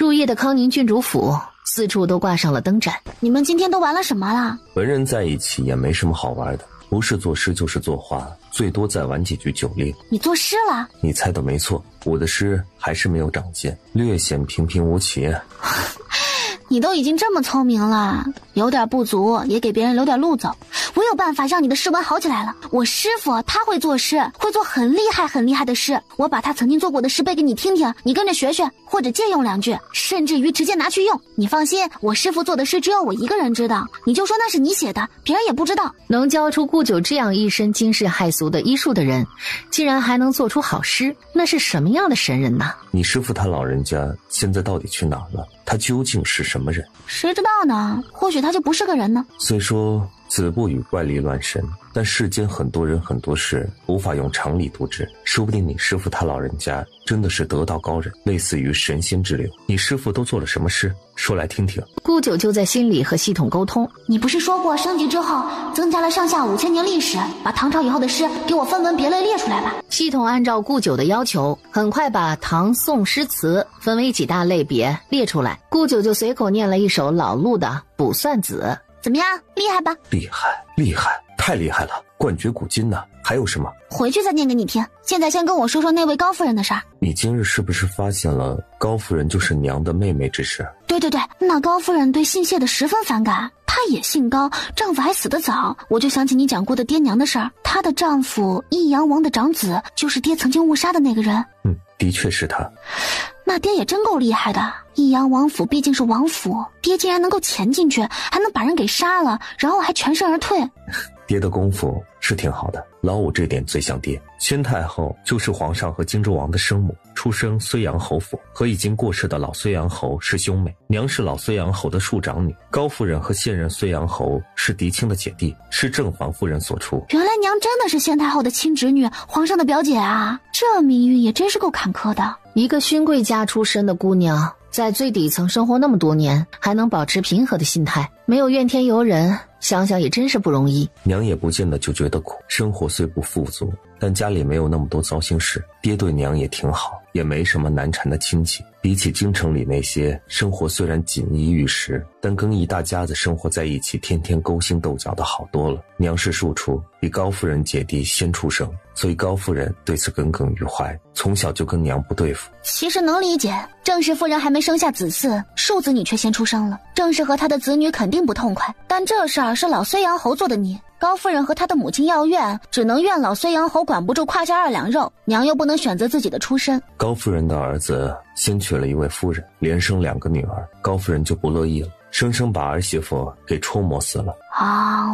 入夜的康宁郡主府，四处都挂上了灯盏。你们今天都玩了什么了？文人在一起也没什么好玩的，不是作诗就是作画，最多再玩几局酒令。你作诗了？你猜的没错，我的诗还是没有长进，略显平平无奇。你都已经这么聪明了，有点不足也给别人留点路走。我有办法让你的诗文好起来了。我师傅他会作诗，会做很厉害的诗。我把他曾经做过的诗背给你听听，你跟着学学，或者借用2句，甚至于直接拿去用。你放心，我师傅做的诗只有我一个人知道，你就说那是你写的，别人也不知道。能教出顾九这样一身惊世骇俗的医术的人，竟然还能做出好诗，那是什么样的神人呢？你师傅他老人家现在到底去哪儿了？他究竟是什么人？谁知道呢？或许他就不是个人呢。虽说子不语怪力乱神，但世间很多人很多事无法用常理度之，说不定你师傅他老人家真的是得道高人，类似于神仙之流。你师傅都做了什么事？说来听听。顾九就在心里和系统沟通。你不是说过升级之后增加了上下5000年历史，把唐朝以后的诗给我分门别类列出来吧？系统按照顾九的要求，很快把唐宋诗词分为几大类别列出来。顾九就随口念了一首老陆的《卜算子》。怎么样，厉害吧？厉害，厉害，太厉害了，冠绝古今呢。还有什么？回去再念给你听。现在先跟我说说那位高夫人的事儿。你今日是不是发现了高夫人就是娘的妹妹之事？对，那高夫人对姓谢的十分反感，她也姓高，丈夫还死得早。我就想起你讲过的爹娘的事儿，她的丈夫益阳王的长子就是爹曾经误杀的那个人。的确是他。那爹也真够厉害的，益阳王府毕竟是王府，爹竟然能够潜进去，还能把人给杀了，然后还全身而退。爹的功夫是挺好的，老五这点最像爹。宣太后就是皇上和荆州王的生母，出生睢阳侯府，和已经过世的老睢阳侯是兄妹，娘是老睢阳侯的庶长女。高夫人和现任睢阳侯是嫡亲的姐弟，是正房夫人所出。原来娘真的是宣太后的亲侄女，皇上的表姐啊，这命运也真是够坎坷的。一个勋贵家出身的姑娘，在最底层生活那么多年，还能保持平和的心态，没有怨天尤人，想想也真是不容易。娘也不见得就觉得苦，生活虽不富足，但家里没有那么多糟心事。爹对娘也挺好，也没什么难缠的亲戚。比起京城里那些生活虽然锦衣玉食，但跟一大家子生活在一起，天天勾心斗角的好多了。娘是庶出，比高夫人姐弟先出生，所以高夫人对此耿耿于怀，从小就跟娘不对付。其实能理解，郑氏夫人还没生下子嗣，庶子女却先出生了，郑氏和他的子女肯定不痛快。但这事儿是老睢阳侯做的孽，高夫人和她的母亲要怨，只能怨老睢阳侯管不住胯下2两肉，娘又不能选择自己的出身。高夫人的儿子先娶了一位夫人，连生2个女儿，高夫人就不乐意了，生生把儿媳妇给戳磨死了。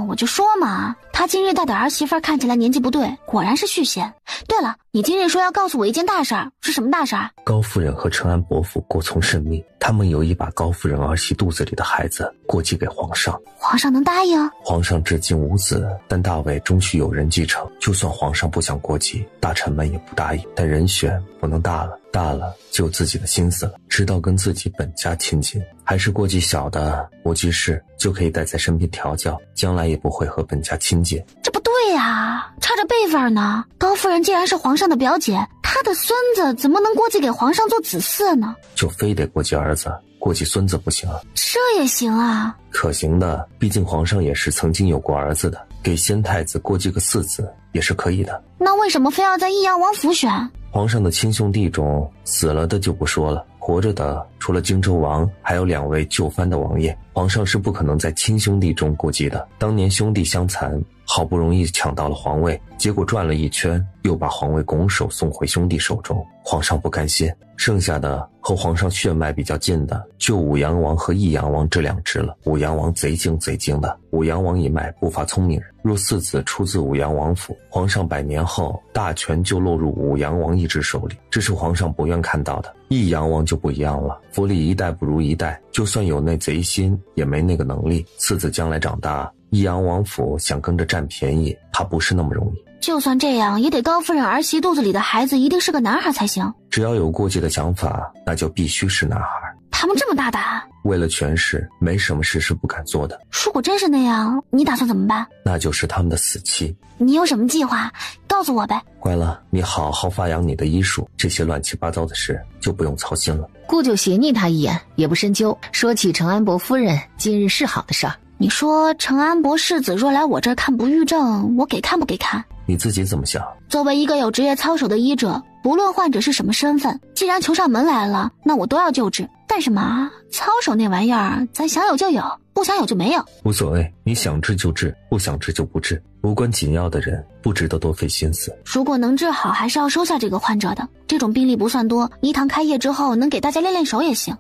我就说嘛，他今日带的儿媳妇看起来年纪不对，果然是续弦。对了，你今日说要告诉我一件大事儿，是什么大事儿？高夫人和承安伯府过从甚密，他们有意把高夫人儿媳肚子里的孩子过继给皇上。皇上能答应？皇上至今无子，但大位终须有人继承，就算皇上不想过继，大臣们也不答应。但人选不能大了，大了就有自己的心思了，知道跟自己本家亲近。还是过继小的，我即是就可以带在身边调教，将来也不会和本家亲近。这不对呀，差着辈分呢。高夫人既然是皇上的表姐，她的孙子怎么能过继给皇上做子嗣呢？就非得过继儿子，过继孙子不行啊？这也行啊？可行的，毕竟皇上也是曾经有过儿子的，给先太子过继个4子也是可以的。那为什么非要在益阳王府选？皇上的亲兄弟中，死了的就不说了，活着的除了荆州王，还有2位就藩的王爷，皇上是不可能在亲兄弟中过继的。当年兄弟相残，好不容易抢到了皇位，结果转了一圈，又把皇位拱手送回兄弟手中，皇上不甘心。剩下的和皇上血脉比较近的，就武阳王和益阳王这2支了。武阳王贼精的，武阳王一脉不乏聪明人，若4子出自武阳王府，皇上100年后大权就落入武阳王一支手里，这是皇上不愿看到的。益阳王就不一样了，府里一代不如一代，就算有那贼心，也没那个能力。4子将来长大，益阳王府想跟着占便宜，他不是那么容易。就算这样，也得高夫人儿媳肚子里的孩子一定是个男孩才行。只要有过继的想法，那就必须是男孩。他他们这么大胆？为了权势，没什么事是不敢做的。如果真是那样，你打算怎么办？那就是他们的死期。你有什么计划？告诉我呗。乖了，你好好发扬你的医术，这些乱七八糟的事就不用操心了。顾九斜睨他一眼，也不深究，说起程安伯夫人今日是好的事儿。你说程安伯世子若来我这儿看不育症，我给看不给看？你自己怎么想？作为一个有职业操守的医者，不论患者是什么身份，既然求上门来了，那我都要救治。但是嘛，操守那玩意儿，咱想有就有，不想有就没有。无所谓，你想治就治，不想治就不治。无关紧要的人，不值得多费心思。如果能治好，还是要收下这个患者的。这种病例不算多，医堂开业之后能给大家练练手也行。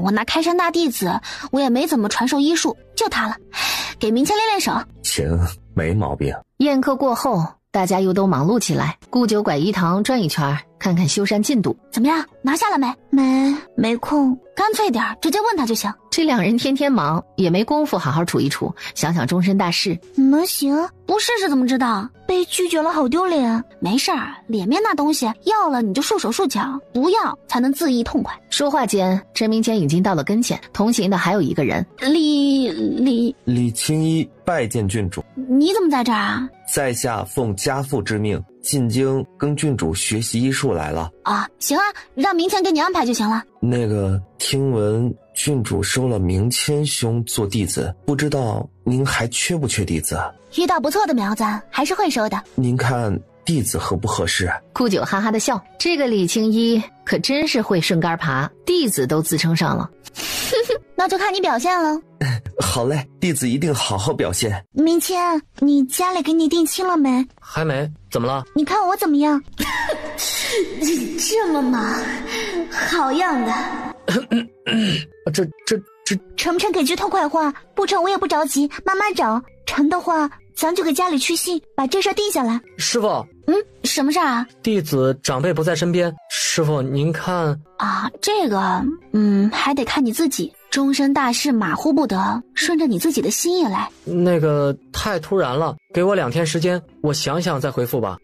我那开山大弟子，我也没怎么传授医术，就他了，给明谦练练手。行，没毛病。宴客过后，大家又都忙碌起来。顾九拐医堂转一圈，看看修缮进度。怎么样，拿下了没？没空，干脆点，直接问他就行。这两人天天忙，也没工夫好好处一处，想想终身大事。能行？不试试怎么知道？被拒绝了好丢脸。没事儿，脸面那东西，要了你就束手束脚，不要才能自意痛快。说话间，陈明谦已经到了跟前，同行的还有一个人。李青衣拜见郡主。你怎么在这儿啊？在下奉家父之命，进京跟郡主学习医术来了。啊，行啊，让明谦给你安排就行了。那个，听闻郡主收了明谦兄做弟子，不知道您还缺不缺弟子？遇到不错的苗子，还是会收的。您看弟子合不合适？顾九哈哈的笑，这个李青衣可真是会顺杆爬，弟子都自称上了。那就看你表现了。好嘞，弟子一定好好表现。明谦，你家里给你定亲了没？还没。怎么了？你看我怎么样？这么忙，好样的。这成不成给句痛快话？不成我也不着急，慢慢找。成的话，咱就给家里去信，把这事定下来。师傅，什么事儿啊？弟子长辈不在身边，师傅您看啊，这个，还得看你自己。终身大事马虎不得，顺着你自己的心意来。那个太突然了，给我2天时间，我想想再回复吧。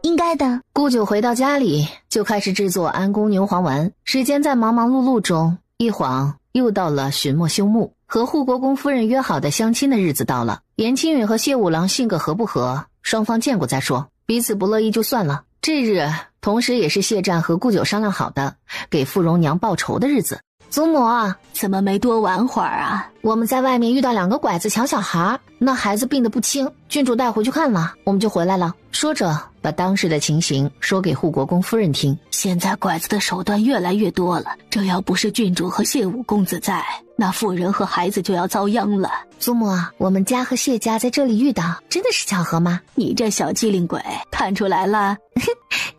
应该的。顾九回到家里，就开始制作安宫牛黄丸。时间在忙忙碌碌中，一晃又到了旬末休沐，和护国公夫人约好的相亲的日子到了。严青允和谢五郎性格合不合，双方见过再说，彼此不乐意就算了。这日同时也是谢战和顾九商量好的给傅荣娘报仇的日子。祖母啊，怎么没多玩会儿啊？我们在外面遇到2个拐子抢小孩，那孩子病得不轻，郡主带回去看了，我们就回来了。说着把当时的情形说给护国公夫人听。现在拐子的手段越来越多了，这要不是郡主和谢五公子在，那妇人和孩子就要遭殃了。祖母啊，我们家和谢家在这里遇到，真的是巧合吗？你这小机灵鬼，看出来了？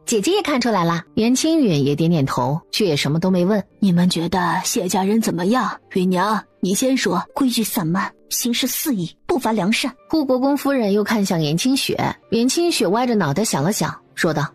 姐姐也看出来了。袁青允也点点头，却也什么都没问。你们觉得谢家人怎么样？允娘，你先说。规矩散漫，行事肆意，不乏良善。护国公夫人又看向严清雪，严清雪歪着脑袋想了想，说道：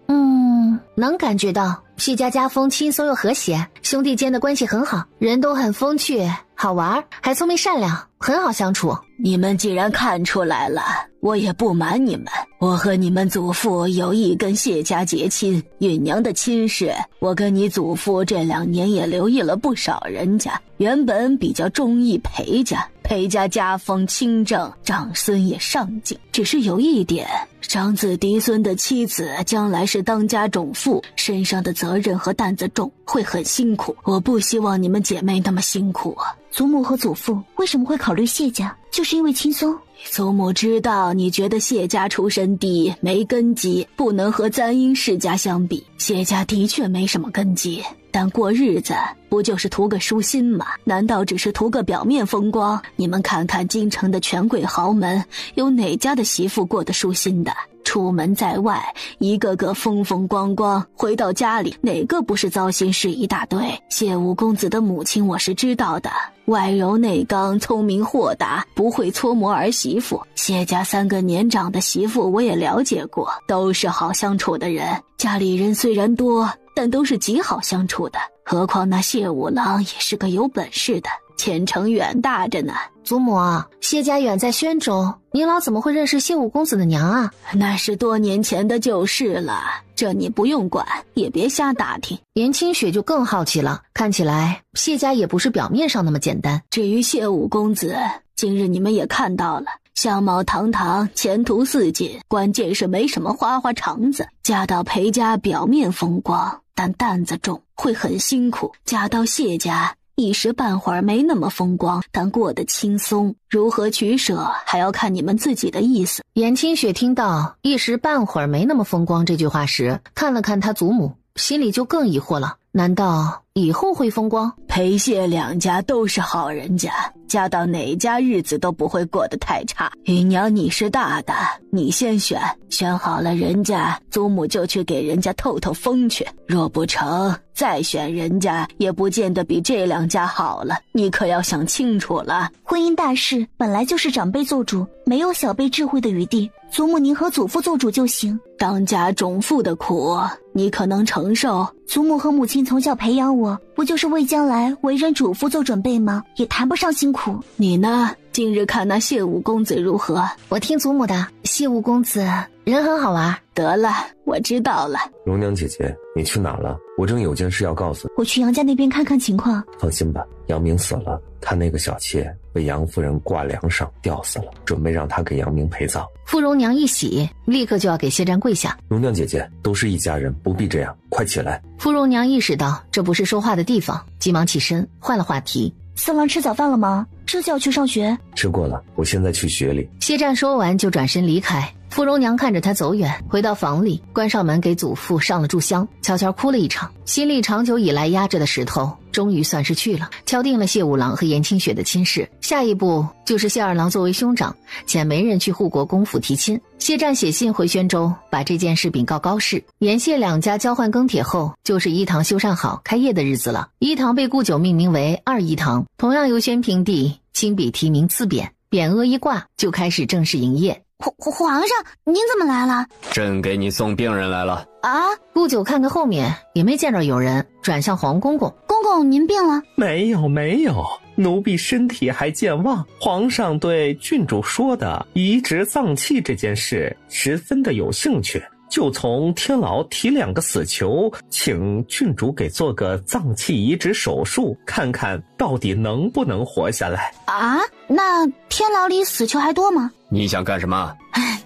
能感觉到谢家家风轻松又和谐，兄弟间的关系很好，人都很风趣好玩，还聪明善良，很好相处。你们既然看出来了，我也不瞒你们，我和你们祖父有意跟谢家结亲，允娘的亲事，我跟你祖父这2年也留意了不少人家，原本比较中意裴家，裴家家风清正，长孙也上进，只是有一点，长子嫡孙的妻子将来是当家种妇，身上的责任和担子重，会很辛苦，我不希望你们姐妹那么辛苦啊。祖母和祖父为什么会考虑谢家？就是因为轻松。祖母知道你觉得谢家出身低，没根基，不能和簪缨世家相比。谢家的确没什么根基，但过日子不就是图个舒心吗？难道只是图个表面风光？你们看看京城的权贵豪门，有哪家的媳妇过得舒心的？出门在外，一个个风风光光，回到家里，哪个不是糟心事一大堆？谢五公子的母亲我是知道的，外柔内刚，聪明豁达，不会搓磨儿媳妇。谢家3个年长的媳妇我也了解过，都是好相处的人，家里人虽然多，但都是极好相处的。何况那谢五郎也是个有本事的，前程远大着呢。祖母啊，谢家远在宣州，您老怎么会认识谢五公子的娘啊？那是多年前的旧事了，这你不用管，也别瞎打听。颜清雪就更好奇了，看起来谢家也不是表面上那么简单。至于谢武公子，今日你们也看到了，相貌堂堂，前途似锦，关键是没什么花花肠子。嫁到裴家表面风光，但担子重，会很辛苦。嫁到谢家一时半会儿没那么风光，但过得轻松。如何取舍，还要看你们自己的意思。颜清雪听到一时半会儿没那么风光这句话时，看了看他祖母，心里就更疑惑了。难道以后会风光？裴谢两家都是好人家，嫁到哪家日子都不会过得太差。姨娘你是大的，你先选，选好了人家，祖母就去给人家透透风去。若不成，再选人家也不见得比这两家好了，你可要想清楚了。婚姻大事本来就是长辈做主，没有小辈智慧的余地，祖母您和祖父做主就行。当家种妇的苦，你可能承受？祖母和母亲从小培养我，不就是为将来为人主妇做准备吗？也谈不上辛苦。你呢？今日看那谢武公子如何？我听祖母的，谢武公子人很好玩。得了，我知道了。荣娘姐姐，你去哪了？我正有件事要告诉你。我去杨家那边看看情况。放心吧，杨明死了，他那个小妾被杨夫人挂梁上吊死了，准备让他给杨明陪葬。傅荣娘一喜，立刻就要给谢战跪下。荣娘姐姐，都是一家人，不必这样，快起来。傅荣娘意识到这不是说话的地方，急忙起身换了话题。四郎吃早饭了吗？这就要去上学？吃过了，我现在去学里。谢战说完就转身离开。傅荣娘看着他走远，回到房里，关上门给祖父上了炷香，悄悄哭了一场。心里长久以来压着的石头终于算是去了，敲定了谢五郎和颜清雪的亲事。下一步就是谢二郎作为兄长，遣媒人去护国公府提亲。谢战写信回宣州，把这件事禀告高氏。颜谢两家交换更帖后，就是一堂修缮好开业的日子了。一堂被顾九命名为二一堂，同样由宣平帝亲笔提名赐匾，匾额一挂就开始正式营业。皇上，您怎么来了？朕给你送病人来了。啊！顾九看看后面也没见着有人，转向黄公公。公公，您病了？没有，奴婢身体还健忘。皇上对郡主说的移植脏器这件事十分的有兴趣，就从天牢提2个死囚，请郡主给做个脏器移植手术，看看到底能不能活下来。啊？那天牢里死囚还多吗？你想干什么？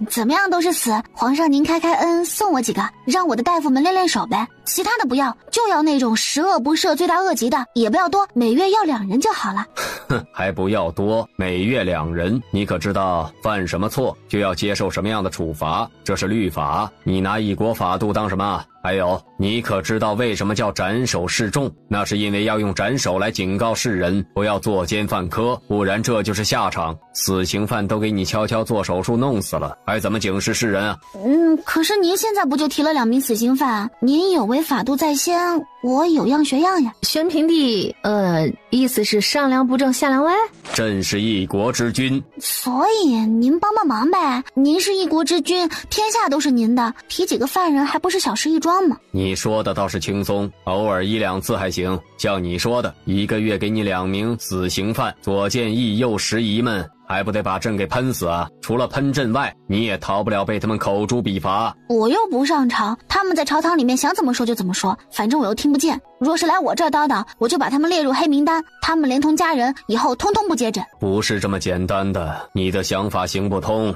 怎么样都是死，皇上您开恩，送我几个，让我的大夫们练练手呗。其他的不要，就要那种十恶不赦罪大恶极的，也不要多，每月要2人就好了。哼，还不要多，每月2人。你可知道犯什么错就要接受什么样的处罚？这是律法，你拿一国法度当什么？还有，你可知道为什么叫斩首示众？那是因为要用斩首来警告世人不要作奸犯科，不然这就是下场。死刑犯都给你悄悄做手术弄死了，还怎么警示世人啊？可是您现在不就提了2名死刑犯？您有违法度在先，我有样学样呀。宣平帝，意思是上梁不正下梁歪？朕是一国之君，所以您帮帮忙呗。您是一国之君，天下都是您的，提几个犯人还不是小事一桩吗？你说的倒是轻松，偶尔1、2次还行。像你说的，1个月给你2名死刑犯，左见义右拾遗们，还不得把朕给喷死啊？除了喷朕外，你也逃不了被他们口诛笔伐。我又不上朝，他们在朝堂里面想怎么说就怎么说，反正我又听不见。若是来我这儿叨叨，我就把他们列入黑名单，他们连同家人以后通通不接诊。不是这么简单的，你的想法行不通。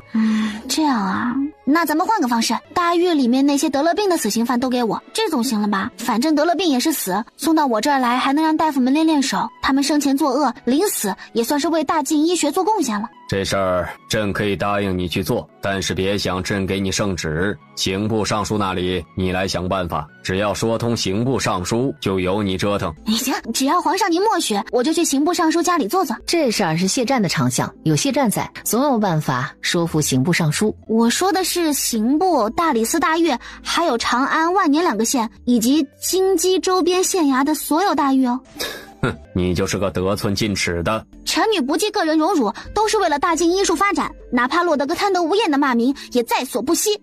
这样啊，那咱们换个方式，大狱里面那些得了病的死刑犯都给我，这总行了吧？反正得了病也是死，送到我这儿来还能让大夫们练练手，他们生前作恶，临死也算是为大晋医学做贡献了。这事儿朕可以答应你去做，但是别想朕给你圣旨，刑部尚书那里你来想办法。只要说通刑部尚书，就由你折腾。行，只要皇上您默许，我就去刑部尚书家里坐坐。这事儿是谢战的长项，有谢战在，总有办法说服刑部尚书。我说的是刑部、大理寺大狱，还有长安、万年2个县，以及京畿周边县衙的所有大狱哦。哼，你就是个得寸进尺的。臣女不计个人荣辱，都是为了大晋医术发展，哪怕落得个贪得无厌的骂名，也在所不惜。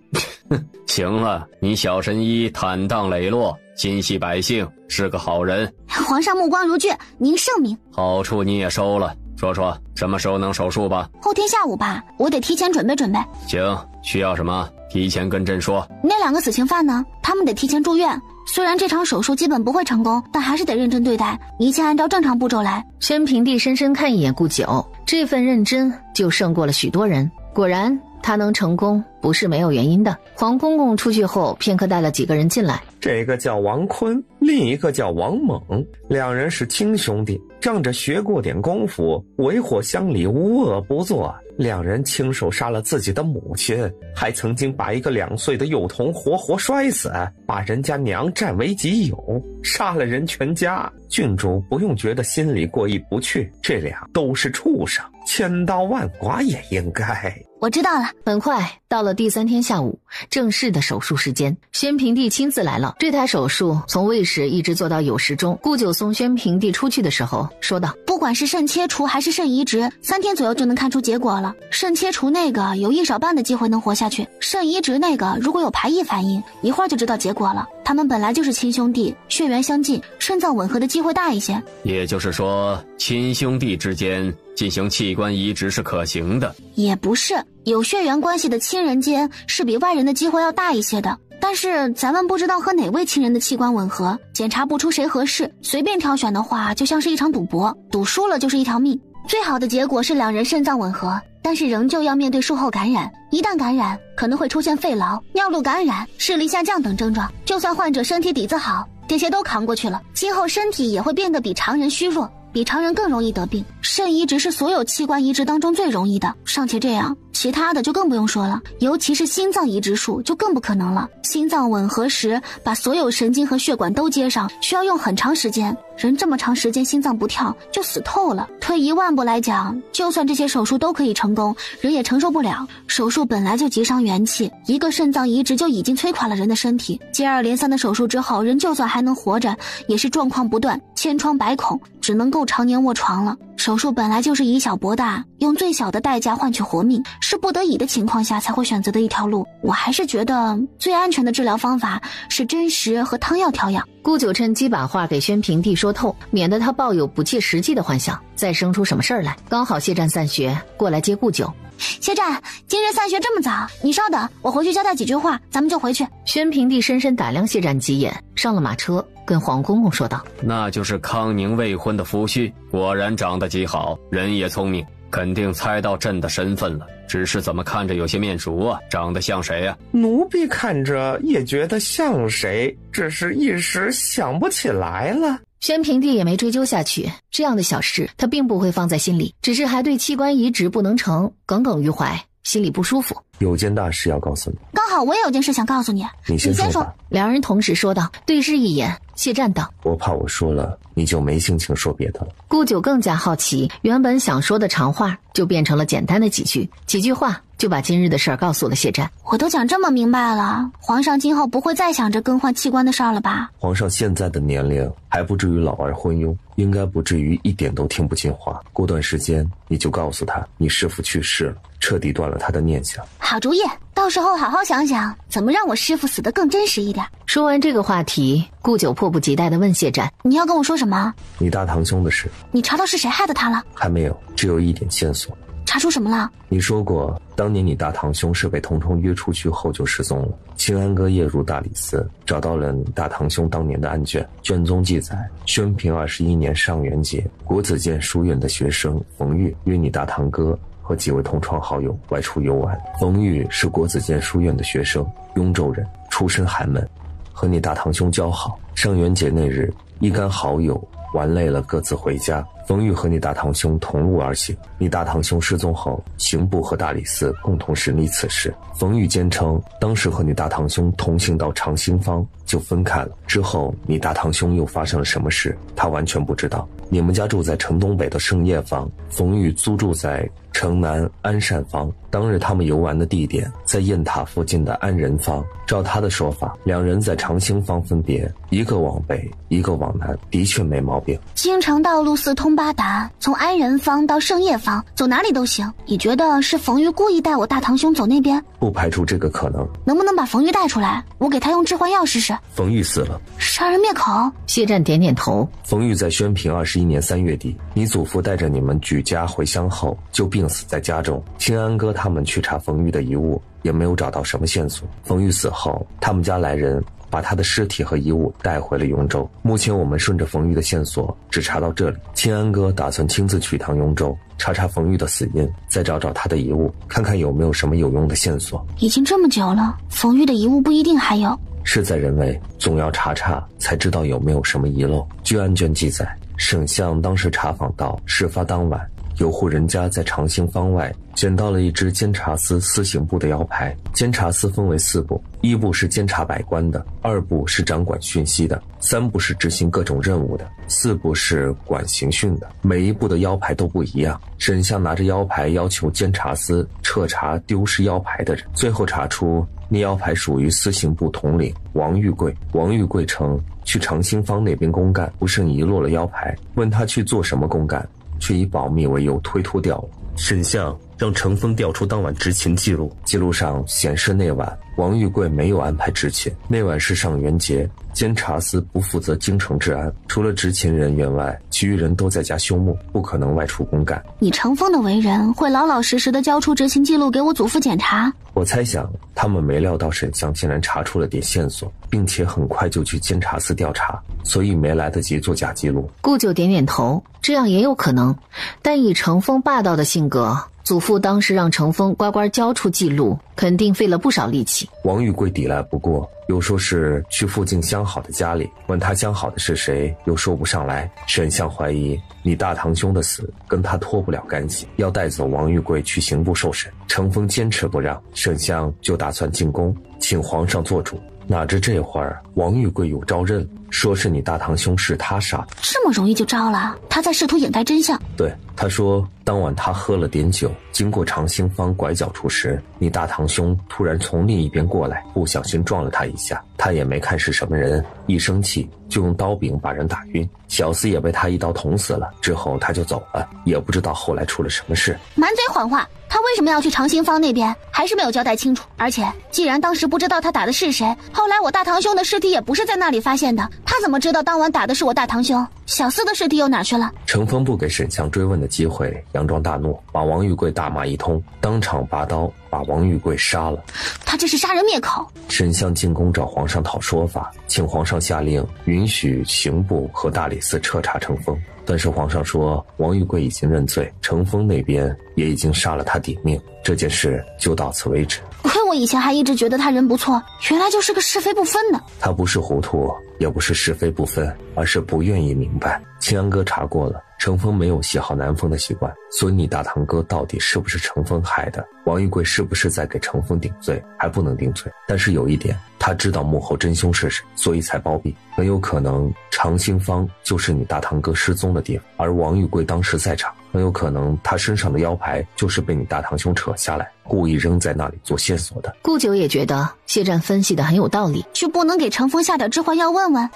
行了，你小神医坦荡磊落，心系百姓，是个好人。皇上目光如炬，您圣明。好处你也收了，说什么时候能手术吧？后天下午吧，我得提前准备准备。行，需要什么？提前跟朕说。那2个死刑犯呢？他们得提前住院。虽然这场手术基本不会成功，但还是得认真对待，一切按照正常步骤来。宣平帝深深看一眼顾九，这份认真就胜过了许多人。果然他能成功不是没有原因的。黄公公出去后，片刻带了几个人进来。这个叫王坤，另一个叫王猛，2人是亲兄弟，仗着学过点功夫，为祸乡里，无恶不作。2人亲手杀了自己的母亲，还曾经把一个2岁的幼童活活摔死，把人家娘占为己有，杀了人全家。郡主不用觉得心里过意不去，这俩都是畜生，千刀万剐也应该。我知道了。很快到了第3天下午，正式的手术时间，宣平帝亲自来了。这台手术从未时一直做到酉时中。顾九送宣平帝出去的时候说道：不管是肾切除还是肾移植，3天左右就能看出结果了。肾切除那个有1少半的机会能活下去，肾移植那个如果有排异反应，一会儿就知道结果了。他们本来就是亲兄弟，血缘相近，肾脏吻合的机会大一些。也就是说，亲兄弟之间进行器官移植是可行的？也不是，有血缘关系的亲人间是比外人的机会要大一些的。但是咱们不知道和哪位亲人的器官吻合，检查不出谁合适，随便挑选的话就像是一场赌博，赌输了就是一条命。最好的结果是2人肾脏吻合，但是仍旧要面对术后感染，一旦感染可能会出现肺痨、尿路感染、视力下降等症状。就算患者身体底子好，这些都扛过去了，今后身体也会变得比常人虚弱，比常人更容易得病。肾移植是所有器官移植当中最容易的，尚且这样，其他的就更不用说了，尤其是心脏移植术就更不可能了。心脏吻合时把所有神经和血管都接上，需要用很长时间，人这么长时间心脏不跳就死透了。退1万步来讲，就算这些手术都可以成功，人也承受不了。手术本来就极伤元气，一个肾脏移植就已经摧垮了人的身体，接二连三的手术之后，人就算还能活着，也是状况不断，千疮百孔，只能够常年卧床了。手术本来就是以小博大，用最小的代价换取活命，是不得已的情况下才会选择的一条路。我还是觉得最安全的治疗方法是针石和汤药调养。顾九趁机把话给宣平帝说透，免得他抱有不切实际的幻想，再生出什么事儿来。刚好谢战散学过来接顾九。谢战，今日散学这么早，你稍等，我回去交代几句话，咱们就回去。宣平帝深深打量谢战几眼，上了马车，跟黄公公说道：那就是康宁未婚的夫婿，果然长得极好，人也聪明，肯定猜到朕的身份了，只是怎么看着有些面熟啊，长得像谁啊？奴婢看着也觉得像谁，只是一时想不起来了。宣平帝也没追究下去，这样的小事他并不会放在心里，只是还对器官移植不能成耿耿于怀，心里不舒服。有件大事要告诉你。刚好我也有件事想告诉你。你先说。两人同时说道，对视一眼。谢战道：我怕我说了你就没心情说别的了。顾九更加好奇，原本想说的长话就变成了简单的几句话就把今日的事儿告诉了谢战。我都讲这么明白了，皇上今后不会再想着更换器官的事儿了吧？皇上现在的年龄还不至于老而昏庸，应该不至于一点都听不进话。过段时间你就告诉他你师父去世了，彻底断了他的念想。好主意，到时候好好想想怎么让我师父死得更真实一点。说完这个话题，顾九迫不及待地问谢战：你要跟我说什么？你大堂兄的事。你查到是谁害的他了？还没有，只有一点线索。查出什么了？你说过当年你大堂兄是被童童约出去后就失踪了。清安哥夜入大理寺，找到了你大堂兄当年的案卷，卷宗记载宣平21年上元节，国子监书院的学生冯玉约你大堂哥和几位同窗好友外出游玩。冯玉是国子监书院的学生，雍州人，出身寒门，和你大堂兄交好。上元节那日，一干好友玩累了各自回家，冯玉和你大堂兄同路而行。你大堂兄失踪后，刑部和大理寺共同审理此事。冯玉坚称当时和你大堂兄同行到长兴坊就分开了，之后你大堂兄又发生了什么事他完全不知道。你们家住在城东北的盛业坊，冯玉租住在城南安善坊，当日他们游玩的地点在雁塔附近的安仁坊。照他的说法，两人在长兴坊分别，一个往北一个往南，的确没毛病。京城道路四通八达，从安仁坊到盛业坊走哪里都行。你觉得是冯玉故意带我大堂兄走那边？不排除这个可能。能不能把冯玉带出来，我给他用致幻药试试？冯玉死了。杀人灭口？谢战点点头。冯玉在宣平21年3月底，你祖父带着你们举家回乡后就病死在家中。清安哥他们去查冯玉的遗物，也没有找到什么线索。冯玉死后，他们家来人把他的尸体和遗物带回了雍州。目前我们顺着冯玉的线索只查到这里，清安哥打算亲自去趟雍州，查查冯玉的死因，再找找他的遗物，看看有没有什么有用的线索。已经这么久了，冯玉的遗物不一定还有。事在人为，总要查查才知道有没有什么遗漏。据案卷记载，沈相当时查访到事发当晚，有户人家在长兴坊外捡到了一只监察司司刑部的腰牌。监察司分为4部，1部是监察百官的，2部是掌管讯息的，3部是执行各种任务的，4部是管刑讯的。每一部的腰牌都不一样。沈相拿着腰牌要求监察司彻查丢失腰牌的人，最后查出那腰牌属于司刑部统领王玉贵。王玉贵称去长兴坊那边公干，不慎遗落了腰牌，问他去做什么公干，却以保密为由推脱掉了。沈相让程峰调出当晚执勤记录，记录上显示那晚王玉贵没有安排执勤，那晚是上元节，监察司不负责京城治安，除了执勤人员外，其余人都在家休沐，不可能外出公干。你程峰的为人会老老实实的交出执勤记录给我祖父检查？我猜想他们没料到沈相竟然查出了点线索，并且很快就去监察司调查，所以没来得及做假记录。顾九点点头，这样也有可能，但以程峰霸道的性格，祖父当时让程峰乖乖交出记录，肯定费了不少力气。王玉贵抵赖不过，又说是去附近相好的家里，问他相好的是谁，又说不上来。沈相怀疑你大堂兄的死跟他脱不了干系，要带走王玉贵去刑部受审。程峰坚持不让，沈相就打算进宫，请皇上做主。哪知这会儿王玉贵有招认，说是你大堂兄是他杀的。这么容易就招了？他在试图掩盖真相。对，他说当晚他喝了点酒，经过长兴坊拐角处时，你大堂兄突然从另一边过来，不小心撞了他一下，他也没看是什么人，一生气就用刀柄把人打晕，小厮也被他一刀捅死了，之后他就走了，也不知道后来出了什么事。满嘴谎话，他为什么要去长兴坊那边？还是没有交代清楚。而且既然当时不知道他打的是谁，后来我大堂兄的尸体也不是在那里发现的，他怎么知道当晚打的是我大堂兄？小厮的尸体又哪去了？程峰不给沈相追问的机会，佯装大怒，把王玉贵大骂一通，当场拔刀把王玉贵杀了。他这是杀人灭口。沈相进宫找皇上讨说法，请皇上下令允许刑部和大理寺彻查程峰，但是皇上说王玉贵已经认罪，程峰那边也已经杀了他抵命，这件事就到此为止。亏我以前还一直觉得他人不错，原来就是个是非不分的。他不是糊涂，也不是是非不分，而是不愿意明白。清安哥查过了，程峰没有喜好南风的习惯，所以你大堂哥到底是不是程峰害的？王玉贵是不是在给程峰顶罪？还不能定罪，但是有一点，他知道幕后真凶是谁，所以才包庇。很有可能长兴坊就是你大堂哥失踪的地方，而王玉贵当时在场，很有可能他身上的腰牌就是被你大堂兄扯下来，故意扔在那里做线索的。顾九也觉得谢战分析的很有道理，就不能给程峰下点致幻药问问？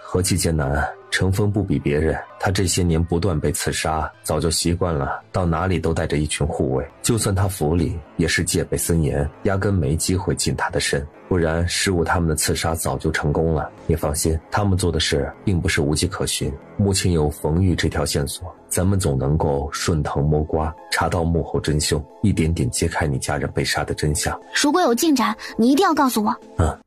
何其艰难，程峰不比别人，他这些年不断被刺杀，早就习惯了，到哪里都带着一群护卫，就算他府里也是戒备森严，压根没机会近他的身，不然失误他们的刺杀早就成功了。你放心，他们做的事并不是无迹可寻，目前有冯玉这条线索，咱们总能够顺藤摸瓜，查到幕后真凶，一点点揭开你家人被杀的真相。如果有进展，你一定要告诉我。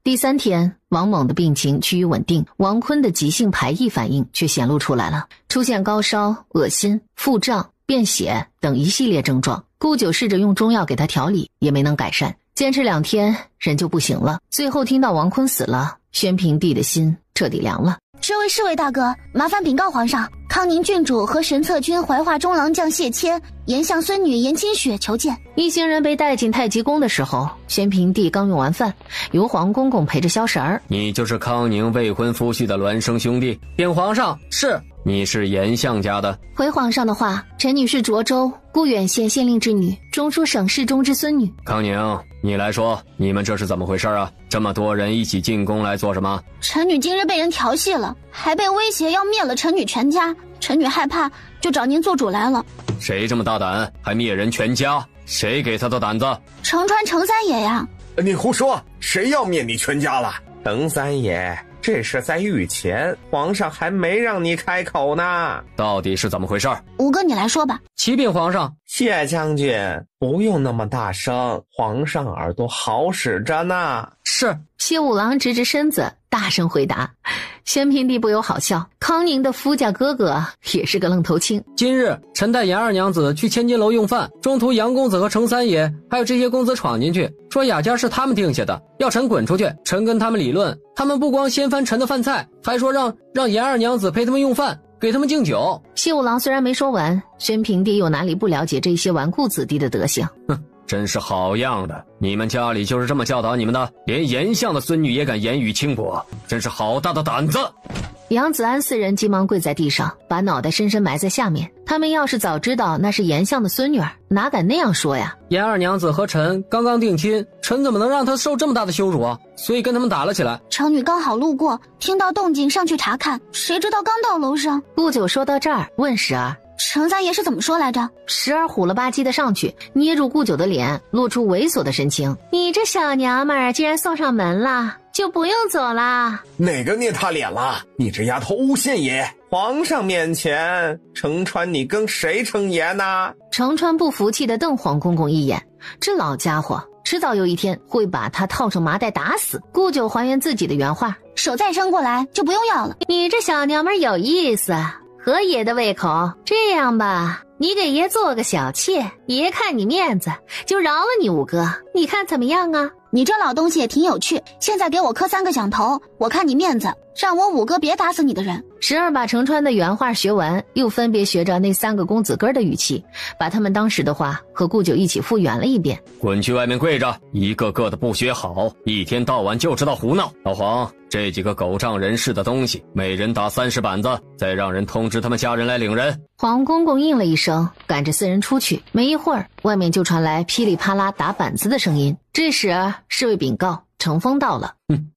第3天，王猛的病情趋于稳定，王坤的急性排异反应却显露出来了，出现高烧、恶心、腹胀、便血等一系列症状。顾九试着用中药给他调理，也没能改善，坚持2天人就不行了。最后听到王坤死了，宣平帝的心彻底凉了。这位侍卫大哥，麻烦禀告皇上，康宁郡主和神策军怀化中郎将谢谦、严相孙女严清雪求见。一行人被带进太极宫的时候，宣平帝刚用完饭，由黄公公陪着消食儿。你就是康宁未婚夫婿的孪生兄弟？禀皇上，是。你是严相家的？回皇上的话，臣女是涿州固远县县令之女，中书省侍中之孙女。康宁，你来说，你们这是怎么回事啊？这么多人一起进宫来做什么？臣女今日被人调戏了，还被威胁要灭了臣女全家，臣女害怕，就找您做主来了。谁这么大胆，还灭人全家？谁给他的胆子？程川程三爷呀！你胡说，谁要灭你全家了？程三爷，这是在御前，皇上还没让你开口呢。到底是怎么回事？五哥，你来说吧。启禀皇上。谢将军，不用那么大声，皇上耳朵好使着呢。是。谢五郎直直身子，大声回答。宣平帝不由好笑，康宁的夫家哥哥也是个愣头青。今日臣带严二娘子去千金楼用饭，中途杨公子和程三爷还有这些公子闯进去，说雅家是他们定下的，要臣滚出去。臣跟他们理论，他们不光掀翻臣的饭菜，还说让严二娘子陪他们用饭，给他们敬酒。谢五郎虽然没说完，宣平帝又哪里不了解这些纨绔子弟的德行？哼，真是好样的！你们家里就是这么教导你们的？连严相的孙女也敢言语轻薄，真是好大的胆子！杨子安四人急忙跪在地上，把脑袋深深埋在下面。他们要是早知道那是严相的孙女儿，哪敢那样说呀？严二娘子和臣刚刚定亲，臣怎么能让她受这么大的羞辱啊？所以跟他们打了起来。程女刚好路过，听到动静上去查看，谁知道刚到楼上。顾九说到这儿，问时儿：“程三爷是怎么说来着？”时儿虎了吧唧的上去，捏住顾九的脸，露出猥琐的神情：“你这小娘们儿既然送上门了，就不用走啦。”哪个捏他脸了？你这丫头诬陷爷！皇上面前，程川你跟谁称爷呢？程川不服气地瞪黄公公一眼，这老家伙迟早有一天会把他套上麻袋打死。顾九还原自己的原话：“手再伸过来就不用要了。”你这小娘们有意思，合爷的胃口。这样吧，你给爷做个小妾，爷看你面子，就饶了你五哥，你看怎么样啊？你这老东西也挺有趣，现在给我磕3个响头，我看你面子，让我五哥别打死你的人。时儿把程川的原话学完，又分别学着那3个公子哥的语气，把他们当时的话和顾九一起复原了一遍。滚去外面跪着，一个个的不学好，一天到晚就知道胡闹。老黄，这几个狗仗人势的东西，每人打30板子，再让人通知他们家人来领人。黄公公应了一声，赶着4人出去。没一会儿，外面就传来噼里啪啦打板子的声音。这时侍卫禀告程峰到了。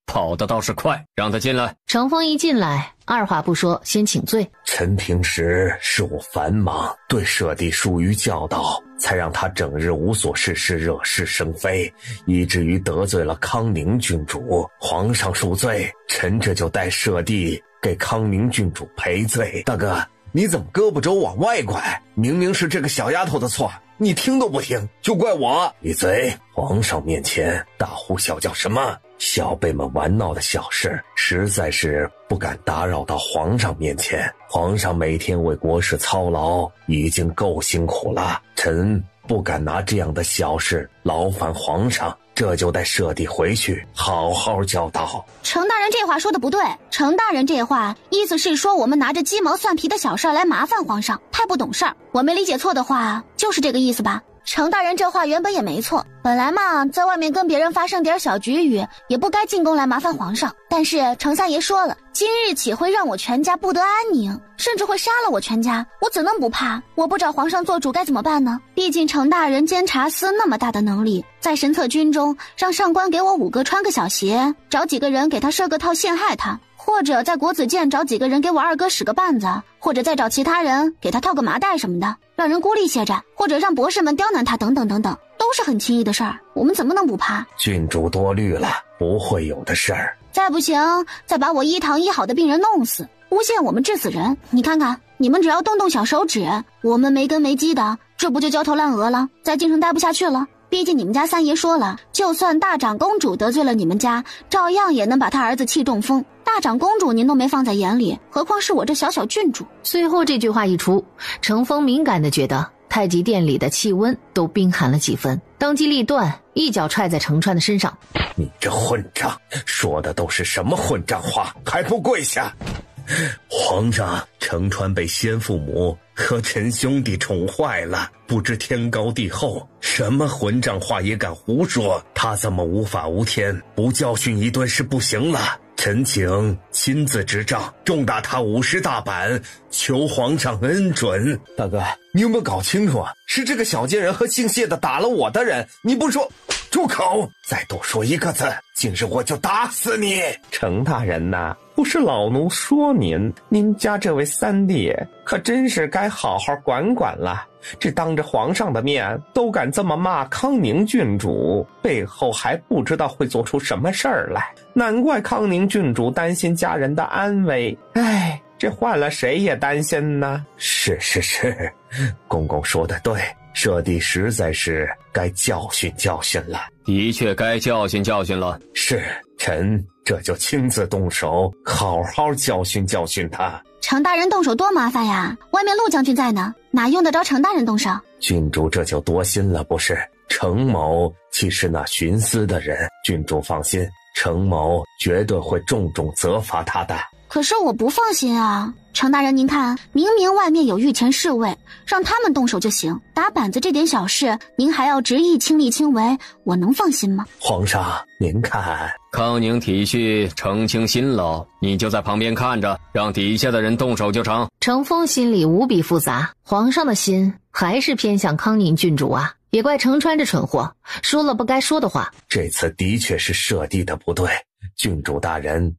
跑得倒是快，让他进来。程峰一进来，二话不说，先请罪。臣平时事务繁忙，对舍弟疏于教导，才让他整日无所事事，惹是生非，以至于得罪了康宁郡主。皇上恕罪，臣这就带舍弟给康宁郡主赔罪。大哥，你怎么胳膊肘往外拐？明明是这个小丫头的错，你听都不听，就怪我。闭嘴！皇上面前大呼小叫什么？小辈们玩闹的小事，实在是不敢打扰到皇上面前。皇上每天为国事操劳，已经够辛苦了，臣不敢拿这样的小事劳烦皇上，这就带舍弟回去好好教导。程大人这话说的不对，程大人这话意思是说我们拿着鸡毛蒜皮的小事来麻烦皇上，太不懂事儿。我没理解错的话，就是这个意思吧？程大人这话原本也没错，本来嘛，在外面跟别人发生点小局语，也不该进宫来麻烦皇上。但是程三爷说了，今日起会让我全家不得安宁，甚至会杀了我全家，我怎能不怕？我不找皇上做主该怎么办呢？毕竟程大人监察司那么大的能力，在神策军中让上官给我五哥穿个小鞋，找几个人给他设个套陷害他，或者在国子监找几个人给我二哥使个绊子，或者再找其他人给他套个麻袋什么的，让人孤立歇着，或者让博士们刁难他，等等等等，都是很轻易的事儿，我们怎么能不怕？郡主多虑了，不会有的事儿。再不行，再把我医堂医好的病人弄死，诬陷我们致死人。你看看，你们只要动动小手指，我们没根没基的，这不就焦头烂额了，在京城待不下去了。毕竟你们家三爷说了，就算大长公主得罪了你们家，照样也能把他儿子气中风。大长公主您都没放在眼里，何况是我这小小郡主。随后这句话一出，程峰敏感地觉得太极殿里的气温都冰寒了几分，当机立断，一脚踹在程川的身上。你这混账，说的都是什么混账话，还不跪下！皇上，程川被先父母和陈兄弟宠坏了，不知天高地厚，什么混账话也敢胡说，他这么无法无天，不教训一顿是不行了。臣请亲自执杖，重打他50大板，求皇上恩准。大哥，你有没有搞清楚啊？是这个小贱人和姓谢的打了我的人，你不说。住口！再多说一个字，今日我就打死你！程大人呐，不是老奴说您家这位三弟可真是该好好管管了。这当着皇上的面都敢这么骂康宁郡主，背后还不知道会做出什么事儿来。难怪康宁郡主担心家人的安危。哎，这换了谁也担心呢。是，公公说得对，舍弟实在是该教训教训了。的确该教训教训了。是，臣这就亲自动手，好好教训教训他。程大人动手多麻烦呀，外面陆将军在呢，哪用得着程大人动手？郡主这就多心了不是？程某既是那徇私的人，郡主放心，程某绝对会重重责罚他的。可是我不放心啊，程大人您看，明明外面有御前侍卫，让他们动手就行，打板子这点小事您还要执意亲力亲为，我能放心吗？皇上您看，康宁体恤程卿辛劳，你就在旁边看着，让底下的人动手就成。程峰心里无比复杂，皇上的心还是偏向康宁郡主啊，也怪程川这蠢货说了不该说的话。这次的确是舍弟的不对，郡主大人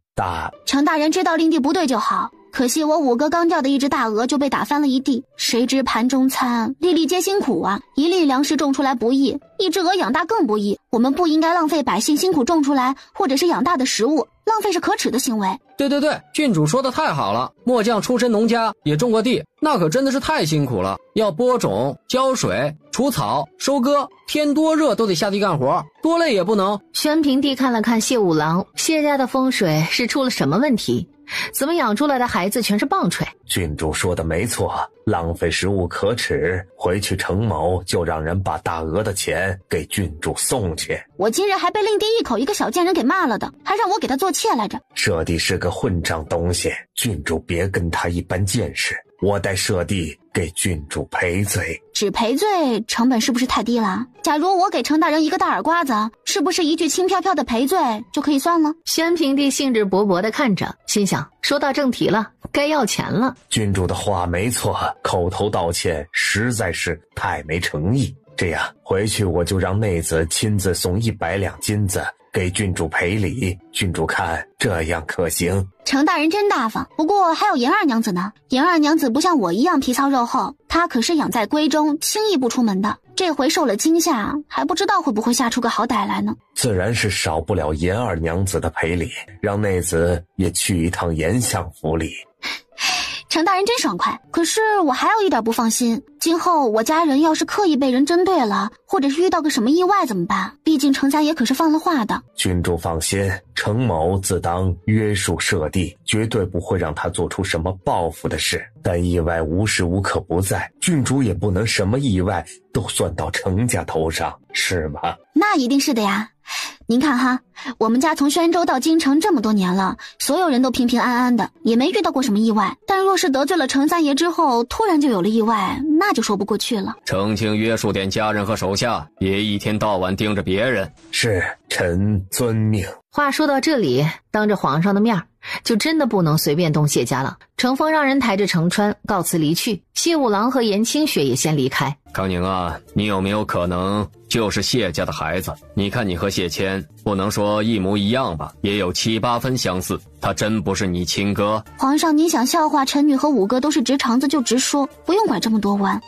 程大人知道令弟不对就好，可惜我五哥刚钓的一只大鹅就被打翻了一地，谁知盘中餐，粒粒皆辛苦啊！一粒粮食种出来不易，一只鹅养大更不易。我们不应该浪费百姓辛苦种出来或者是养大的食物，浪费是可耻的行为。对，郡主说的太好了，末将出身农家，也种过地，那可真的是太辛苦了，要播种、浇水、除草、收割，天多热都得下地干活，多累也不能。宣平帝看了看谢五郎，谢家的风水是出了什么问题？怎么养出来的孩子全是棒槌？郡主说的没错，浪费食物可耻，回去程某就让人把大鹅的钱给郡主送去。我今日还被令弟一口一个小贱人给骂了的，还让我给他做妾来着。舍弟是个混账东西，郡主别跟他一般见识，我代舍弟给郡主赔罪。只赔罪成本是不是太低了？假如我给程大人一个大耳刮子，是不是一句轻飘飘的赔罪就可以算了？宣平帝兴致勃勃地看着，心想说到正题了，该要钱了。郡主的话没错，口头道歉实在是太没诚意。这样回去我就让内子亲自送100两金子给郡主赔礼，郡主看这样可行？程大人真大方，不过还有严二娘子呢。严二娘子不像我一样皮糙肉厚，她可是养在闺中，轻易不出门的。这回受了惊吓，还不知道会不会吓出个好歹来呢。自然是少不了严二娘子的赔礼，让内子也去一趟严相府里。程大人真爽快，可是我还有一点不放心，今后我家人要是刻意被人针对了，或者是遇到个什么意外怎么办？毕竟程三爷可是放了话的。郡主放心，程某自当约束舍弟，绝对不会让他做出什么报复的事。但意外无时无刻不在，郡主也不能什么意外都算到程家头上，是吗？那一定是的呀。您看哈，我们家从宣州到京城这么多年了，所有人都平平安安的，也没遇到过什么意外。但若是得罪了程三爷之后，突然就有了意外，那就说不过去了。澄清约束点家人和手下，别一天到晚盯着别人。是，臣遵命。话说到这里，当着皇上的面就真的不能随便动谢家了。程峰让人抬着程川告辞离去，谢五郎和严清雪也先离开。康宁啊，你有没有可能就是谢家的孩子？你看你和谢谦，不能说一模一样吧，也有7、8分相似，他真不是你亲哥？皇上，您想笑话陈女和五哥都是直肠子就直说，不用拐这么多弯。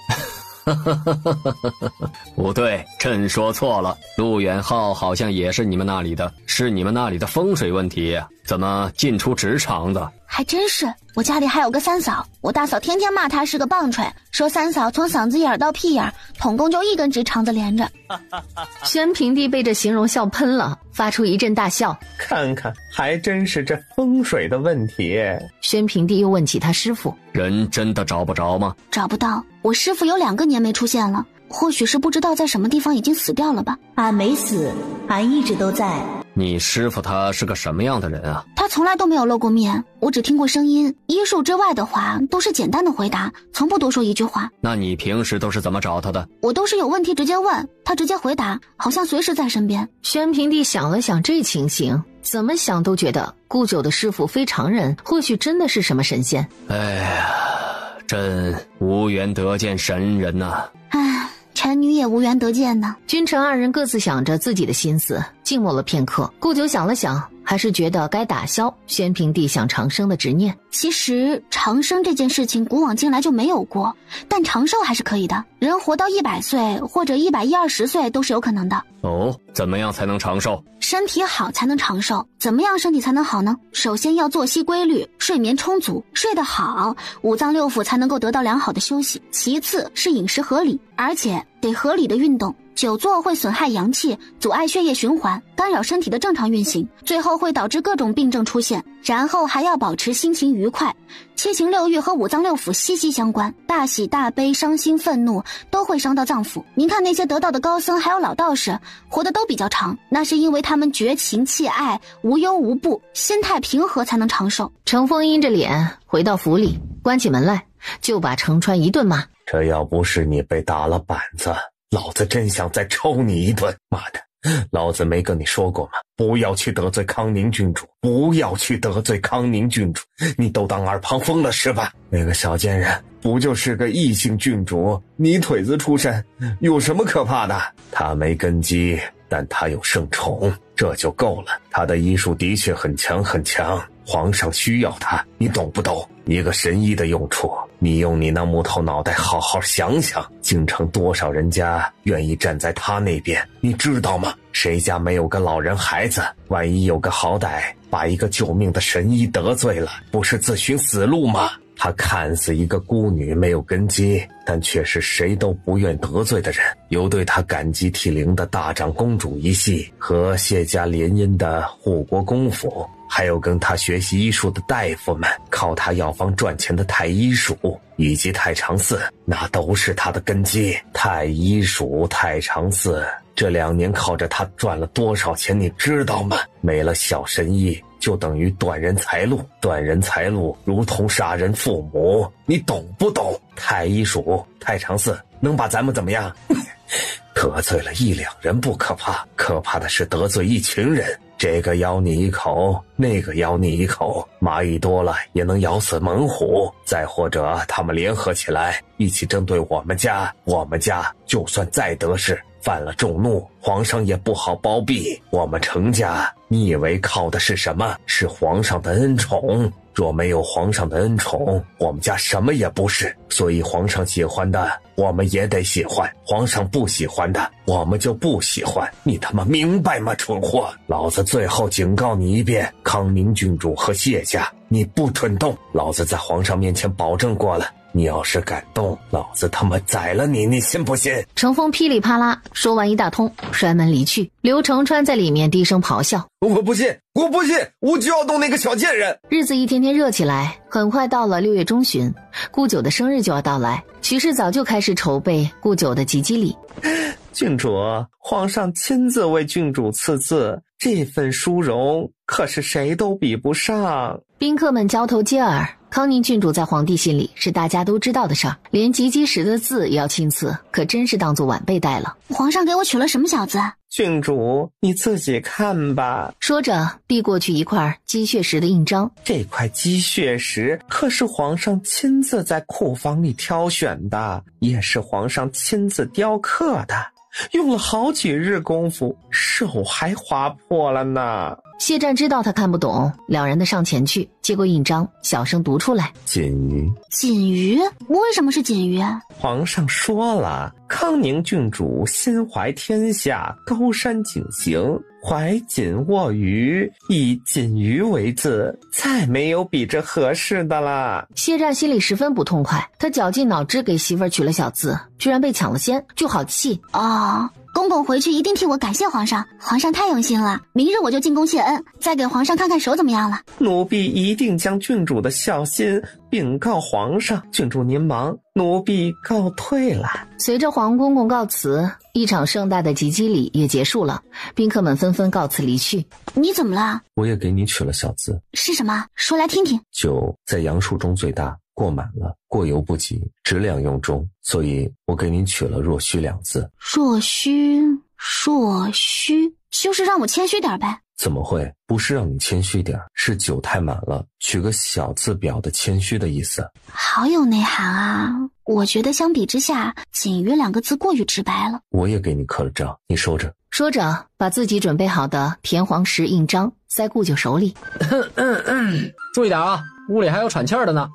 不对，朕说错了，陆远浩好像也是你们那里的，是你们那里的风水问题，怎么进出直肠子？还真是，我家里还有个三嫂，我大嫂天天骂她是个棒槌，说三嫂从嗓子眼到屁眼统共就一根直肠子连着。宣平帝被这形容笑喷了，发出一阵大笑。看看，还真是这风水的问题。宣平帝又问起他师父，人真的找不着吗？找不到，我师父有2个年没出现了，或许是不知道在什么地方已经死掉了吧。俺没死，俺一直都在。你师父他是个什么样的人啊？他从来都没有露过面，我只听过声音，医术之外的话都是简单的回答，从不多说一句话。那你平时都是怎么找他的？我都是有问题直接问，他直接回答，好像随时在身边。宣平帝想了想这情形，怎么想都觉得顾九的师父非常人，或许真的是什么神仙。哎呀，朕无缘得见神人呐。唉，臣臣女也无缘得见呢。君臣二人各自想着自己的心思，静默了片刻。顾九想了想，还是觉得该打消宣平帝想长生的执念。其实长生这件事情古往今来就没有过，但长寿还是可以的，人活到100岁或者120岁都是有可能的。哦，怎么样才能长寿？身体好才能长寿。怎么样身体才能好呢？首先要作息规律，睡眠充足，睡得好，五脏六腑才能够得到良好的休息。其次是饮食合理，而且得合理的运动。久坐会损害阳气，阻碍血液循环，干扰身体的正常运行，最后会导致各种病症出现。然后还要保持心情愉快。七情六欲和五脏六腑息息相关，大喜大悲、伤心愤怒都会伤到脏腑。您看那些得道的高僧还有老道士活得都比较长，那是因为他们绝情弃爱，无忧无怖，心态平和才能长寿。程峰阴着脸回到府里，关起门来就把程川一顿骂。这要不是你被打了板子，老子真想再抽你一顿。妈的，老子没跟你说过吗？不要去得罪康宁郡主，不要去得罪康宁郡主，你都当耳旁风了是吧？那个小贱人不就是个异姓郡主，泥腿子出身，有什么可怕的？他没根基，但他有圣宠，这就够了。他的医术的确很强很强，皇上需要他，你懂不懂？一个神医的用处，你用你那木头脑袋好好想想，京城多少人家愿意站在他那边，你知道吗？谁家没有个老人孩子？万一有个好歹把一个救命的神医得罪了，不是自寻死路吗？她看似一个孤女，没有根基，但却是谁都不愿得罪的人。有对她感激涕零的大长公主一系，和谢家联姻的护国公府，还有跟她学习医术的大夫们，靠她药方赚钱的太医署，以及太常寺，那都是她的根基。太医署、太常寺这2年靠着他赚了多少钱你知道吗？没了小神医就等于断人财路，断人财路如同杀人父母，你懂不懂？太医署、太常寺能把咱们怎么样？得罪了1-2人不可怕，可怕的是得罪一群人，这个咬你一口，那个咬你一口，蚂蚁多了也能咬死猛虎。再或者他们联合起来一起针对我们家，我们家就算再得势，犯了众怒，皇上也不好包庇。我们程家，你以为靠的是什么？是皇上的恩宠。若没有皇上的恩宠，我们家什么也不是。所以皇上喜欢的我们也得喜欢，皇上不喜欢的我们就不喜欢。你他妈明白吗，蠢货？老子最后警告你一遍，康宁郡主和谢家你不准动。老子在皇上面前保证过了，你要是敢动，老子他妈宰了你，你信不信？程峰噼里啪啦说完一大通，摔门离去。刘承川在里面低声咆哮：我不信，我不信，我就要动那个小贱人！日子一天天热起来，很快到了6月中旬，顾九的生日就要到来。徐氏早就开始筹备顾九的吉吉礼。郡主，皇上亲自为郡主赐字，这份殊荣可是谁都比不上。宾客们交头接耳，康宁郡主在皇帝心里是大家都知道的事儿，连吉吉时的字也要亲赐，可真是当作晚辈带了。皇上给我取了什么小字？郡主，你自己看吧。说着递过去一块积血石的印章。这块积血石可是皇上亲自在库房里挑选的，也是皇上亲自雕刻的，用了好几日功夫，手还划破了呢。谢湛知道他看不懂，两人的上前去接过印章，小声读出来：锦鱼。锦鱼？为什么是锦鱼？皇上说了，康宁郡主心怀天下，高山景行，怀锦握鱼，以锦鱼为字，再没有比这合适的了。谢湛心里十分不痛快，他绞尽脑汁给媳妇儿取了小字，居然被抢了先，就好气。公公回去一定替我感谢皇上，皇上太用心了，明日我就进宫谢恩，再给皇上看看手怎么样了。奴婢一定将郡主的孝心禀告皇上。郡主您忙，奴婢告退了。随着皇公公告辞，一场盛大的吉吉礼也结束了，宾客们纷纷告辞离去。你怎么了？我也给你取了小字。是什么？说来听听。酒在杨树中最大，过满了，过犹不及，质量用中，所以我给你取了若虚2字。若虚，就是让我谦虚点呗。怎么会？不是让你谦虚点，是酒太满了，取个小字表的谦虚的意思。好有内涵啊！我觉得相比之下，锦瑜2个字过于直白了。我也给你刻了章，你收着。说着，把自己准备好的田黄石印章塞顾九手里。注意点啊，屋里还有喘气儿的呢。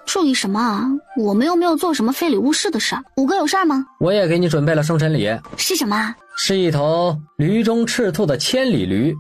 注意什么啊？我们又没有做什么非礼勿视的事。5哥有事儿吗？我也给你准备了生辰礼。是什么啊？是一头驴中赤兔的千里驴。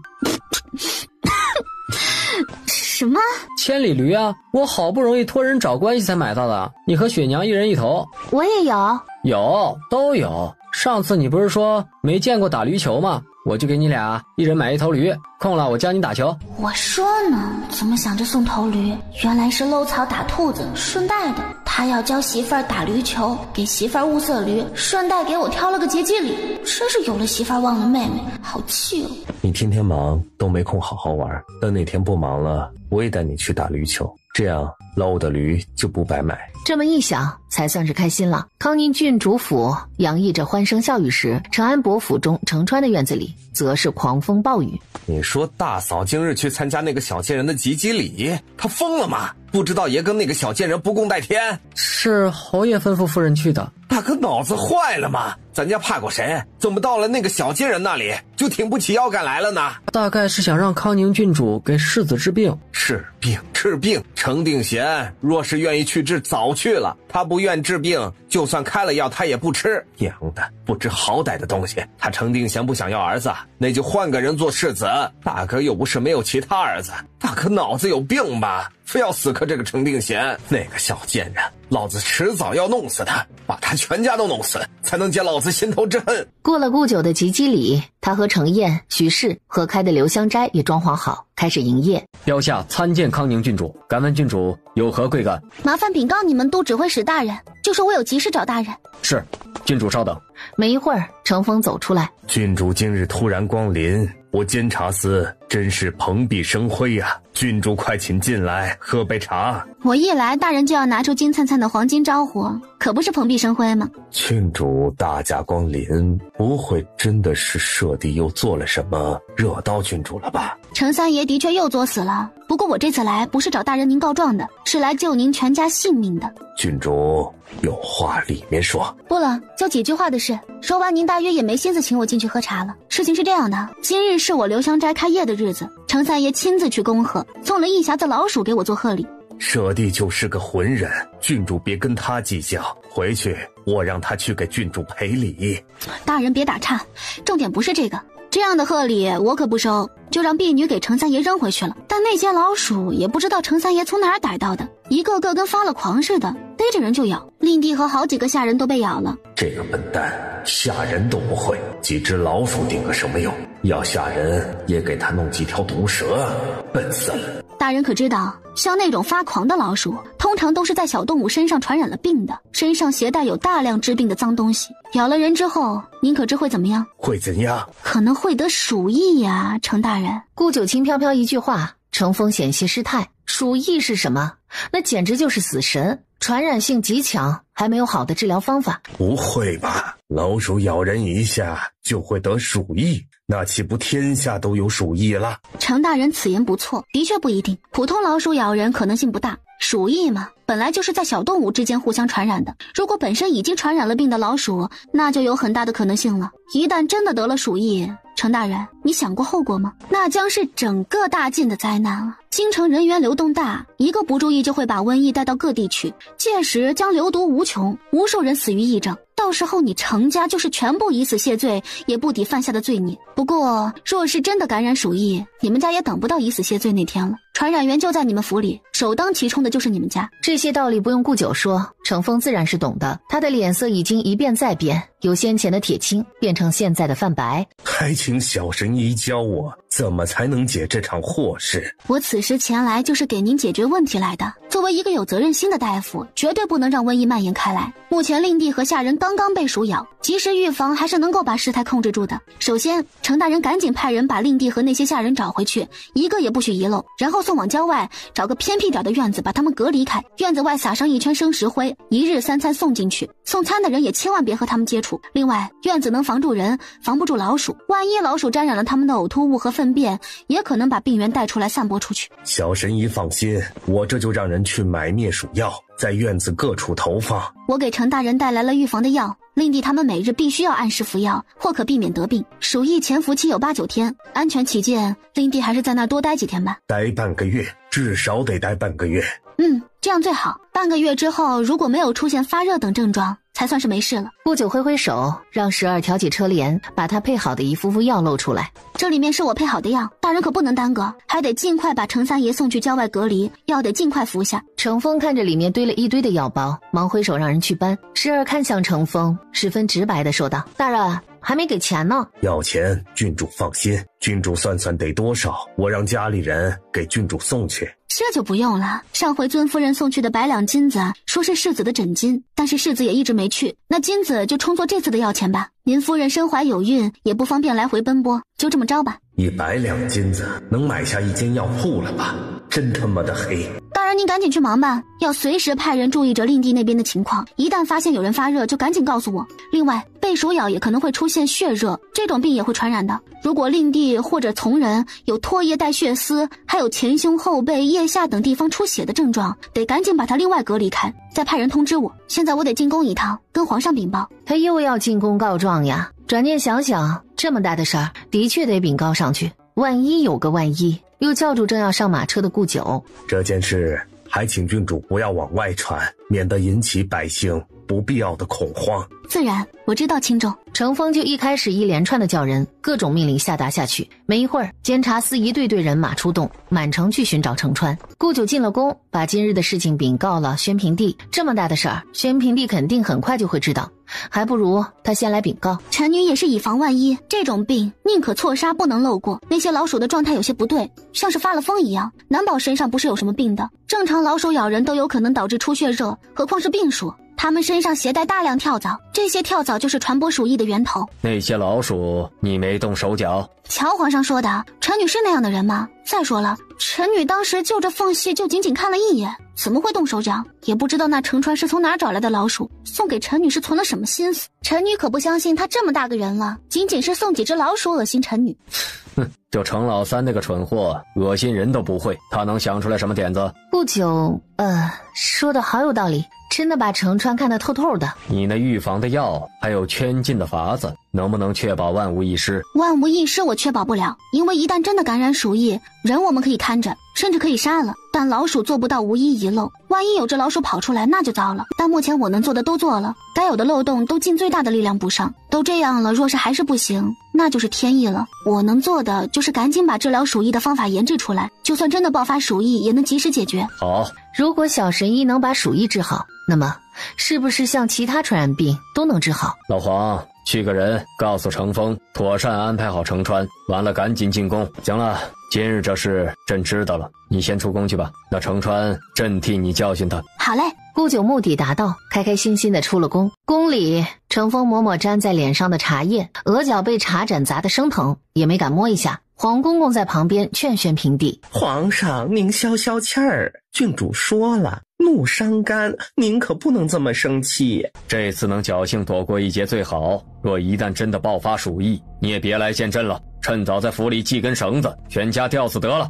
什么？千里驴啊，我好不容易托人找关系才买到的，你和雪娘一人一头。我也有。有，都有。上次你不是说没见过打驴球吗？我就给你俩一人买一头驴，空了我教你打球。我说呢，怎么想着送头驴？原来是搂草打兔子，顺带的他要教媳妇儿打驴球，给媳妇儿物色驴，顺带给我挑了个结吉礼。真是有了媳妇儿忘了妹妹，好气哦！你天天忙都没空好好玩，等哪天不忙了，我也带你去打驴球，这样老五的驴就不白买。这么一想，才算是开心了。康宁郡主府洋溢着欢声笑语时，陈安伯府中程川的院子里则是狂风暴雨。你说大嫂今日去参加那个小贱人的及笄礼，她疯了吗？不知道爷跟那个小贱人不共戴天？是侯爷吩咐夫人去的。大哥脑子坏了吗？咱家怕过谁？怎么到了那个小贱人那里就挺不起腰杆来了呢？大概是想让康宁郡主给世子治病。治病，程定贤若是愿意去治早去了，他不愿治病，就算开了药他也不吃。娘的，不知好歹的东西！他程定贤不想要儿子，那就换个人做世子。大哥又不是没有其他儿子，大哥脑子有病吧？非要死磕这个程定贤，那个小贱人，老子迟早要弄死他，把他全家都弄死，才能解老子心头之恨。过了顾九的及笄礼，他和程燕、徐氏合开的留香斋也装潢好，开始营业。标下参见康宁郡主，敢问郡主有何贵干？麻烦禀告你们都指挥使大人，就说我有急事找大人。是，郡主稍等。没一会儿，程峰走出来。郡主今日突然光临，我监察司真是蓬荜生辉呀！郡主快请进来喝杯茶。我一来，大人就要拿出金灿灿的黄金招呼，可不是蓬荜生辉吗？郡主大驾光临，不会真的是舍弟又做了什么惹到郡主了吧？程三爷的确又作死了，不过我这次来不是找大人您告状的，是来救您全家性命的。郡主有话里面说。不了，就几句话的事，说完您大约也没心思请我进去喝茶了。事情是这样的，今日是我留香斋开业的日子，程三爷亲自去恭贺，送了一匣子老鼠给我做贺礼。舍弟就是个浑人，郡主别跟他计较，回去我让他去给郡主赔礼。大人别打岔，重点不是这个，这样的贺礼我可不收，就让婢女给程三爷扔回去了。但那些老鼠也不知道程三爷从哪儿逮到的，一个个跟发了狂似的，逮着人就咬，令弟和好几个下人都被咬了。这个笨蛋，吓人都不会，几只老鼠顶个什么用？要吓人也给他弄几条毒蛇，笨死了。大人可知道，像那种发狂的老鼠，通常都是在小动物身上传染了病的，身上携带有大量致病的脏东西，咬了人之后，您可知会怎么样？会怎样？可能会得鼠疫呀，程大人。顾九轻飘飘一句话，程峰险些失态。鼠疫是什么？那简直就是死神，传染性极强，还没有好的治疗方法。不会吧？老鼠咬人一下就会得鼠疫，那岂不天下都有鼠疫了？程大人此言不错，的确不一定，普通老鼠咬人可能性不大，鼠疫嘛，本来就是在小动物之间互相传染的，如果本身已经传染了病的老鼠，那就有很大的可能性了。一旦真的得了鼠疫，程大人，你想过后果吗？那将是整个大晋的灾难了。京城人员流动大，一个不注意就会把瘟疫带到各地去，届时将流毒无穷，无数人死于疫症，到时候你程家就是全部以死谢罪，也不抵犯下的罪孽。不过若是真的感染鼠疫，你们家也等不到以死谢罪那天了，传染源就在你们府里，首当其冲的就是你们家。这些道理不用顾九说，程峰自然是懂的，他的脸色已经一变再变，由先前的铁青变成现在的泛白。还请小神医教我怎么才能解这场祸事。我此时前来就是给您解决问题来的，作为一个有责任心的大夫，绝对不能让瘟疫蔓延开来。目前令弟和下人刚刚被鼠咬，及时预防还是能够把事态控制住的。首先程大人赶紧派人把令弟和那些下人找回去，一个也不许遗漏，然后送往郊外，找个偏僻点的院子把他们隔离开，院子外撒上一圈生石灰，一日3餐送进去。送餐的人也千万别和他们接触。另外，院子能防住人，防不住老鼠，万一老鼠沾染了他们的呕吐物和粪便，也可能把病源带出来散播出去。小神医放心，我这就让人去买灭鼠药，在院子各处投放。我给程大人带来了预防的药，令弟他们每日必须要按时服药，或可避免得病。鼠疫潜伏期有8、9天，安全起见，令弟还是在那儿多待几天吧。待半个月，至少得待半个月。这样最好。半个月之后，如果没有出现发热等症状，才算是没事了。顾九挥挥手，让12挑起车帘，把他配好的一副副药露出来。这里面是我配好的药，大人可不能耽搁，还得尽快把程三爷送去郊外隔离，药得尽快服下。程峰看着里面堆了一堆的药包，忙挥手让人去搬。12看向程峰，十分直白地说道：“大人，还没给钱呢。”要钱，郡主放心，郡主算算得多少，我让家里人给郡主送去。这就不用了，上回尊夫人送去的100两金子，说是世子的诊金，但是世子也一直没去，那金子就充作这次的药钱吧。您夫人身怀有孕，也不方便来回奔波，就这么着吧。100两金子能买下一间药铺了吧？真他妈的黑！大人您赶紧去忙吧，要随时派人注意着令弟那边的情况，一旦发现有人发热就赶紧告诉我。另外，被鼠咬也可能会出现血热，这种病也会传染的。如果令弟或者从人有唾液带血丝，还有前胸后背腋下等地方出血的症状，得赶紧把他另外隔离开，再派人通知我。现在我得进宫一趟，跟皇上禀报。他又要进宫告状呀？转念想想，这么大的事儿，的确得禀告上去。万一有个万一，又叫住正要上马车的顾九。这件事还请郡主不要往外传，免得引起百姓不必要的恐慌。自然，我知道轻重。程峰就一开始一连串的叫人，各种命令下达下去。没一会儿，监察司一队队人马出动，满城去寻找程川。顾九进了宫，把今日的事情禀告了宣平帝。这么大的事儿，宣平帝肯定很快就会知道，还不如他先来禀告。臣女也是以防万一，这种病宁可错杀不能漏过。那些老鼠的状态有些不对，像是发了疯一样，难保身上不是有什么病的。正常老鼠咬人都有可能导致出血热，何况是病鼠。他们身上携带大量跳蚤，这些跳蚤就是传播鼠疫的源头。那些老鼠你没动手脚？乔皇上说的，臣女是那样的人吗？再说了，臣女当时就着缝隙就仅仅看了一眼，怎么会动手脚？也不知道那程川是从哪找来的老鼠，送给臣女是存了什么心思。臣女可不相信他这么大个人了，仅仅是送几只老鼠恶心臣女。哼，就程老三那个蠢货，恶心人都不会，他能想出来什么点子？顾九，说的好有道理，真的把程川看得透透的。你那预防的药，还有圈禁的法子，能不能确保万无一失？万无一失我确保不了，因为一旦真的感染鼠疫，人我们可以看着，甚至可以杀了，但老鼠做不到无一遗漏。万一有只老鼠跑出来，那就糟了。但目前我能做的都做了，该有的漏洞都尽最大的力量补上。都这样了，若是还是不行，那就是天意了。我能做的就是赶紧把治疗鼠疫的方法研制出来，就算真的爆发鼠疫，也能及时解决。好，如果小神医能把鼠疫治好，那么是不是像其他传染病都能治好？老黄，去个人告诉程峰，妥善安排好程川，完了赶紧进宫。行了，今日这事朕知道了，你先出宫去吧。那程川，朕替你教训他。好嘞。顾九目的达到，开开心心的出了宫。宫里，程峰抹抹粘在脸上的茶叶，额角被茶盏砸得生疼，也没敢摸一下。黄公公在旁边劝宣平帝：皇上，您消消气儿，郡主说了，怒伤肝，您可不能这么生气。这次能侥幸躲过一劫最好，若一旦真的爆发鼠疫，你也别来见朕了，趁早在府里系根绳子，全家吊死得了。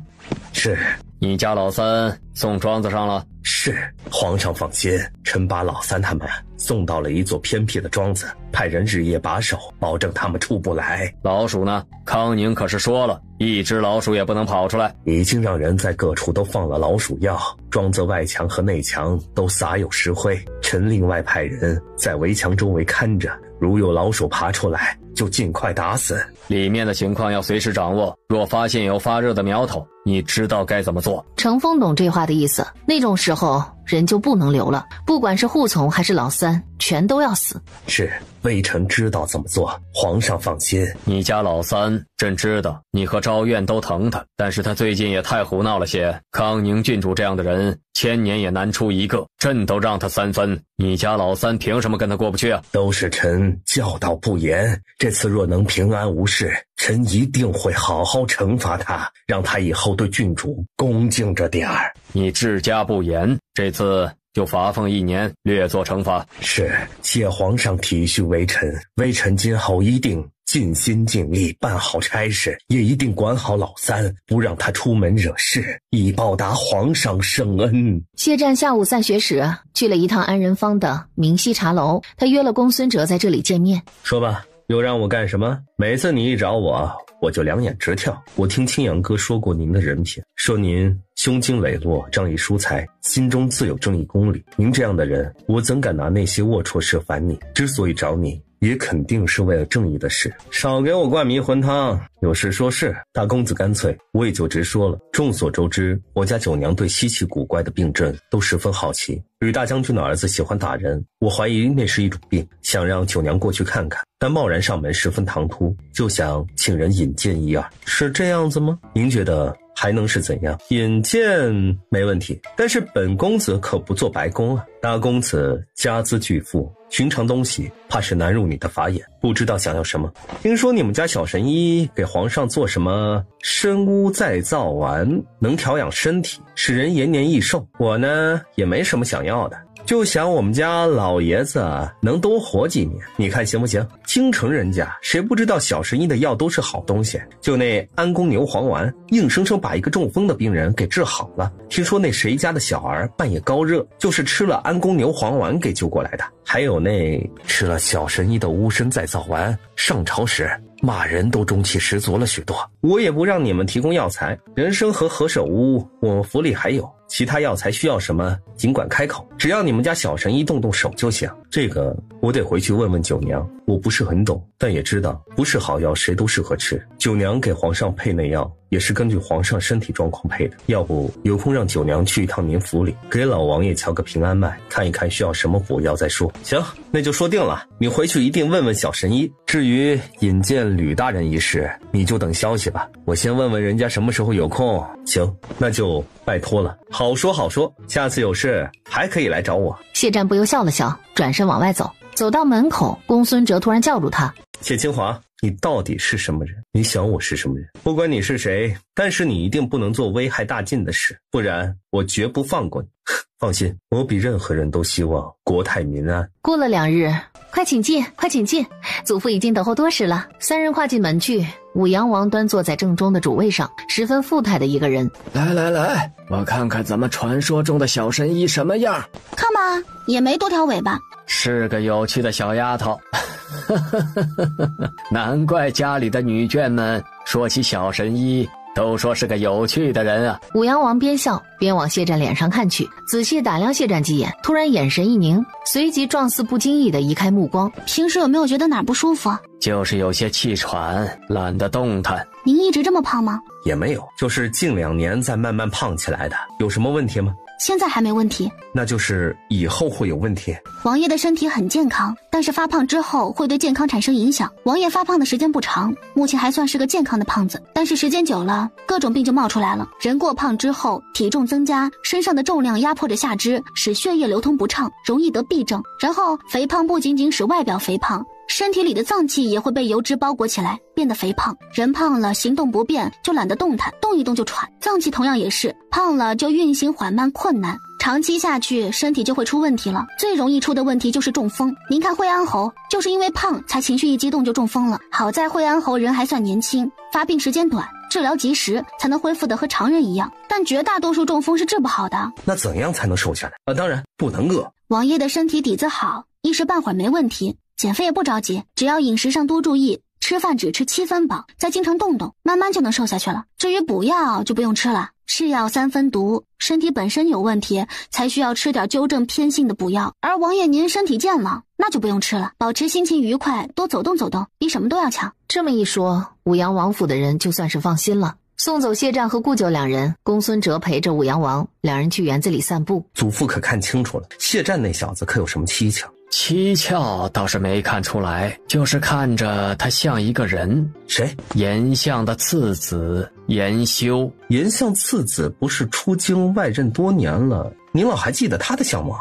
是。你家老三送庄子上了？是，皇上放心，臣把老三他们送到了一座偏僻的庄子，派人日夜把守，保证他们出不来。老鼠呢？康宁可是说了，一只老鼠也不能跑出来。已经让人在各处都放了老鼠药，庄子外墙和内墙都撒有石灰，臣另外派人在围墙周围看着，如有老鼠爬出来，就尽快打死。里面的情况要随时掌握，若发现有发热的苗头，你知道该怎么做。程峰懂这话的意思，那种时候人就不能留了，不管是护从还是老三，全都要死。是，微臣知道怎么做，皇上放心。你家老三，朕知道你和昭苑都疼他，但是他最近也太胡闹了些。康宁郡主这样的人，1000年也难出一个，朕都让他3分，你家老三凭什么跟他过不去啊？都是臣教导不严，这次若能平安无事，臣一定会好好惩罚他，让他以后对郡主恭敬着点儿。你治家不严，这次就罚俸1年，略作惩罚。是，谢皇上体恤微臣，微臣今后一定尽心尽力办好差事，也一定管好老三，不让他出门惹事，以报答皇上圣恩。谢湛下午散学时去了一趟安仁坊的明溪茶楼，他约了公孙哲在这里见面。说吧，又让我干什么？每次你一找我就两眼直跳。我听青阳哥说过您的人品，说您胸襟磊落，仗义疏财，心中自有正义公理。您这样的人，我怎敢拿那些龌龊事烦你？之所以找你，也肯定是为了正义的事。少给我灌迷魂汤，有事说事。大公子干脆我也就直说了。众所周知，我家九娘对稀奇古怪的病症都十分好奇。吕大将军的儿子喜欢打人，我怀疑那是一种病，想让九娘过去看看，但贸然上门十分唐突，就想请人引荐一二。是这样子吗？您觉得还能是怎样？引荐没问题，但是本公子可不做白工啊。大公子家资巨富，寻常东西怕是难入你的法眼，不知道想要什么。听说你们家小神医给皇上做什么生屋再造丸，能调养身体，使人延年益寿。我呢也没什么想要的，就想我们家老爷子能多活几年，你看行不行？京城人家谁不知道小神医的药都是好东西，就那安宫牛黄丸硬生生把一个中风的病人给治好了。听说那谁家的小儿半夜高热，就是吃了安宫牛黄丸给救过来的。还有那吃了小神医的乌参再造丸，上朝时骂人都中气十足了许多。我也不让你们提供药材，人参和何首乌我们府里还有，其他药材需要什么尽管开口，只要你们家小神医动动手就行。这个我得回去问问九娘，我不是很懂，但也知道不是好药谁都适合吃。九娘给皇上配那药也是根据皇上身体状况配的，要不有空让九娘去一趟您府里，给老王爷敲个平安脉，看一看需要什么补药再说。行，那就说定了，你回去一定问问小神医。至于引荐吕大人一事，你就等消息吧，我先问问人家什么时候有空。行，那就拜托了。好说好说，下次有事还可以来找我。谢湛不由笑了笑，转身往外走。走到门口，公孙哲突然叫住他：谢清华，你到底是什么人？你想我是什么人？不管你是谁，但是你一定不能做危害大晋的事，不然我绝不放过你。放心，我比任何人都希望国泰民安。过了2日，快请进，快请进，祖父已经等候多时了。3人跨进门去，武阳王端坐在正中的主位上，十分富态的一个人。来，我看看咱们传说中的小神医什么样。看吧，也没多条尾巴，是个有趣的小丫头。难怪家里的女眷们说起小神医都说是个有趣的人啊。武阳王边笑边往谢湛脸上看去，仔细打量谢湛几眼，突然眼神一凝，随即状似不经意地移开目光。平时有没有觉得哪不舒服？就是有些气喘，懒得动弹。您一直这么胖吗？也没有，就是近2年在慢慢胖起来的。有什么问题吗？现在还没问题，那就是以后会有问题。王爷的身体很健康，但是发胖之后会对健康产生影响。王爷发胖的时间不长，目前还算是个健康的胖子，但是时间久了，各种病就冒出来了。人过胖之后，体重增加，身上的重量压迫着下肢，使血液流通不畅，容易得痹症。然后肥胖不仅仅使外表肥胖，身体里的脏器也会被油脂包裹起来，变得肥胖。人胖了，行动不便，就懒得动弹，动一动就喘。脏器同样也是，胖了就运行缓慢困难，长期下去身体就会出问题了。最容易出的问题就是中风。您看惠安侯就是因为胖才情绪一激动就中风了，好在惠安侯人还算年轻，发病时间短，治疗及时，才能恢复得和常人一样，但绝大多数中风是治不好的。那怎样才能瘦下来？当然不能饿。王爷的身体底子好，一时半会儿没问题，减肥也不着急，只要饮食上多注意，吃饭只吃7分饱，再经常动动，慢慢就能瘦下去了。至于补药就不用吃了，是药3分毒，身体本身有问题才需要吃点纠正偏性的补药。而王爷您身体健朗，那就不用吃了，保持心情愉快，多走动走动，比什么都要强。这么一说，武阳王府的人就算是放心了。送走谢战和顾九两人，公孙哲陪着武阳王两人去园子里散步。祖父可看清楚了，谢战那小子可有什么蹊跷？蹊跷倒是没看出来，就是看着他像一个人。谁？颜相的次子颜修。颜相次子不是出京外任多年了，您老还记得他的相貌？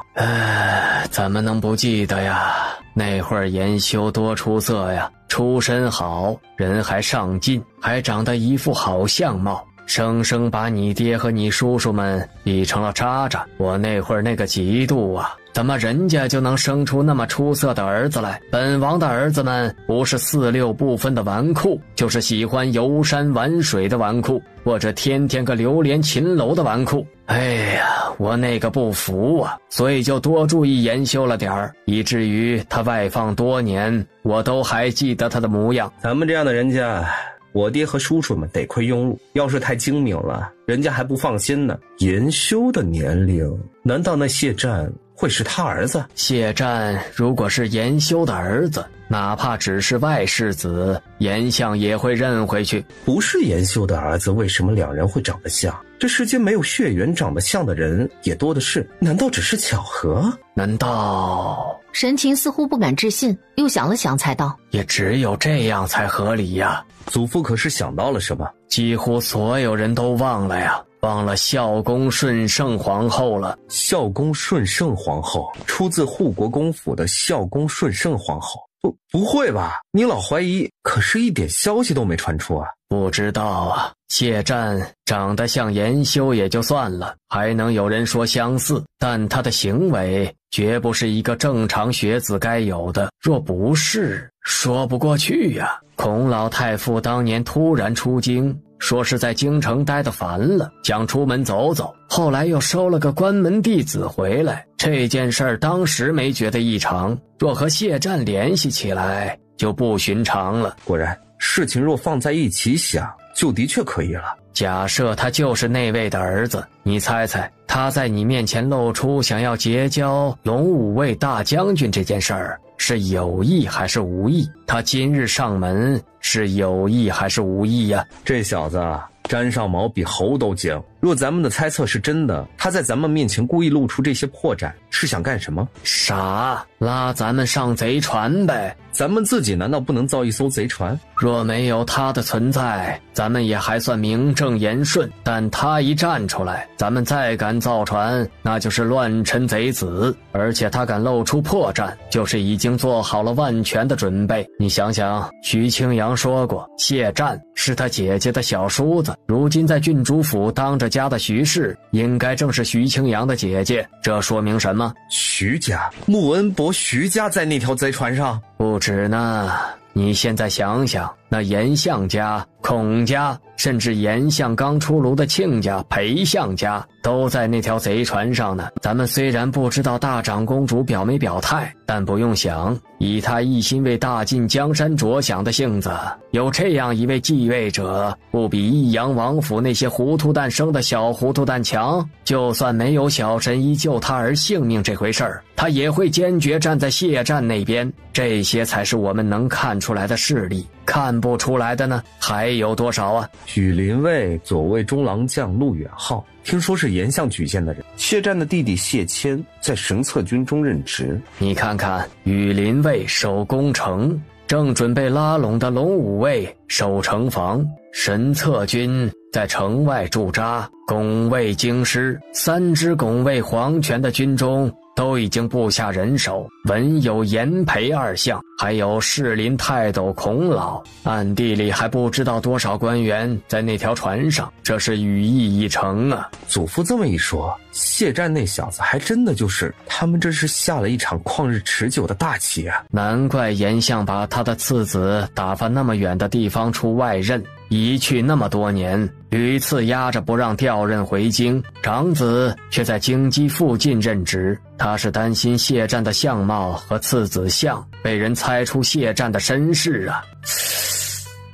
怎么能不记得呀？那会儿颜修多出色呀，出身好，人还上进，还长得一副好相貌，生生把你爹和你叔叔们比成了渣渣。我那会儿那个嫉妒啊，怎么人家就能生出那么出色的儿子来？本王的儿子们不是4、6不分的纨绔，就是喜欢游山玩水的纨绔，或者天天个流连秦楼的纨绔。哎呀，我那个不服啊，所以就多注意研修了点儿，以至于他外放多年，我都还记得他的模样。咱们这样的人家，我爹和叔叔们得亏庸碌，要是太精明了，人家还不放心呢。颜修的年龄，难道那谢战会是他儿子？谢战如果是颜修的儿子，哪怕只是外世子，颜相也会认回去。不是颜修的儿子，为什么两人会长得像？这世间没有血缘长得像的人也多的是，难道只是巧合？难道……神情似乎不敢置信，又想了想才道：也只有这样才合理呀。祖父可是想到了什么？几乎所有人都忘了呀，忘了孝恭顺圣皇后了。孝恭顺圣皇后出自护国公府的孝恭顺圣皇后。不会吧？你老怀疑，可是一点消息都没传出啊。不知道啊，谢战长得像颜修也就算了，还能有人说相似，但他的行为绝不是一个正常学子该有的，若不是，说不过去呀。孔老太傅当年突然出京，说是在京城待得烦了，想出门走走，后来又收了个关门弟子回来。这件事儿当时没觉得异常，若和谢战联系起来就不寻常了。果然，事情若放在一起想，就的确可以了。假设他就是那位的儿子，你猜猜他在你面前露出想要结交龙武卫大将军这件事儿是有意还是无意？他今日上门是有意还是无意呀？这小子沾上毛比猴都精。若咱们的猜测是真的，他在咱们面前故意露出这些破绽，是想干什么？傻，拉咱们上贼船呗。咱们自己难道不能造一艘贼船？若没有他的存在，咱们也还算名正言顺，但他一站出来，咱们再敢造船，那就是乱臣贼子。而且他敢露出破绽，就是已经做好了万全的准备。你想想，徐清扬说过，谢战是他姐姐的小叔子，如今在郡主府当着家的徐氏，应该正是徐清扬的姐姐。这说明什么？徐家，穆恩伯徐家在那条贼船上？不止呢，你现在想想，那颜相家、孔家，甚至颜相刚出炉的亲家、裴相家，都在那条贼船上呢。咱们虽然不知道大长公主表没表态，但不用想，以她一心为大晋江山着想的性子，有这样一位继位者，不比益阳王府那些糊涂蛋生的小糊涂蛋强。就算没有小神医救他儿性命这回事儿，他也会坚决站在谢战那边。这些才是我们能看出来的势力，看不出来的呢，还有多少啊？羽林卫左卫中郎将陆远浩，听说是颜相举荐的人。谢战的弟弟谢谦在神策军中任职。你看看，羽林卫守宫城，正准备拉拢的龙武卫守城防，神策军在城外驻扎，拱卫京师，3支拱卫皇权的军中都已经布下人手，文有颜裴2相，还有士林泰斗孔老，暗地里还不知道多少官员在那条船上，这是羽翼已成啊。祖父这么一说，谢战那小子还真的就是他们，这是下了一场旷日持久的大棋啊！难怪颜相把他的次子打发那么远的地方出外任，一去那么多年，屡次压着不让调任回京，长子却在京畿附近任职。他是担心谢战的相貌和次子像被人猜出谢战的身世啊。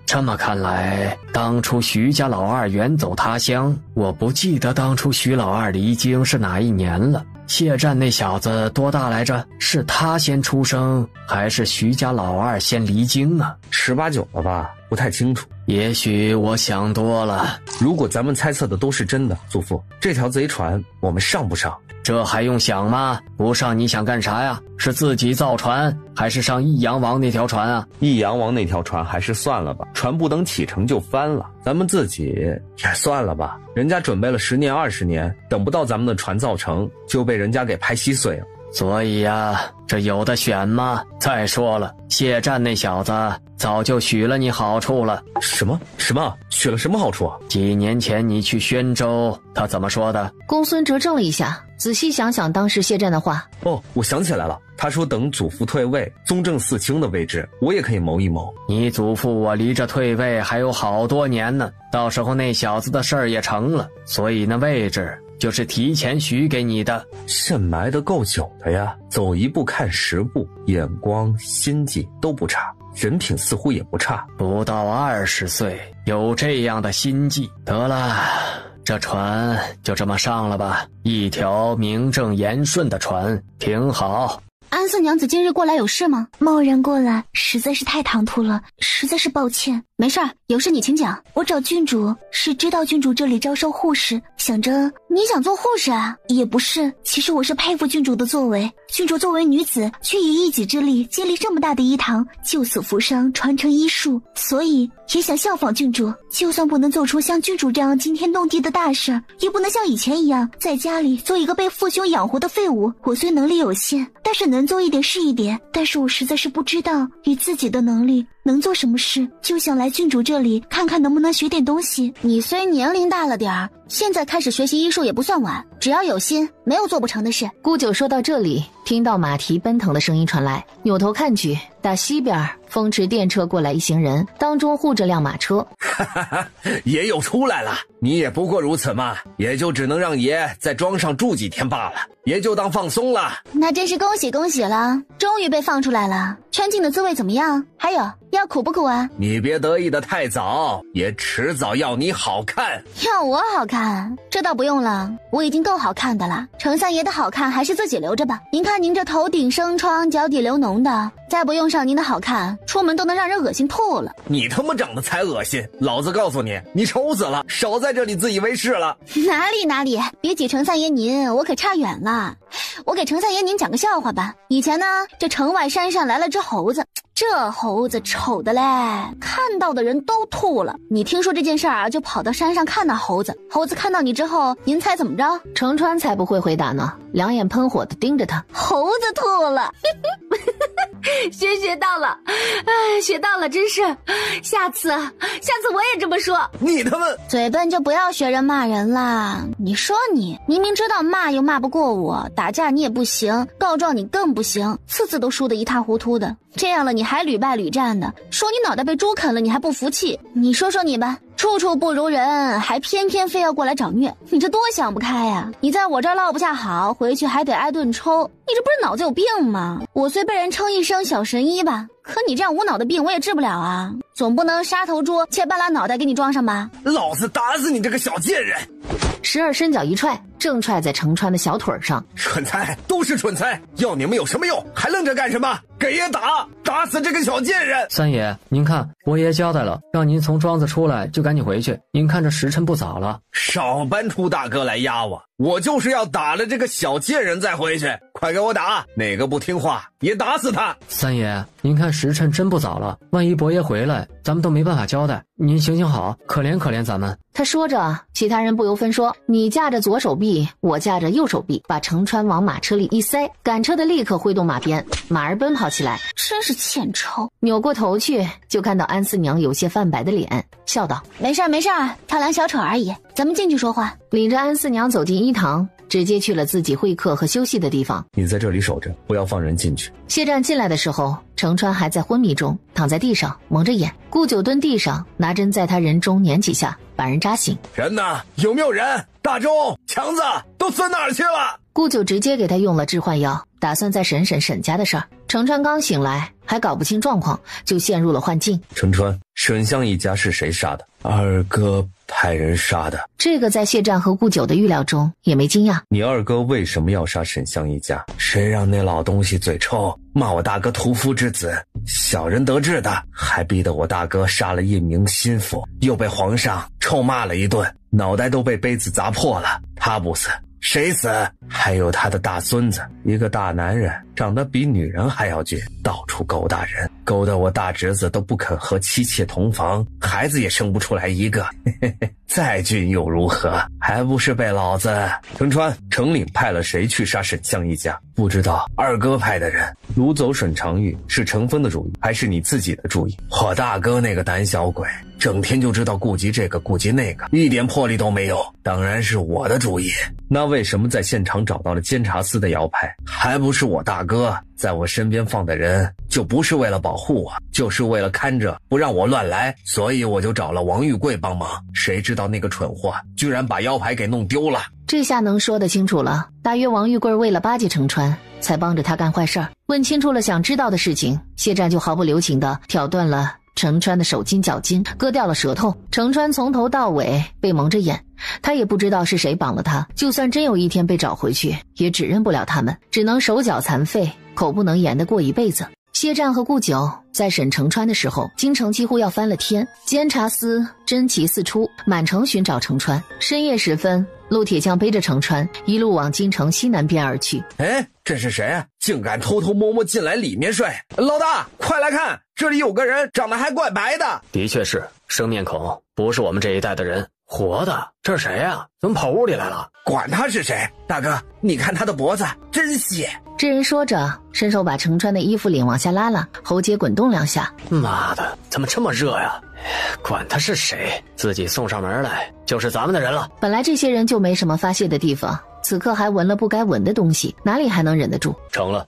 这么看来，当初徐家老二远走他乡，我不记得当初徐老二离京是哪一年了。谢战那小子多大来着？是他先出生，还是徐家老二先离京啊？18、19了吧，不太清楚。也许我想多了。如果咱们猜测的都是真的，祖父，这条贼船我们上不上？这还用想吗？不上你想干啥呀？是自己造船，还是上益阳王那条船啊？益阳王那条船还是算了吧，船不等启程就翻了。咱们自己也算了吧，人家准备了10年20年，等不到咱们的船造成，就被人家给拍稀碎了。所以呀，这有的选吗？再说了，谢战那小子早就许了你好处了。什么？许了什么好处？几年前你去宣州，他怎么说的？公孙哲怔了一下，仔细想想当时谢战的话。哦，我想起来了，他说等祖父退位，宗正四卿的位置，我也可以谋一谋。你祖父我离着退位还有好多年呢，到时候那小子的事儿也成了，所以那位置就是提前许给你的。慎埋得够久的呀，走一步看10步，眼光心计都不差，人品似乎也不差。不到20岁有这样的心计，得了，这船就这么上了吧，一条名正言顺的船，挺好。安四娘子今日过来有事吗？贸然过来实在是太唐突了，实在是抱歉。没事儿，有事你请讲。我找郡主是知道郡主这里招收护士，想着你想做护士啊？也不是，其实我是佩服郡主的作为。郡主作为女子，却以一己之力建立这么大的医堂，救死扶伤，传承医术，所以也想效仿郡主。就算不能做出像郡主这样惊天动地的大事，也不能像以前一样在家里做一个被父兄养活的废物。我虽能力有限，但是能做一点是一点，但是我实在是不知道以自己的能力能做什么事，就想来郡主这里看看能不能学点东西。你虽年龄大了点儿，现在开始学习医术也不算晚，只要有心，没有做不成的事。顾九说到这里，听到马蹄奔腾的声音传来，扭头看去，打西边风驰电掣过来一行人，当中护着辆马车。爷又出来了，你也不过如此嘛，也就只能让爷在庄上住几天罢了，爷就当放松了。那真是恭喜恭喜了，终于被放出来了。圈禁的滋味怎么样？还有要苦不苦啊？你别得意的太早，爷迟早要你好看。要我好看？这倒不用了，我已经够好看的了。程三爷的好看还是自己留着吧。您看您这头顶生疮，脚底流脓的，再不用上您的好看，出门都能让人恶心吐了。你他妈长得才恶心，老子告诉你，你丑死了，少在这里自以为是了。哪里，别挤程三爷您，我可差远了。我给程三爷您讲个笑话吧。以前呢，这城外山上来了只猴子，这猴子丑的嘞，看到的人都吐了。你听说这件事儿就跑到山上看那猴子。猴子看到你之后，您猜怎么着？程川才不会回答呢，两眼喷火的盯着他。猴子吐了。学到了，学到了，真是。下次我也这么说。你他妈嘴笨就不要学人骂人啦。你说你明明知道骂又骂不过我，打架你也不行，告状你更不行，次次都输得一塌糊涂的。这样了你还屡败屡战的，说你脑袋被猪啃了你还不服气。你说说你吧，处处不如人，还偏偏非要过来找虐，你这多想不开呀！你在我这儿落不下好，回去还得挨顿抽，你这不是脑子有病吗？我虽被人称一声小神医吧，可你这样无脑的病我也治不了啊，总不能杀头猪切半拉脑袋给你装上吧？老子打死你这个小贱人！时而伸脚一踹，正踹在程川的小腿上。蠢材，都是蠢材，要你们有什么用？还愣着干什么？给爷打死这个小贱人！三爷，您看伯爷交代了，让您从庄子出来就赶紧回去，您看这时辰不早了。少搬出大哥来压我，我就是要打了这个小贱人再回去，快给我打！哪个不听话也打死他！三爷，您看时辰真不早了，万一伯爷回来，咱们都没办法交代，您行好，可怜可怜咱们。他说着，其他人不由分说，你架着左手臂，我架着右手臂，把程川往马车里一塞，赶车的立刻挥动马鞭，马儿奔跑起来。真是欠抽！扭过头去，就看到安四娘有些泛白的脸，笑道：没事儿，跳梁小丑而已，咱们进去说话。领着安四娘走进医堂，直接去了自己会客和休息的地方。你在这里守着，不要放人进去。谢战进来的时候，程川还在昏迷中，躺在地上蒙着眼。顾九蹲地上，拿针在他人中捻几下，把人扎醒。人呢？有没有人？大钟、强子都钻哪儿去了？顾九直接给他用了致幻药，打算再审审沈家的事儿。程川刚醒来，还搞不清状况，就陷入了幻境。程川，沈相一家是谁杀的？二哥派人杀的。这个在谢战和顾九的预料中也没惊讶。你二哥为什么要杀沈相一家？谁让那老东西嘴臭，骂我大哥屠夫之子，小人得志的，还逼得我大哥杀了一名心腹，又被皇上臭骂了一顿，脑袋都被杯子砸破了。他不死谁死？还有他的大孙子，一个大男人，长得比女人还要俊，到处勾搭人，勾得我大侄子都不肯和妻妾同房，孩子也生不出来一个。再俊又如何？还不是被老子……程川，城领派了谁去杀沈相一家？不知道。二哥派的人掳走沈长玉是程峰的主意，还是你自己的主意？我大哥那个胆小鬼，整天就知道顾及这个顾及那个，一点魄力都没有，当然是我的主意。那为什么在现场找到了监察司的摇牌？还不是我大哥在我身边放的人，就不是为了保护我，就是为了看着不让我乱来，所以我就找了王玉贵帮忙。谁知道那个蠢货居然把腰牌给弄丢了。这下能说得清楚了，大约王玉贵为了巴结程川才帮着他干坏事儿。问清楚了想知道的事情，谢战就毫不留情地挑断了程川的手筋脚筋，割掉了舌头。程川从头到尾被蒙着眼，他也不知道是谁绑了他，就算真有一天被找回去，也指认不了他们，只能手脚残废，口不能言地过一辈子。谢战和顾九在审程川的时候，京城几乎要翻了天，监察司侦旗四出，满城寻找程川。深夜时分，陆铁匠背着程川一路往京城西南边而去。这是谁啊？竟敢偷偷摸摸进来里面睡！老大，快来看，这里有个人，长得还怪白的。的确是生面孔，不是我们这一代的人。活的，这是谁啊？怎么跑屋里来了？管他是谁，大哥，你看他的脖子真细。这人说着，伸手把程川的衣服领往下拉拉，喉结滚动两下。妈的，怎么这么热呀？管他是谁，自己送上门来就是咱们的人了。本来这些人就没什么发泄的地方，此刻还闻了不该闻的东西，哪里还能忍得住？成了。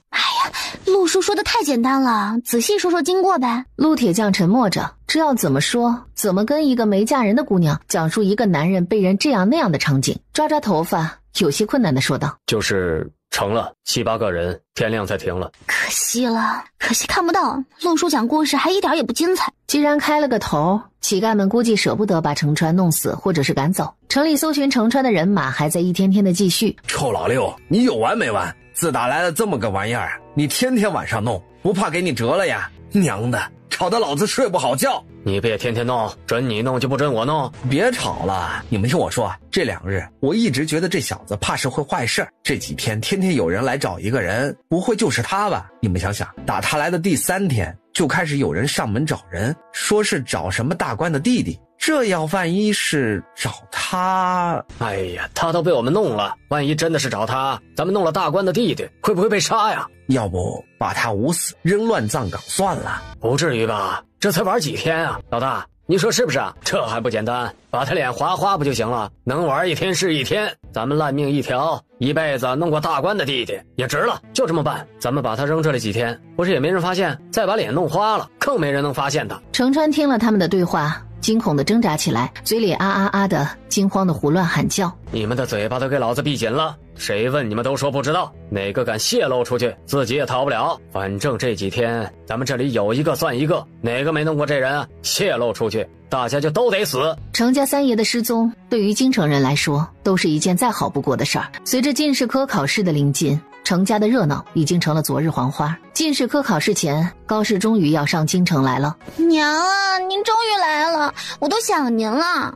陆叔说的太简单了，仔细说说经过呗。陆铁匠沉默着，这要怎么说？怎么跟一个没嫁人的姑娘讲述一个男人被人这样那样的场景？抓抓头发，有些困难地说道：就是成了7、8个人，天亮才停了。可惜了，可惜看不到陆叔讲故事还一点也不精彩。既然开了个头，乞丐们估计舍不得把程川弄死或者是赶走，城里搜寻程川的人马还在一天天的继续。臭老六，你有完没完？自打来了这么个玩意儿，你天天晚上弄，不怕给你折了呀？娘的，吵得老子睡不好觉。你别天天弄，准你弄就不准我弄。别吵了，你们听我说，这2日我一直觉得这小子怕是会坏事，这几天天天有人来找一个人，不会就是他吧？你们想想，打他来的第3天就开始有人上门找人，说是找什么大官的弟弟，这要万一是找他……哎呀，他都被我们弄了，万一真的是找他，咱们弄了大官的弟弟，会不会被杀呀？要不把他捂死，扔乱葬岗算了。不至于吧？这才玩几天啊，老大，你说是不是啊？这还不简单，把他脸划划不就行了？能玩一天是一天，咱们烂命一条，一辈子弄过大官的弟弟也值了，就这么办。咱们把他扔这里几天，不是也没人发现，再把脸弄花了，更没人能发现的。程川听了他们的对话，惊恐地挣扎起来，嘴里啊啊啊的惊慌地胡乱喊叫。你们的嘴巴都给老子闭紧了，谁问你们都说不知道，哪个敢泄露出去，自己也逃不了。反正这几天咱们这里有一个算一个，哪个没弄过这人啊，泄露出去，大家就都得死。程家3爷的失踪，对于京城人来说，都是一件再好不过的事儿。随着进士科考试的临近，程家的热闹已经成了昨日黄花。进士科考试前，高氏终于要上京城来了。娘啊，您终于来了，我都想您了。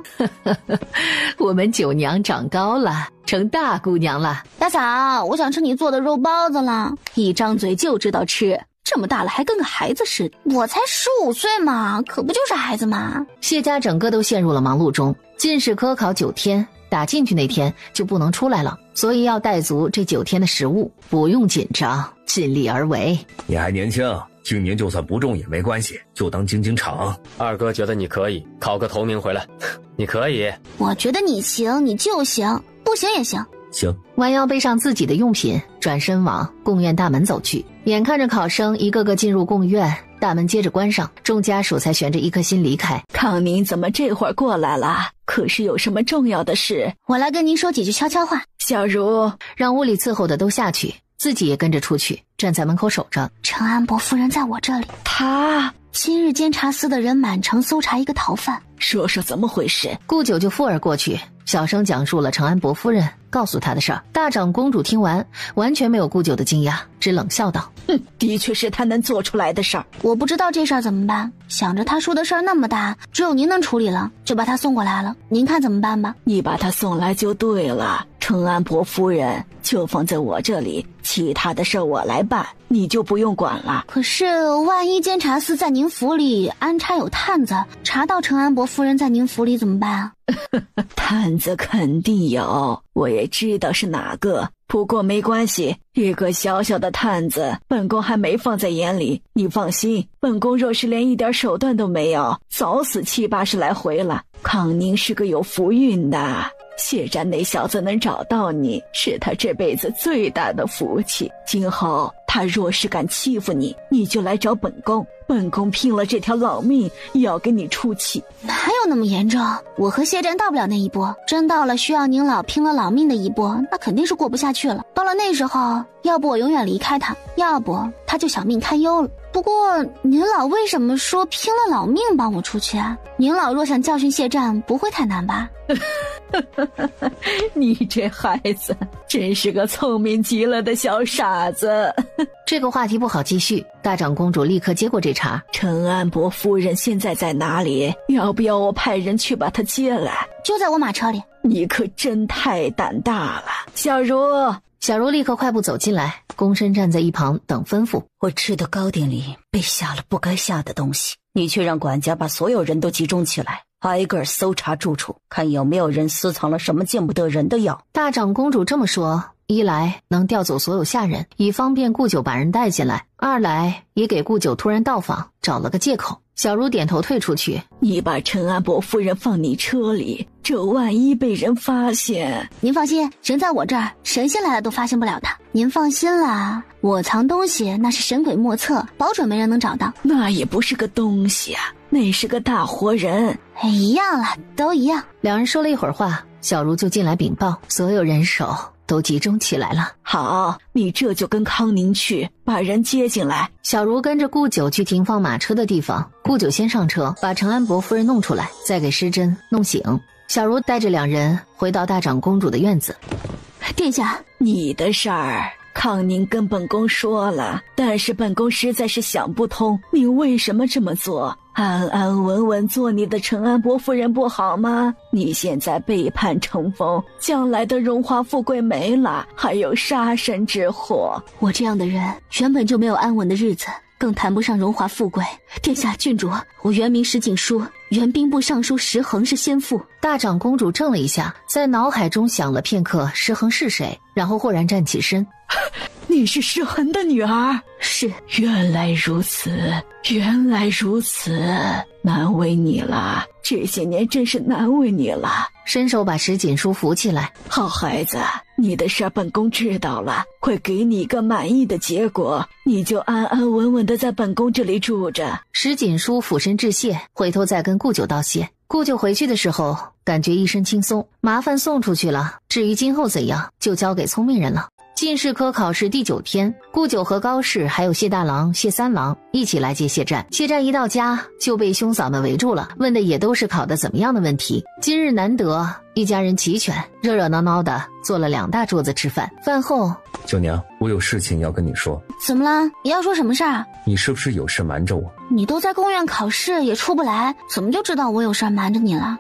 我们九娘长高了，成大姑娘了。大嫂，我想吃你做的肉包子了。一张嘴就知道吃，这么大了还跟个孩子似的。我才15岁嘛，可不就是孩子嘛。谢家整个都陷入了忙碌中。进士科考9天，打进去那天就不能出来了，所以要带足这9天的食物，不用紧张，尽力而为。你还年轻，今年就算不中也没关系，就当经场。二哥觉得你可以考个头名回来，你可以。我觉得你行，你就行，不行也行。行。弯腰背上自己的用品，转身往贡院大门走去。眼看着考生一个个进入贡院，大门接着关上，众家属才悬着一颗心离开。康宁怎么这会儿过来了？可是有什么重要的事？我来跟您说几句悄悄话。小茹让屋里伺候的都下去，自己也跟着出去，站在门口守着。陈安伯夫人在我这里。她今日监察司的人满城搜查一个逃犯，说说怎么回事。顾九就附耳过去，小声讲述了承安伯夫人告诉他的事儿。大长公主听完，完全没有顾九的惊讶，只冷笑道：的确是他能做出来的事儿。我不知道这事儿怎么办，想着他说的事儿那么大，只有您能处理了，就把他送过来了。您看怎么办吧？你把他送来就对了，承安伯夫人就放在我这里，其他的事儿我来办，你就不用管了。可是万一监察司在您府里安插有探子，查到承安伯夫人在您府里怎么办啊？探子肯定有，我也知道是哪个，不过没关系，一个小小的探子，本宫还没放在眼里。你放心，本宫若是连一点手段都没有，早死70-80来回了。康宁是个有福运的，谢战那小子能找到你，是他这辈子最大的福气。今后他若是敢欺负你，你就来找本宫，本宫拼了这条老命也要给你出气。哪有那么严重？我和谢战到不了那一步，真到了需要您老拼了老命的一步，那肯定是过不下去了。到了那时候，要不我永远离开他，要不他就小命堪忧了。不过您老为什么说拼了老命帮我出去啊？您老若想教训谢战，不会太难吧？你这孩子真是个聪明极了的小傻子。这个话题不好继续，大长公主立刻接过这茬。承安伯夫人现在在哪里？要不要我派人去把她接来？就在我马车里。你可真太胆大了，小茹。小茹立刻快步走进来，躬身站在一旁等吩咐。我吃的糕点里被下了不该下的东西，你去让管家把所有人都集中起来，挨个搜查住处，看有没有人私藏了什么见不得人的药。大长公主这么说，一来能调走所有下人，以方便顾九把人带进来；二来也给顾九突然到访找了个借口。小茹点头退出去。你把承安伯夫人放你车里，这万一被人发现……您放心，人在我这儿，神仙来了都发现不了他。您放心啦，我藏东西那是神鬼莫测，保准没人能找到。那也不是个东西啊，那是个大活人。一样了，都一样。两人说了一会儿话，小茹就进来禀报，所有人手都集中起来了。好，你这就跟康宁去，把人接进来。小茹跟着顾九去停放马车的地方，顾九先上车，把承安伯夫人弄出来，再给施珍弄醒。小茹带着两人回到大长公主的院子。殿下，你的事儿康宁跟本宫说了，但是本宫实在是想不通，你为什么这么做？安安稳稳做你的承安伯夫人不好吗？你现在背叛成风，将来的荣华富贵没了，还有杀身之祸。我这样的人原本就没有安稳的日子，更谈不上荣华富贵。殿下郡主，我原名石锦书，原兵部尚书石恒是先父。大长公主怔了一下，在脑海中想了片刻石恒是谁，然后豁然站起身。你是石恒的女儿？是。原来如此，原来如此，难为你了，这些年真是难为你了。伸手把石锦书扶起来。好孩子，你的事本宫知道了，会给你一个满意的结果，你就安安稳稳的在本宫这里住着。石锦书俯身致谢，回头再跟顾九道谢。顾九回去的时候感觉一身轻松，麻烦送出去了，至于今后怎样，就交给聪明人了。进士科考试第9天，顾九和高氏还有谢大郎、谢三郎一起来接谢战。谢战一到家就被兄嫂们围住了，问的也都是考得怎么样的问题。今日难得一家人齐全，热热闹闹的坐了2大桌子吃饭。饭后，九娘，我有事情要跟你说。怎么了？你要说什么事儿？你是不是有事瞒着我？你都在宫院考试也出不来，怎么就知道我有事儿瞒着你了？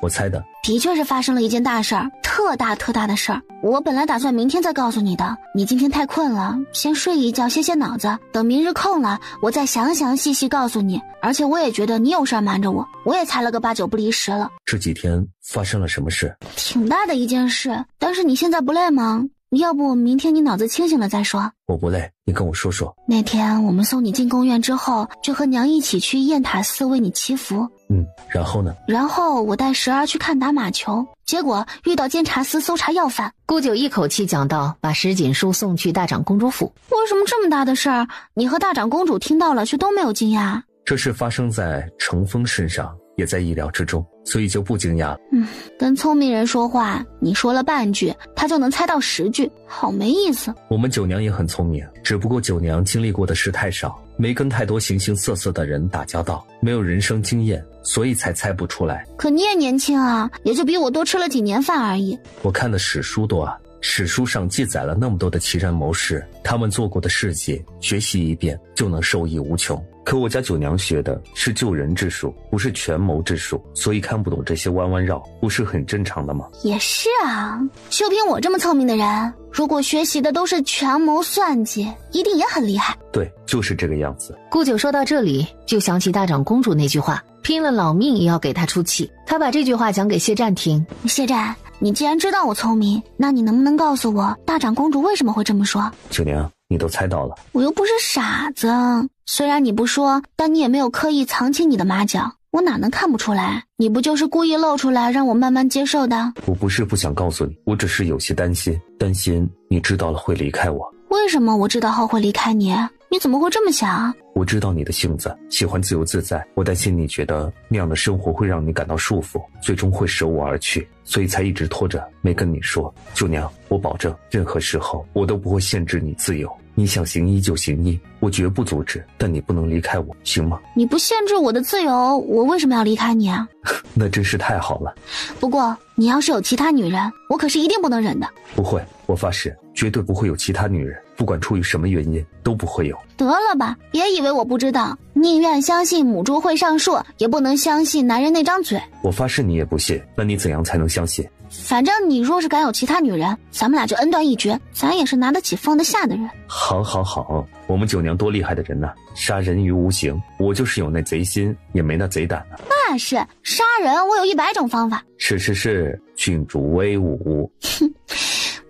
我猜的。的确是发生了一件大事儿，特大的事儿。我本来打算明天再告诉你的，你今天太困了，先睡一觉歇脑子，等明日空了我再详细告诉你。而且我也觉得你有事儿瞒着我，我也猜了个8、9不离10了。这几天发生了什么事？挺大的一件事，但是你现在不累吗？要不明天你脑子清醒了再说。我不累，你跟我说说。那天我们送你进宫院之后，就和娘一起去雁塔寺为你祈福。然后呢？然后我带时儿去看打马球，结果遇到监察司搜查要犯。顾九一口气讲到把石锦书送去大长公主府。为什么这么大的事儿，你和大长公主听到了却都没有惊讶？这事发生在程峰身上，也在意料之中，所以就不惊讶了。跟聪明人说话，你说了半句，他就能猜到10句，好没意思。我们九娘也很聪明，只不过九娘经历过的事太少，没跟太多形形色色的人打交道，没有人生经验，所以才猜不出来。可你也年轻啊，也就比我多吃了几年饭而已。我看的史书多啊，史书上记载了那么多的奇人谋士，他们做过的事迹，学习一遍就能受益无穷。可我家九娘学的是救人之术，不是权谋之术，所以看不懂这些弯弯绕，不是很正常的吗？也是啊，就凭我这么聪明的人，如果学习的都是权谋算计，一定也很厉害。对，就是这个样子。顾九说到这里，就想起大长公主那句话，拼了老命也要给她出气。他把这句话讲给谢战听。谢战，你既然知道我聪明，那你能不能告诉我，大长公主为什么会这么说？九娘，你都猜到了。我又不是傻子，虽然你不说，但你也没有刻意藏起你的马脚，我哪能看不出来？你不就是故意露出来让我慢慢接受的？我不是不想告诉你，我只是有些担心你知道了会离开我。为什么我知道后会离开你？你怎么会这么想？我知道你的性子，喜欢自由自在，我担心你觉得那样的生活会让你感到束缚，最终会舍我而去，所以才一直拖着没跟你说。九娘，我保证任何时候我都不会限制你自由，你想行医就行医，我绝不阻止，但你不能离开我，行吗？你不限制我的自由，我为什么要离开你啊？那真是太好了。不过你要是有其他女人，我可是一定不能忍的。不会，我发誓绝对不会有其他女人，不管出于什么原因都不会有。得了吧，别以为我不知道，宁愿相信母猪会上树，也不能相信男人那张嘴。我发誓你也不信，那你怎样才能相信？反正你若是敢有其他女人，咱们俩就恩断义绝，咱也是拿得起放得下的人。好好好，我们九娘多厉害的人呐，杀人于无形，我就是有那贼心也没那贼胆呢。那是杀人，我有100种方法。是，郡主威武。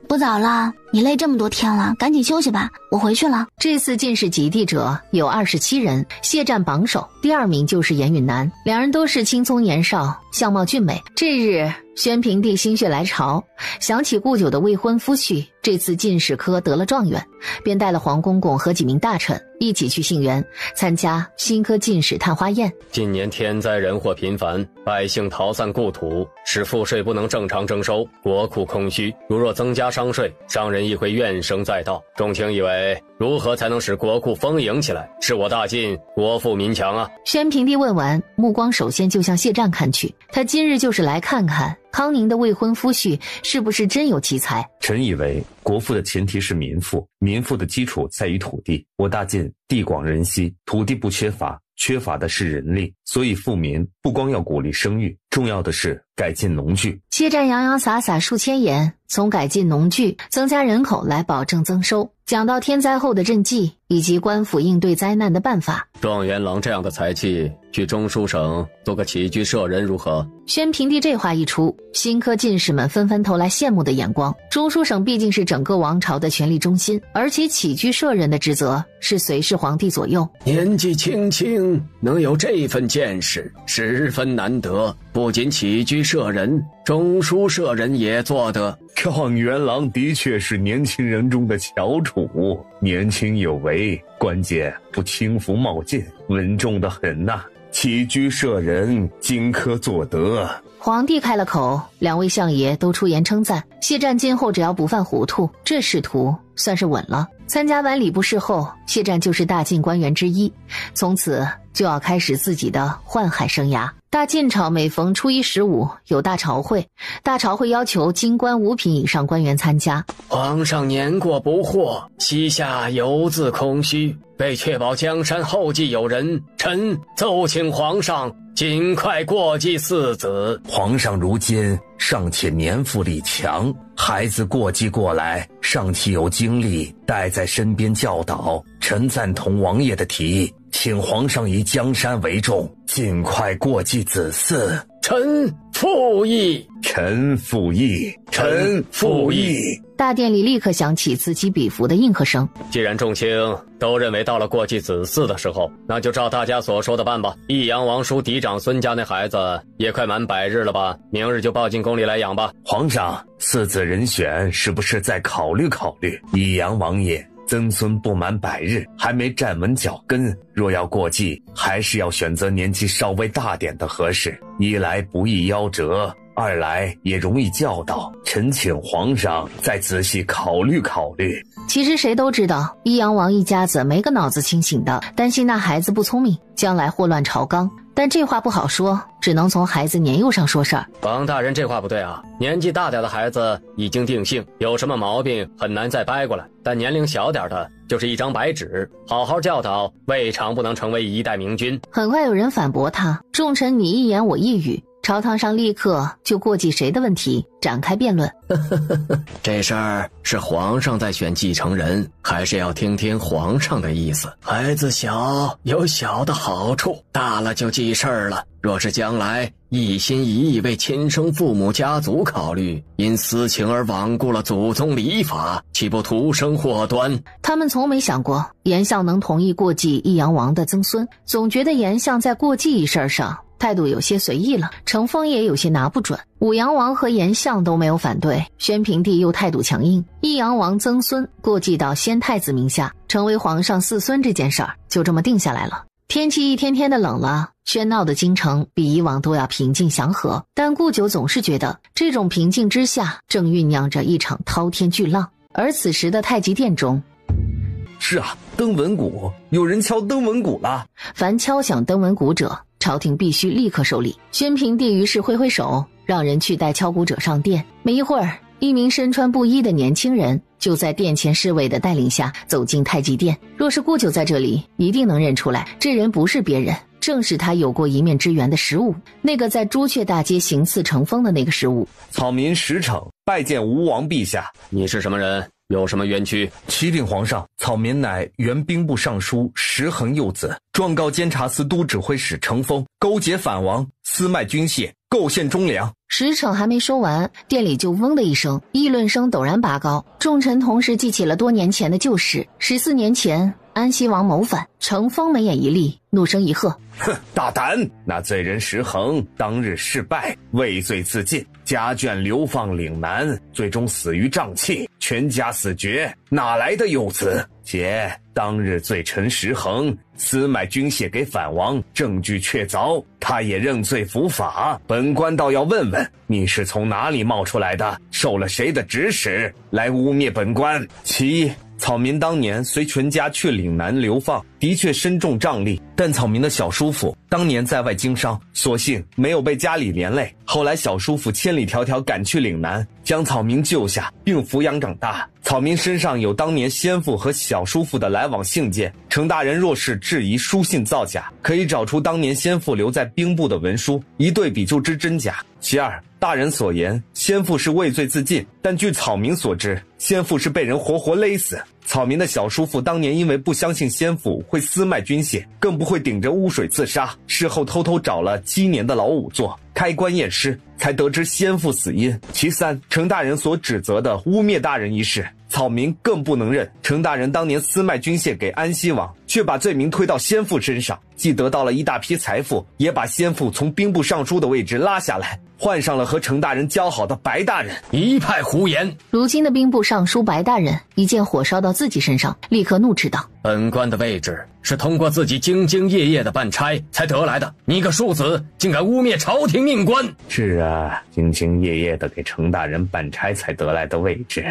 不早了，你累这么多天了，赶紧休息吧，我回去了。这次进士及第者有27人，谢战榜首，第2名就是严允南，两人都是青葱年少，相貌俊美。这日宣平帝心血来潮，想起顾九的未婚夫婿这次进士科得了状元，便带了黄公公和几名大臣一起去杏园参加新科进士探花宴。近年天灾人祸频繁，百姓逃散故土，使赋税不能正常征收，国库空虚。如若增加商税，商人亦会怨声载道。众卿以为如何才能使国库丰盈起来，使我大晋国富民强啊？宣平帝问完，目光首先就向谢战看去，他今日就是来看看康宁的未婚夫婿是不是真有奇才。臣以为国富的前提是民富，民富的基础在于土地。我大晋地广人稀，土地不缺乏，缺乏的是人力，所以富民不光要鼓励生育，重要的是改进农具。谢战洋洋洒洒数千言，从改进农具、增加人口来保证增收，讲到天灾后的赈济以及官府应对灾难的办法。状元郎这样的才气，去中书省做个起居舍人如何？宣平帝这话一出，新科进士们纷纷投来羡慕的眼光。中书省毕竟是整个王朝的权力中心，而且起居舍人的职责是随侍皇帝左右。年纪轻轻能有这份见识，十分难得。不仅起居舍人，中书舍人也做得。状元郎的确是年轻人中的翘楚，年轻有为，关键不轻浮冒进，稳重得很呐。起居舍人荆轲做得。皇帝开了口，两位相爷都出言称赞。谢战今后只要不犯糊涂，这仕途算是稳了。参加完礼部试后，谢战就是大晋官员之一，从此就要开始自己的宦海生涯。大晋朝每逢初一15有大朝会，大朝会要求京官5品以上官员参加。皇上年过不惑，膝下犹自空虚，为确保江山后继有人，臣奏请皇上尽快过继嗣子。皇上如今尚且年富力强，孩子过继过来尚且有精力带在身边教导，臣赞同王爷的提议，请皇上以江山为重，尽快过继子嗣。臣附议。臣附议。臣附议。大殿里立刻响起此起彼伏的应和声。既然众卿都认为到了过继子嗣的时候，那就照大家所说的办吧。益阳王叔嫡长孙家那孩子也快满100日了吧，明日就抱进宫里来养吧。皇上，嗣子人选是不是再考虑考虑？益阳王爷曾孙不满100日，还没站稳脚跟，若要过继，还是要选择年纪稍微大点的合适，一来不易夭折，二来也容易教导，臣请皇上再仔细考虑考虑。其实谁都知道，益阳王一家子没个脑子清醒的，担心那孩子不聪明，将来祸乱朝纲。但这话不好说，只能从孩子年幼上说事儿。王大人这话不对啊，年纪大点的孩子已经定性，有什么毛病很难再掰过来，但年龄小点的就是一张白纸，好好教导，未尝不能成为一代明君。很快有人反驳他，众臣你一言我一语，朝堂上立刻就过继谁的问题展开辩论。这事儿是皇上在选继承人，还是要听听皇上的意思。孩子小有小的好处，大了就记事儿了。若是将来一心一意为亲生父母家族考虑，因私情而罔顾了祖宗礼法，岂不徒生祸端？他们从没想过颜相能同意过继益阳王的曾孙，总觉得颜相在过继一事上态度有些随意了，程峰也有些拿不准。武阳王和颜相都没有反对，宣平帝又态度强硬，益阳王曾孙过继到先太子名下，成为皇上嗣孙这件事儿就这么定下来了。天气一天天的冷了，喧闹的京城比以往都要平静祥和，但顾九总是觉得这种平静之下正酝酿着一场滔天巨浪。而此时的太极殿中，是啊，登文鼓，有人敲登文鼓了。凡敲响登文鼓者，朝廷必须立刻受理。宣平帝于是挥挥手，让人去带敲鼓者上殿。没一会儿，一名身穿布衣的年轻人就在殿前侍卫的带领下走进太极殿。若是顾九在这里，一定能认出来，这人不是别人，正是他有过一面之缘的石武，那个在朱雀大街行刺成风的那个石武。草民石骋拜见吴王陛下。你是什么人？有什么冤屈？启禀皇上，草民乃原兵部尚书石恒幼子，状告监察司都指挥使程峰勾结反王，私卖军械，构陷忠良。石骋还没说完，殿里就嗡的一声，议论声陡然拔高。众臣同时记起了多年前的旧事。14年前安西王谋反，程峰眉眼一立，怒声一喝：哼，大胆！那罪人石恒当日失败，畏罪自尽，家眷流放岭南，最终死于瘴气，全家死绝，哪来的幼子？且当日罪臣石恒私卖军械给反王，证据确凿，他也认罪伏法。本官倒要问问，你是从哪里冒出来的？受了谁的指使来污蔑本官？其一，草民当年随全家去岭南流放，的确身中瘴疠，但草民的小叔父当年在外经商，所幸没有被家里连累。后来小叔父千里迢迢赶去岭南，将草民救下并抚养长大。草民身上有当年先父和小叔父的来往信件，程大人若是质疑书信造假，可以找出当年先父留在兵部的文书，一对比就知真假。其二，大人所言先父是畏罪自尽，但据草民所知，先父是被人活活勒死。草民的小叔父当年因为不相信先父会私卖军械，更不会顶着污水自杀，事后偷偷找了7年的老仵作开棺验尸，才得知先父死因。其三，程大人所指责的污蔑大人一事，草民更不能认。程大人当年私卖军械给安西王，却把罪名推到先父身上，既得到了一大批财富，也把先父从兵部尚书的位置拉下来，换上了和程大人交好的白大人。一派胡言！如今的兵部尚书白大人一见火烧到自己身上，立刻怒斥道：本官的位置是通过自己兢兢业业的办差才得来的，你个庶子竟敢污蔑朝廷命官！是啊，兢兢业业的给程大人办差才得来的位置。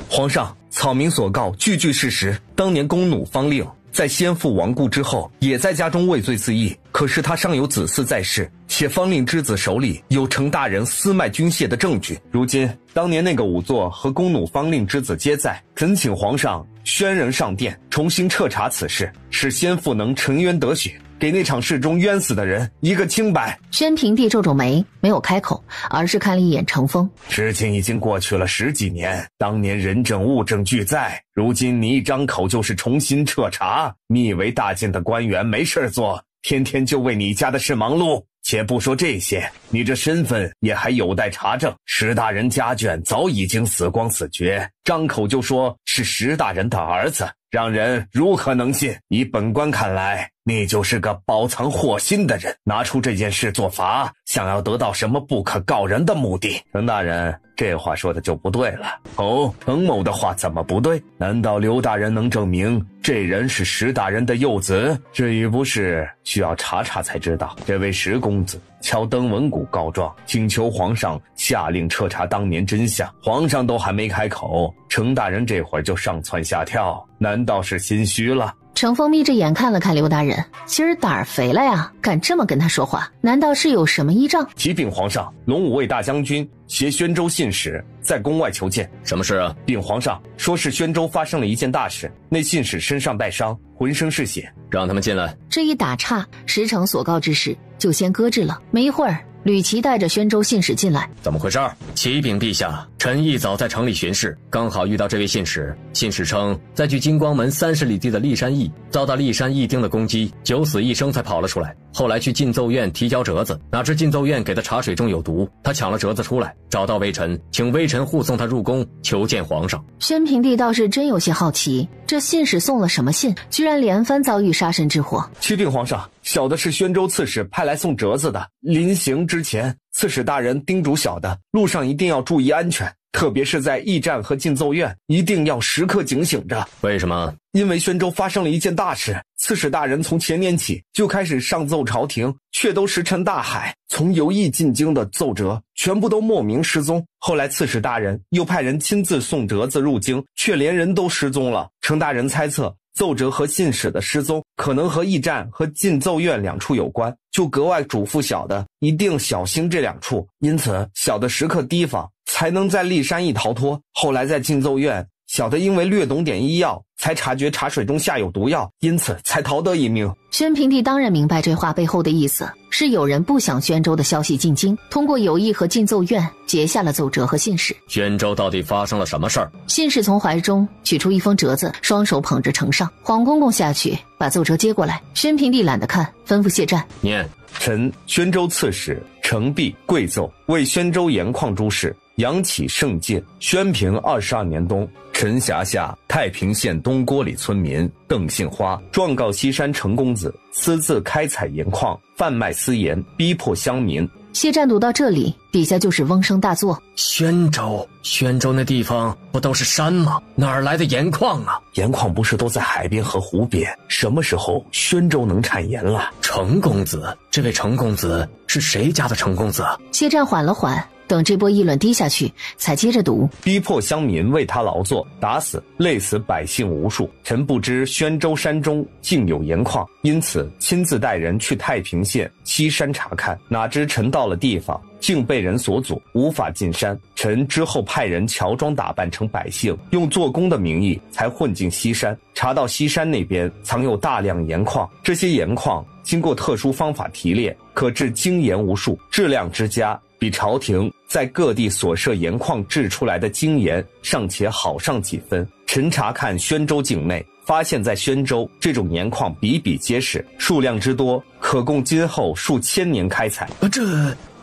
皇上，草民所告句句事实。当年弓弩方令在先父亡故之后，也在家中畏罪自缢，可是他尚有子嗣在世，且方令之子手里有程大人私卖军械的证据。如今当年那个仵作和弓弩方令之子皆在，恳请皇上宣人上殿，重新彻查此事，使先父能沉冤得雪，给那场事中冤死的人一个清白。宣平帝皱皱眉，没有开口，而是看了一眼程峰。事情已经过去了10几年，当年人证物证俱在，如今你一张口就是重新彻查，你以为大晋的官员没事做，天天就为你家的事忙碌？且不说这些，你这身份也还有待查证。石大人家眷早已经死光死绝，张口就说是石大人的儿子，让人如何能信？以本官看来，你就是个包藏祸心的人，拿出这件事做法，想要得到什么不可告人的目的。程大人，这话说的就不对了。哦，程某的话怎么不对？难道刘大人能证明这人是石大人的幼子？至于不是，需要查查才知道。这位石公子敲登文谷告状，请求皇上下令彻查当年真相。皇上都还没开口，程大人这会儿就上蹿下跳，难道是心虚了？程峰眯着眼看了看刘大人，今儿胆儿肥了呀，敢这么跟他说话，难道是有什么依仗？启禀皇上，龙武卫大将军携宣州信使在宫外求见。什么事啊？禀皇上，说是宣州发生了一件大事，那信使身上带伤，浑身是血。让他们进来。这一打岔，石城所告之事就先搁置了。没一会儿，吕琦带着宣州信使进来。怎么回事？启禀陛下，臣一早在城里巡视，刚好遇到这位信使。信使称，在距金光门30里地的骊山驿，遭到骊山驿丁的攻击，九死一生才跑了出来。后来去进奏院提交折子，哪知进奏院给的茶水中有毒，他抢了折子出来，找到微臣，请微臣护送他入宫求见皇上。宣平帝倒是真有些好奇，这信使送了什么信，居然连番遭遇杀身之祸。启禀皇上，小的是宣州刺史派来送折子的，临行之前，刺史大人叮嘱小的，路上一定要注意安全，特别是在驿站和进奏院，一定要时刻警醒着。为什么？因为宣州发生了一件大事，刺史大人从前年起就开始上奏朝廷，却都石沉大海。从游驿进京的奏折全部都莫名失踪，后来刺史大人又派人亲自送折子入京，却连人都失踪了。程大人猜测奏折和信使的失踪可能和驿站和进奏院两处有关，就格外嘱咐小的一定小心这两处，因此小的时刻提防，才能在骊山驿逃脱。后来在进奏院，小的因为略懂点医药，才察觉茶水中下有毒药，因此才逃得一命。宣平帝当然明白这话背后的意思，是有人不想宣州的消息进京，通过有意和进奏院截下了奏折和信使。宣州到底发生了什么事儿？信使从怀中取出一封折子，双手捧着呈上。黄公公下去把奏折接过来，宣平帝懒得看，吩咐谢战。念：臣宣州刺史程璧跪奏，为宣州盐矿诸事扬起圣戒。宣平22年冬，陈辖下太平县东郭里村民邓杏花状告西山程公子私自开采盐矿，贩卖私盐，逼迫乡民。谢战读到这里，底下就是嗡声大作。宣州那地方不都是山吗？哪儿来的盐矿啊？盐矿不是都在海边和湖边？什么时候宣州能产盐了？程公子，这位程公子是谁家的程公子？谢战缓了缓，等这波议论低下去，才接着读：逼迫乡民为他劳作，打死累死百姓无数。臣不知宣州山中竟有盐矿，因此亲自带人去太平县西山查看，哪知臣到了地方，竟被人所阻，无法进山。臣之后派人乔装打扮成百姓，用做工的名义才混进西山，查到西山那边藏有大量盐矿，这些盐矿经过特殊方法提炼，可制精盐无数，质量之佳，比朝廷在各地所设盐矿制出来的精盐尚且好上几分。臣查看宣州境内，发现在宣州这种盐矿比比皆是，数量之多，可供今后数千年开采。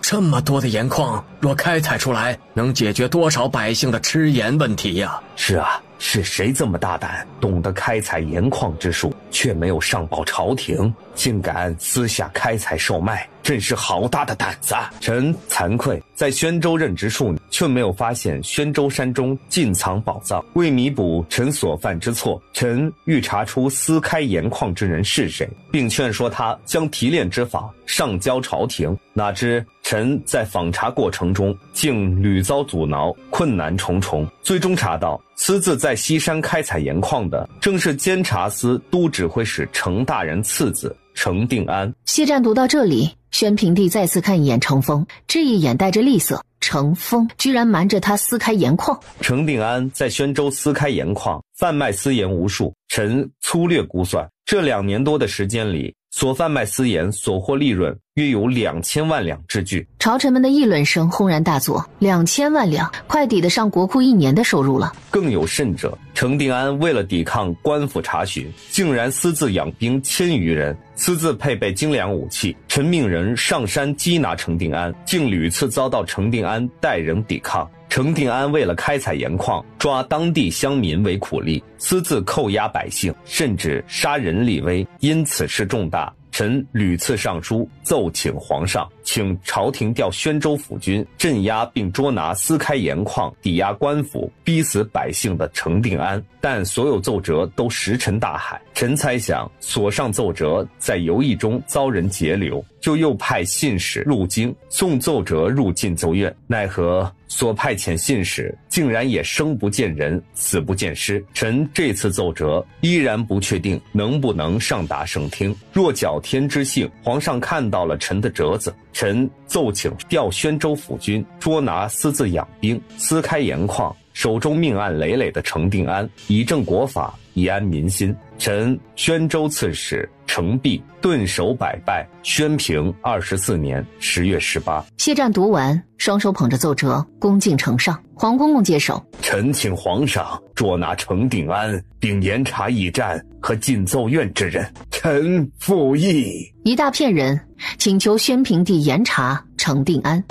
这么多的盐矿，若开采出来，能解决多少百姓的吃盐问题呀？是啊，是谁这么大胆，懂得开采盐矿之术，却没有上报朝廷，竟敢私下开采售卖，真是好大的胆子啊！臣惭愧，在宣州任职数年，却没有发现宣州山中尽藏宝藏。为弥补臣所犯之错，臣欲查出私开盐矿之人是谁，并劝说他将提炼之法上交朝廷。哪知臣在访查过程中，竟屡遭阻挠，困难重重，最终查到私自在西山开采盐矿的，正是监察司都指挥使程大人次子程定安。谢战读到这里，宣平帝再次看一眼程峰，这一眼带着厉色。程峰居然瞒着他私开盐矿。程定安在宣州私开盐矿，贩卖私盐无数。臣粗略估算，这2年多的时间里，所贩卖私盐所获利润约有2000万两之巨。朝臣们的议论声轰然大作，2000万两，快抵得上国库1年的收入了。更有甚者，程定安为了抵抗官府查询，竟然私自养兵1000余人，私自配备精良武器。臣命人上山缉拿程定安，竟屡次遭到程定安带人抵抗。程定安为了开采盐矿，抓当地乡民为苦力，私自扣押百姓，甚至杀人立威，因此事重大。臣屡次上书奏请皇上，请朝廷调宣州府军镇压并捉拿私开盐矿、抵押官府、逼死百姓的程定安，但所有奏折都石沉大海。臣猜想所上奏折在游艺中遭人截留，就又派信使入京送奏折入进奏院，奈何所派遣信使竟然也生不见人，死不见尸。臣这次奏折依然不确定能不能上达圣听，若矫天之幸，皇上看到了臣的折子，臣奏请调宣州府军捉拿私自养兵、私开盐矿、手中命案累累的程定安，以正国法，以安民心。臣宣州刺史程璧顿首百拜，宣平24年10月18。谢湛读完，双手捧着奏折，恭敬呈上。黄公公接手，臣请皇上捉拿程定安，并严查驿站和进奏院之人。臣附议。一大片人请求宣平帝严查程定安。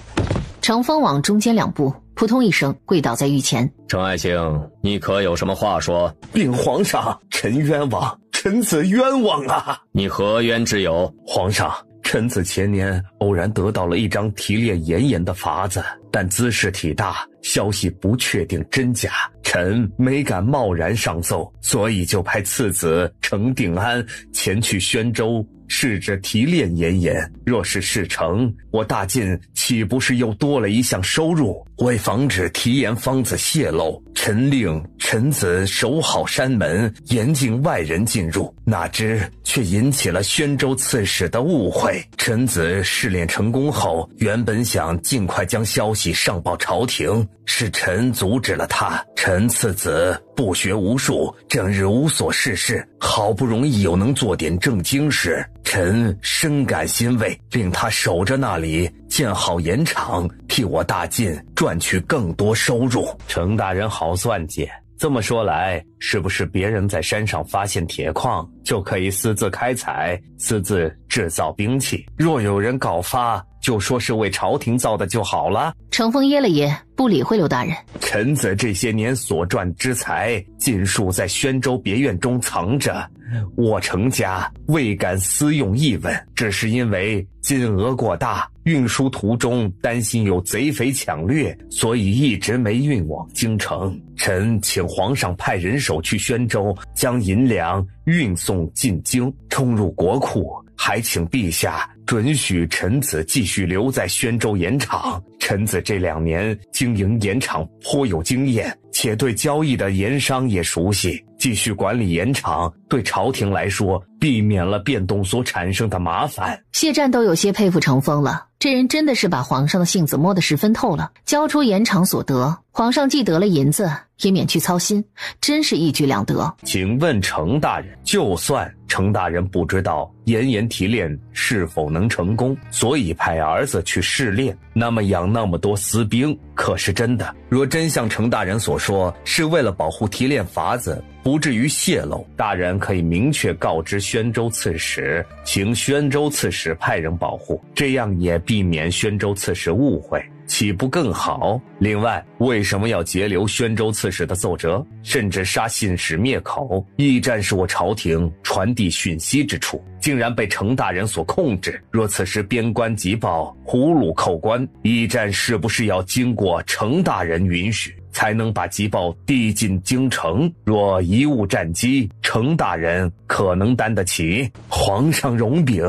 程峰往中间2步，扑通一声跪倒在御前。程爱卿，你可有什么话说？禀皇上，臣冤枉，臣子冤枉啊！你何冤之有？皇上，臣子前年偶然得到了一张提炼盐盐的法子，但姿势体大，消息不确定真假，臣没敢贸然上奏，所以就派次子程定安前去宣州试着提炼盐盐。若是事成，我大晋岂不是又多了一项收入？为防止提盐方子泄露，臣令臣子守好山门，严禁外人进入，哪知却引起了宣州刺史的误会。臣子试炼成功后，原本想尽快将消息上报朝廷，是臣阻止了他。臣次子不学无术，整日无所事事，好不容易有能做点正经事，臣深感欣慰，令他守着那里，建好盐场，替我大晋赚取更多收入。程大人好算计，这么说来，是不是别人在山上发现铁矿，就可以私自开采、私自制造兵器？若有人告发，就说是为朝廷造的就好了。程峰噎了噎，不理会刘大人。臣子这些年所赚之财，尽数在宣州别院中藏着，我程家未敢私用一文，只是因为金额过大，运输途中担心有贼匪抢掠，所以一直没运往京城。臣请皇上派人手去宣州，将银两运送进京，充入国库，还请陛下准许臣子继续留在宣州盐场。臣子这2年经营盐场颇有经验，且对交易的盐商也熟悉，继续管理盐场，对朝廷来说避免了变动所产生的麻烦。谢湛都有些佩服程峰了，这人真的是把皇上的性子摸得十分透了。交出盐场所得，皇上既得了银子，也免去操心，真是一举两得。请问程大人，就算程大人不知道盐提炼是否能成功，所以派儿子去试炼，那么养那么多私兵可是真的？若真像程大人所说，是为了保护提炼法子不至于泄露，大人可以明确告知宣州刺史，请宣州刺史派人保护，这样也避免宣州刺史误会，岂不更好？另外，为什么要截留宣州刺史的奏折，甚至杀信使灭口？驿站是我朝廷传递讯息之处，竟然被程大人所控制。若此时边关急报，葫芦扣关，驿站是不是要经过程大人允许，才能把急报递进京城？若贻误战机，程大人可能担得起？皇上容禀，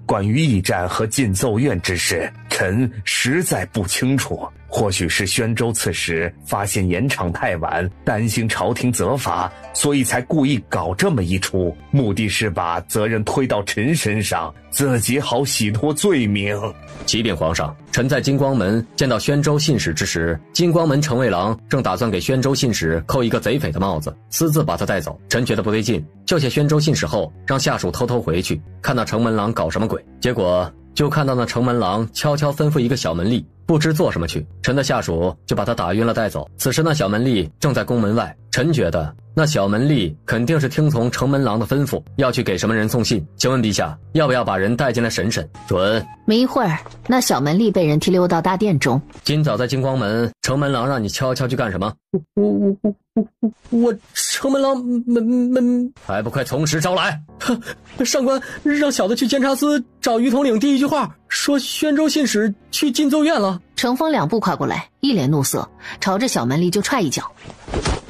关于驿站和进奏院之事，臣实在不清楚。或许是宣州刺史发现盐场太晚，担心朝廷责罚，所以才故意搞这么一出，目的是把责任推到臣身上，自己好洗脱罪名。启禀皇上，臣在金光门见到宣州信使之时，金光门程卫郎正打算给宣州信使扣一个贼匪的帽子，私自把他带走。臣觉得不对劲，救下宣州信使后，让下属偷偷回去，看那程门郎搞什么鬼。结果就看到那程门郎悄悄吩咐一个小门吏，不知做什么去，臣的下属就把他打晕了带走。此时那小门吏正在宫门外，臣觉得那小门吏肯定是听从城门郎的吩咐，要去给什么人送信。请问陛下，要不要把人带进来审审？准。没一会儿，那小门吏被人提溜到大殿中。今早在金光门，城门郎让你悄悄去干什么？我城门郎门还不快从实招来！上官让小的去监察司找于统领第一句话，说宣州信使去禁奏院了。程峰2步跨过来，一脸怒色，朝着小门吏就踹一脚。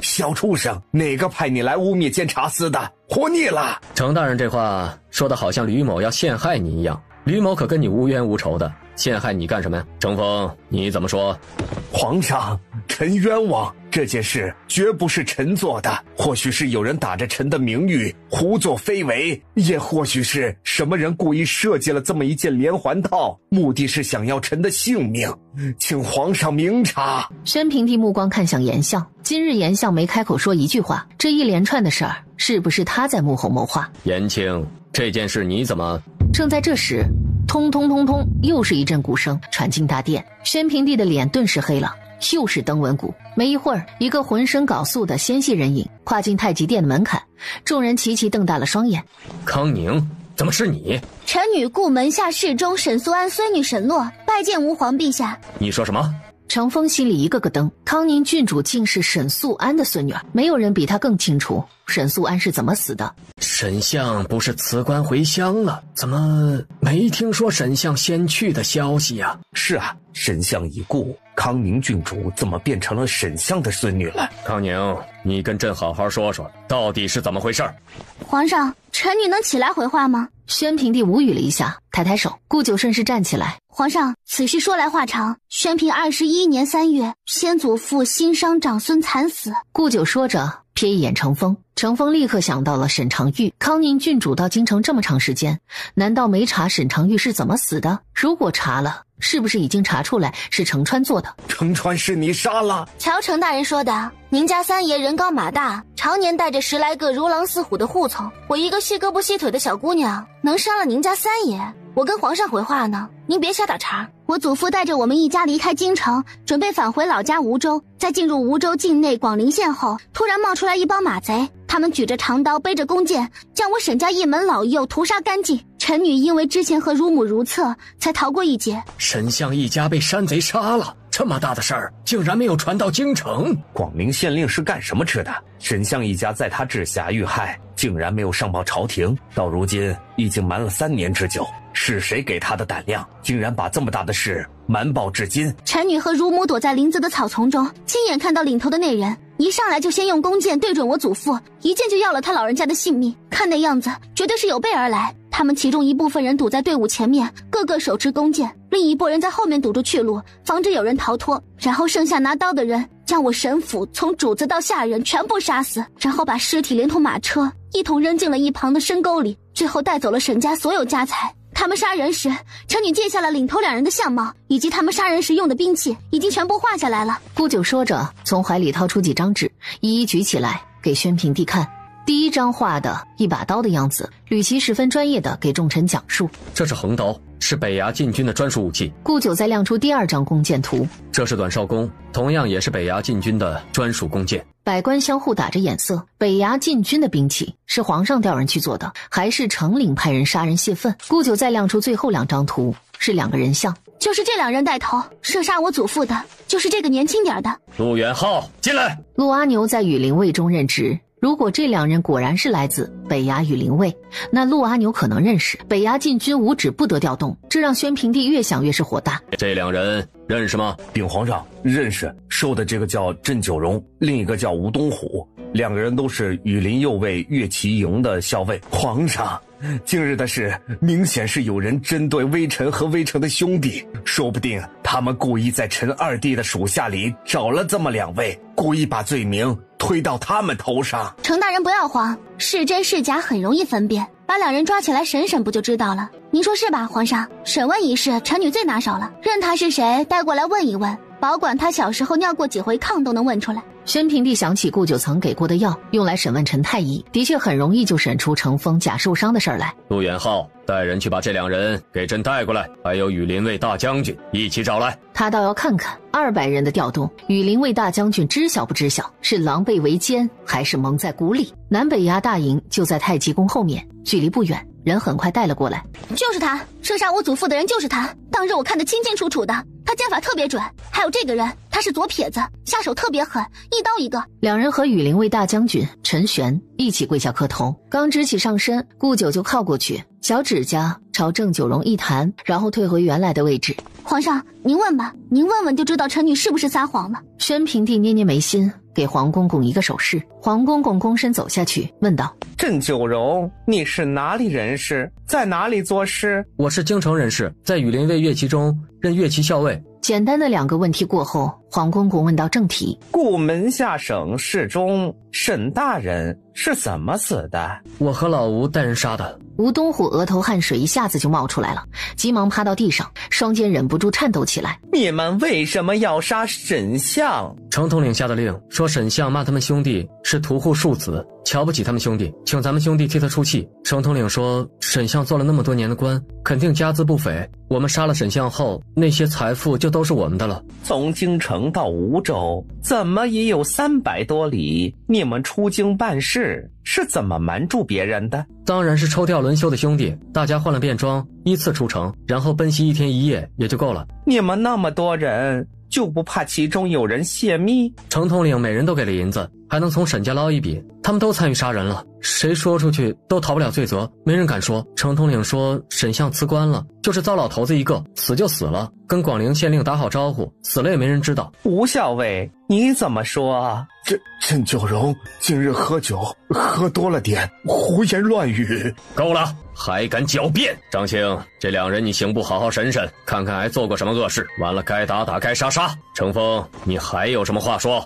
小畜生，哪个派你来污蔑监察司的？活腻了！程大人这话说的好像吕某要陷害你一样，吕某可跟你无冤无仇的，陷害你干什么呀？程峰，你怎么说？皇上，臣冤枉，这件事绝不是臣做的，或许是有人打着臣的名誉胡作非为，也或许是什么人故意设计了这么一件连环套，目的是想要臣的性命，请皇上明察。宣平帝目光看向严相，今日严相没开口说一句话，这一连串的事儿是不是他在幕后谋划？严庆，这件事你怎么……正在这时，通通通通，又是一阵鼓声传进大殿，宣平帝的脸顿时黑了，又是登闻鼓。没一会儿，一个浑身缟素的纤细人影跨进太极殿的门槛，众人齐齐瞪大了双眼。康宁，怎么是你？臣女顾门下侍中沈素安孙女沈洛拜见吾皇陛下。你说什么？程峰心里一个个噔，康宁郡主竟是沈素安的孙女儿，没有人比他更清楚沈素安是怎么死的。沈相不是辞官回乡了，怎么没听说沈相先去的消息呀？是啊，沈相已故，康宁郡主怎么变成了沈相的孙女了？康宁，你跟朕好好说说，到底是怎么回事？皇上，臣女能起来回话吗？宣平帝无语了一下，抬抬手，顾九顺势站起来。皇上，此事说来话长。宣平21年3月，先祖父新伤长孙惨死。顾九说着，瞥一眼程峰，程峰立刻想到了沈长玉。康宁郡主到京城这么长时间，难道没查沈长玉是怎么死的？如果查了，是不是已经查出来是程川做的？程川是你杀了？乔程大人说的，您家三爷人高马大，常年带着10来个如狼似虎的护从，我一个细胳膊细腿的小姑娘，能伤了您家三爷？我跟皇上回话呢，您别瞎打岔。我祖父带着我们一家离开京城，准备返回老家梧州。在进入梧州境内广陵县后，突然冒出来一帮马贼，他们举着长刀，背着弓箭，将我沈家一门老幼屠杀干净。臣女因为之前和乳母如厕，才逃过一劫。沈相一家被山贼杀了，这么大的事儿竟然没有传到京城。广陵县令是干什么吃的？沈相一家在他治下遇害，竟然没有上报朝廷，到如今已经瞒了3年之久。是谁给他的胆量，竟然把这么大的事瞒报至今？臣女和乳母躲在林子的草丛中，亲眼看到领头的那人一上来就先用弓箭对准我祖父，一箭就要了他老人家的性命。看那样子，绝对是有备而来。他们其中一部分人堵在队伍前面，个个手持弓箭，另一拨人在后面堵住去路，防止有人逃脱。然后剩下拿刀的人将我沈府从主子到下人全部杀死，然后把尸体连同马车一同扔进了一旁的深沟里，最后带走了沈家所有家财。他们杀人时，臣女记下了领头2人的相貌，以及他们杀人时用的兵器，已经全部画下来了。顾九说着，从怀里掏出几张纸，一一举起来给宣平帝看。第一张画的一把刀的样子，吕琦十分专业的给众臣讲述：这是横刀，是北衙禁军的专属武器。顾九再亮出第2张弓箭图，这是短哨弓，同样也是北衙禁军的专属弓箭。百官相互打着眼色，北衙禁军的兵器是皇上调人去做的，还是程领派人杀人泄愤？顾九再亮出最后2张图，是2个人像，就是这2人带头射杀我祖父的，就是这个年轻点的陆元浩进来。陆阿牛在羽林卫中任职，如果这2人果然是来自北衙羽林卫，那陆阿牛可能认识。北衙禁军无旨不得调动，这让宣平帝越想越是火大。这2人认识吗？禀皇上，认识。收的这个叫甄九荣，另一个叫吴东虎，2个人都是羽林右卫乐骑营的校尉。皇上，今日的事明显是有人针对微臣和微臣的兄弟，说不定他们故意在陈2弟的属下里找了这么2位，故意把罪名推到他们头上。程大人不要慌，是真是假很容易分辨，把2人抓起来审审不就知道了？您说是吧，皇上？审问一事，臣女最拿手了，任他是谁，带过来问一问，保管他小时候尿过几回炕都能问出来。宣平帝想起顾九曾给过的药，用来审问陈太医，的确很容易就审出程峰假受伤的事儿来。陆远浩，带人去把这2人给朕带过来，还有羽林卫大将军一起找来。他倒要看看200人的调动，羽林卫大将军知晓不知晓？是狼狈为奸，还是蒙在鼓里？南北衙大营就在太极宫后面，距离不远，人很快带了过来。就是他，射杀我祖父的人就是他，当日我看得清清楚楚的，他剑法特别准。还有这个人，他是左撇子，下手特别狠，一刀一个。2人和羽林卫大将军陈玄一起跪下磕头，刚直起上身，顾九就靠过去，小指甲朝郑九荣一弹，然后退回原来的位置。皇上，您问吧，您问问就知道臣女是不是撒谎了。宣平帝捏捏眉心，给黄公公一个手势。黄公公躬身走下去，问道：郑九荣，你是哪里人士？在哪里做事？我是京城人士，在羽林卫乐旗中任乐旗校尉。简单的2个问题过后，黄公公问到正题：顾门下省侍中沈大人是怎么死的？我和老吴带人杀的。吴东虎额头汗水一下子就冒出来了，急忙趴到地上，双肩忍不住颤抖起来。你们为什么要杀沈相？程统领下的令说沈相骂他们兄弟是屠户庶子，瞧不起他们兄弟，请咱们兄弟替他出气。程统领说沈相做了那么多年的官，肯定家资不菲，我们杀了沈相后，那些财富就都是我们的了。从京城到梧州怎么也有300多里，你们出京办事是怎么瞒住别人的？当然是抽调轮休的兄弟，大家换了便装，依次出城，然后奔袭1天1夜也就够了。你们那么多人，就不怕其中有人泄密？程统领每人都给了银子，还能从沈家捞一笔，他们都参与杀人了，谁说出去都逃不了罪责，没人敢说。程统领说沈相辞官了，就是糟老头子一个，死就死了，跟广陵县令打好招呼，死了也没人知道。吴校尉，你怎么说？郑九荣今日喝酒喝多了点，胡言乱语。够了，还敢狡辩！张青，这2人你刑部好好审审，看看还做过什么恶事，完了该打打该杀杀。程峰，你还有什么话说？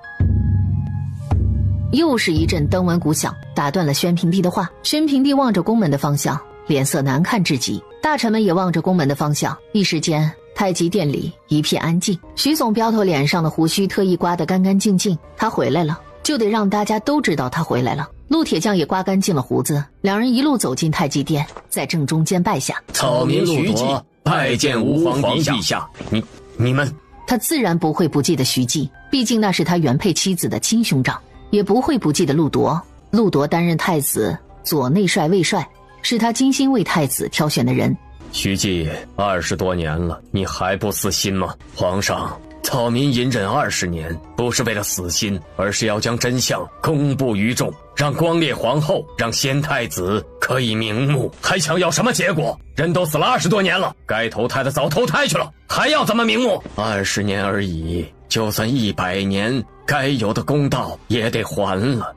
又是一阵登闻鼓响，打断了宣平帝的话。宣平帝望着宫门的方向，脸色难看至极，大臣们也望着宫门的方向，一时间太极殿里一片安静。徐总镖头脸上的胡须特意刮得干干净净，他回来了，就得让大家都知道他回来了。陆铁匠也刮干净了胡子，2人一路走进太极殿，在正中间拜下。草民徐记拜见吾皇陛下。你们，他自然不会不记得徐记，毕竟那是他原配妻子的亲兄长，也不会不记得陆铎。陆铎担任太子左内帅卫帅，是他精心为太子挑选的人。徐记20多年了，你还不死心吗？皇上，草民隐忍20年，不是为了死心，而是要将真相公布于众，让光烈皇后，让先太子可以瞑目。还想要什么结果？人都死了20多年了，该投胎的早投胎去了，还要怎么瞑目？20年而已，就算100年，该有的公道也得还了。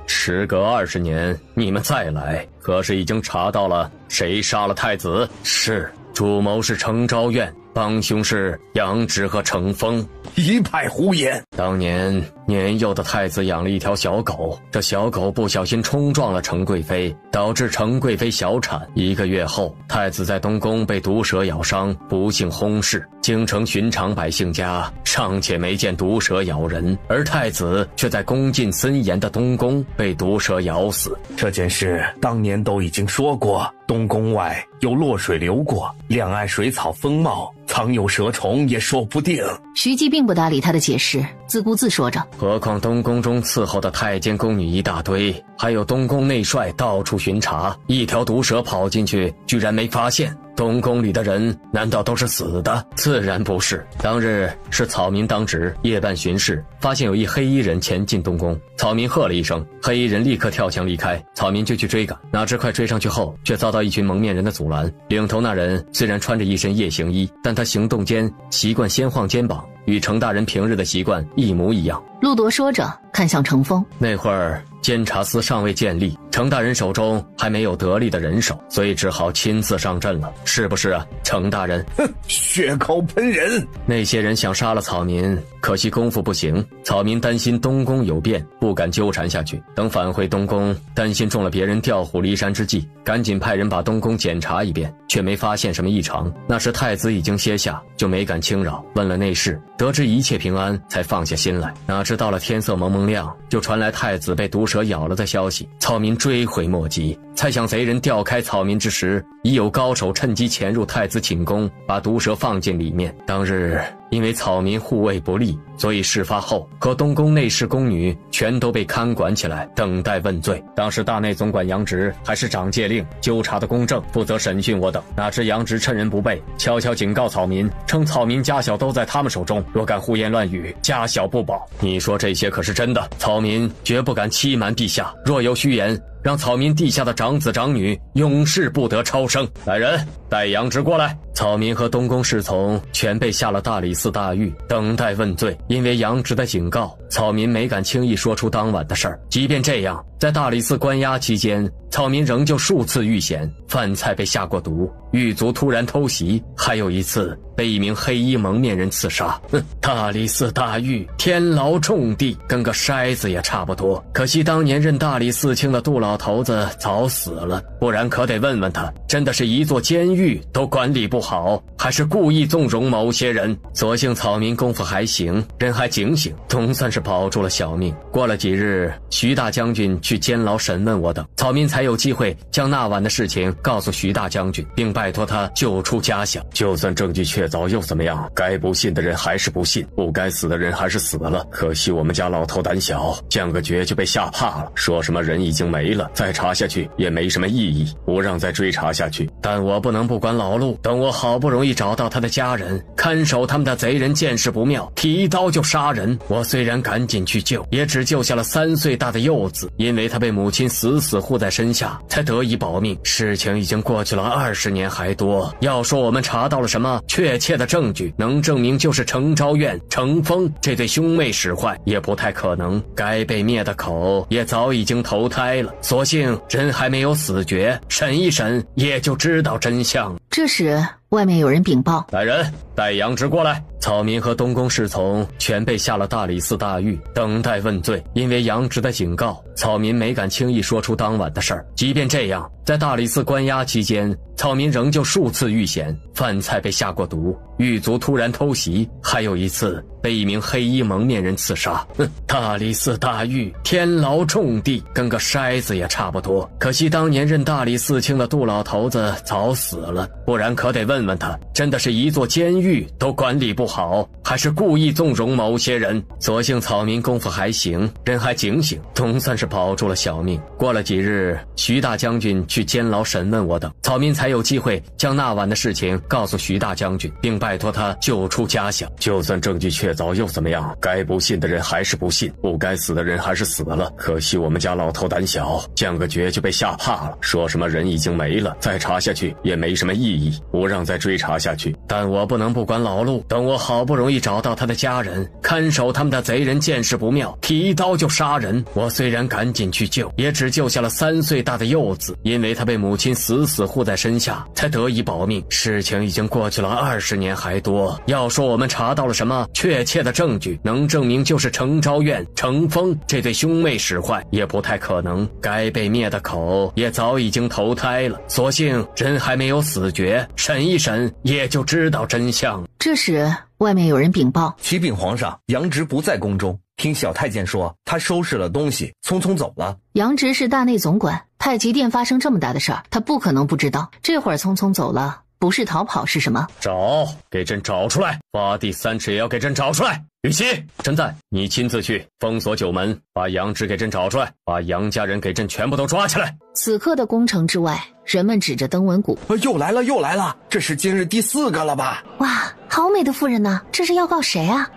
时隔20年，你们再来，可是已经查到了谁杀了太子？是主谋是程昭愿，帮凶是杨直和程峰。一派胡言！当年年幼的太子养了一条小狗，这小狗不小心冲撞了程贵妃，导致程贵妃小产。1个月后，太子在东宫被毒蛇咬伤，不幸薨逝。京城寻常百姓家尚且没见毒蛇咬人，而太子却在恭敬森严的东宫被毒蛇咬死。这件事当年都已经说过，东宫外有洛水流过，两岸水草丰茂，藏有蛇虫也说不定。徐记并不搭理他的解释，自顾自说着：何况东宫中伺候的太监宫女一大堆，还有东宫内帅到处巡查，一条毒蛇跑进去居然没发现。东宫里的人难道都是死的？自然不是。当日是草民当值，夜半巡视，发现有一黑衣人前进东宫，草民喝了一声，黑衣人立刻跳墙离开，草民就去追赶，哪知快追上去后，却遭到一群蒙面人的阻拦。领头那人虽然穿着一身夜行衣，但他行动间习惯先晃肩膀，与程大人平日的习惯一模一样。陆铎说着看向程峰，那会儿监察司尚未建立，程大人手中还没有得力的人手，所以只好亲自上阵了，是不是啊，程大人？哼，血口喷人！那些人想杀了草民，可惜功夫不行。草民担心东宫有变，不敢纠缠下去。等返回东宫，担心中了别人调虎离山之计，赶紧派人把东宫检查一遍，却没发现什么异常。那时太子已经歇下，就没敢轻扰，问了内侍，得知一切平安，才放下心来。哪知到了天色蒙蒙亮，就传来太子被毒蛇咬了的消息，草民追悔莫及。猜想贼人调开草民之时，已有高手趁机潜入太子寝宫，把毒蛇放进里面。当日因为草民护卫不力，所以事发后和东宫内侍宫女全都被看管起来，等待问罪。当时大内总管杨直还是长戒令纠察的公正，负责审讯我等。哪知杨直趁人不备，悄悄警告草民，称草民家小都在他们手中，若敢胡言乱语，家小不保。你说这些可是真的？草民绝不敢欺瞒陛下，若有虚言，让草民地下的长子长女永世不得超生。来人，带杨直过来。草民和东宫侍从全被下了大理寺大狱，等待问罪。因为杨直的警告，草民没敢轻易说出当晚的事儿。即便这样，在大理寺关押期间，草民仍旧数次遇险，饭菜被下过毒，狱卒突然偷袭，还有一次被一名黑衣蒙面人刺杀。大理寺大狱，天牢重地，跟个筛子也差不多。可惜当年任大理寺卿的杜老头子早死了，不然可得问问他，真的是一座监狱都管理不好，还是故意纵容某些人？所幸草民功夫还行，人还警醒，总算是保住了小命。过了几日，徐大将军去监牢审问我等，草民才有机会将那晚的事情告诉徐大将军，并拜托他救出家乡。就算证据确凿又怎么样？该不信的人还是不信，不该死的人还是死了。可惜我们家老头胆小，降个爵就被吓怕了，说什么人已经没了，再查下去也没什么意义，不让再追查下去。但我不能不管老路，等我好不容易找到他的家人，看守他们的贼人见势不妙，提刀就杀人。我虽然赶紧去救，也只救下了3岁大的幼子，因为他被母亲死护在身下，才得以保命。事情已经过去了20年还多，要说我们查到了什么确切的证据，能证明就是程昭院、程峰这对兄妹使坏，也不太可能。该被灭的口也早已经投胎了，所幸人还没有死绝，审一审也就知道真相。这时外面有人禀报，来人，带杨直过来。草民和东宫侍从全被下了大理寺大狱，等待问罪。因为杨直的警告，草民没敢轻易说出当晚的事儿。即便这样，在大理寺关押期间，草民仍旧数次遇险，饭菜被下过毒，狱卒突然偷袭，还有一次被一名黑衣蒙面人刺杀。大理寺大狱，天牢重地，跟个筛子也差不多。可惜当年任大理寺卿的杜老头子早死了，不然可得问问他，真的是一座监狱都管理不好，还是故意纵容某些人？所幸草民功夫还行，人还警醒，总算是保住了小命。过了几日，徐大将军去监牢审问我等，草民才有机会将那晚的事情告诉徐大将军，并拜托他救出家乡。就算证据确凿又怎么样？该不信的人还是不信，不该死的人还是死了。可惜我们家老头胆小，降个爵就被吓怕了，说什么人已经没了，再查下去也没什么意义，不让再追查下去。但我不能不管老路，等我好不容易找到他的家人，看守他们的贼人见势不妙，提刀就杀人。我虽然赶紧去救，也只救下了3岁大的幼子，因为他被母亲死护在身下，才得以保命。事情已经过去了20年还多，要说我们查到了什么确切的证据，能证明就是程昭院、程峰这对兄妹使坏，也不太可能。该被灭的口也早已经投胎了，所幸人还没有死绝，审一审也就知道真相。这时外面有人禀报，启禀皇上，杨直不在宫中，听小太监说他收拾了东西匆匆走了。杨直是大内总管，太极殿发生这么大的事儿，他不可能不知道。这会儿匆匆走了，不是逃跑是什么？找，给朕找出来！挖地3尺也要给朕找出来！羽西，臣在，你亲自去封锁9门，把杨直给朕找出来，把杨家人给朕全部都抓起来。此刻的宫城之外，人们指着登闻谷，又来了又来了，这是今日第4个了吧？哇，好美的妇人呢，这是要告谁啊？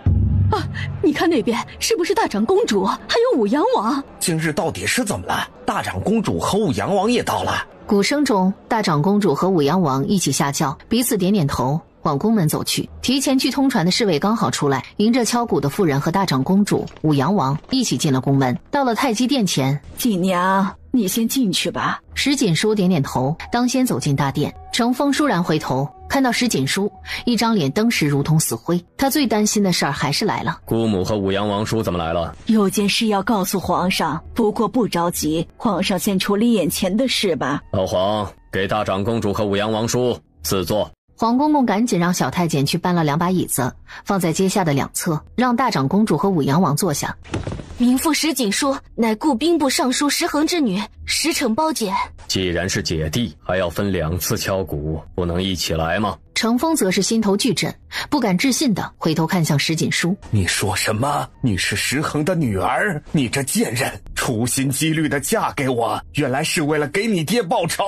啊，你看那边是不是大长公主还有武阳王？今日到底是怎么了？大长公主和武阳王也到了。鼓声中，大长公主和武阳王一起下轿，彼此点点头。往宫门走去。提前去通传的侍卫刚好出来，迎着敲鼓的妇人和大长公主武阳王一起进了宫门。到了太极殿前，锦娘，你先进去吧。石锦书点点头，当先走进大殿。程峰倏然回头，看到石锦书，一张脸当时如同死灰。他最担心的事儿还是来了。姑母和武阳王叔怎么来了？有件事要告诉皇上，不过不着急，皇上先处理眼前的事吧。老皇，给大长公主和武阳王叔赐座。黄公公赶紧让小太监去搬了2把椅子，放在阶下的两侧，让大长公主和武阳王坐下。民妇石锦书乃顾兵部尚书石衡之女，实承包姐。既然是姐弟，还要分2次敲鼓，不能一起来吗？程峰则是心头巨震，不敢置信地回头看向石锦书。你说什么？你是石衡的女儿？你这贱人，处心积虑地嫁给我，原来是为了给你爹报仇！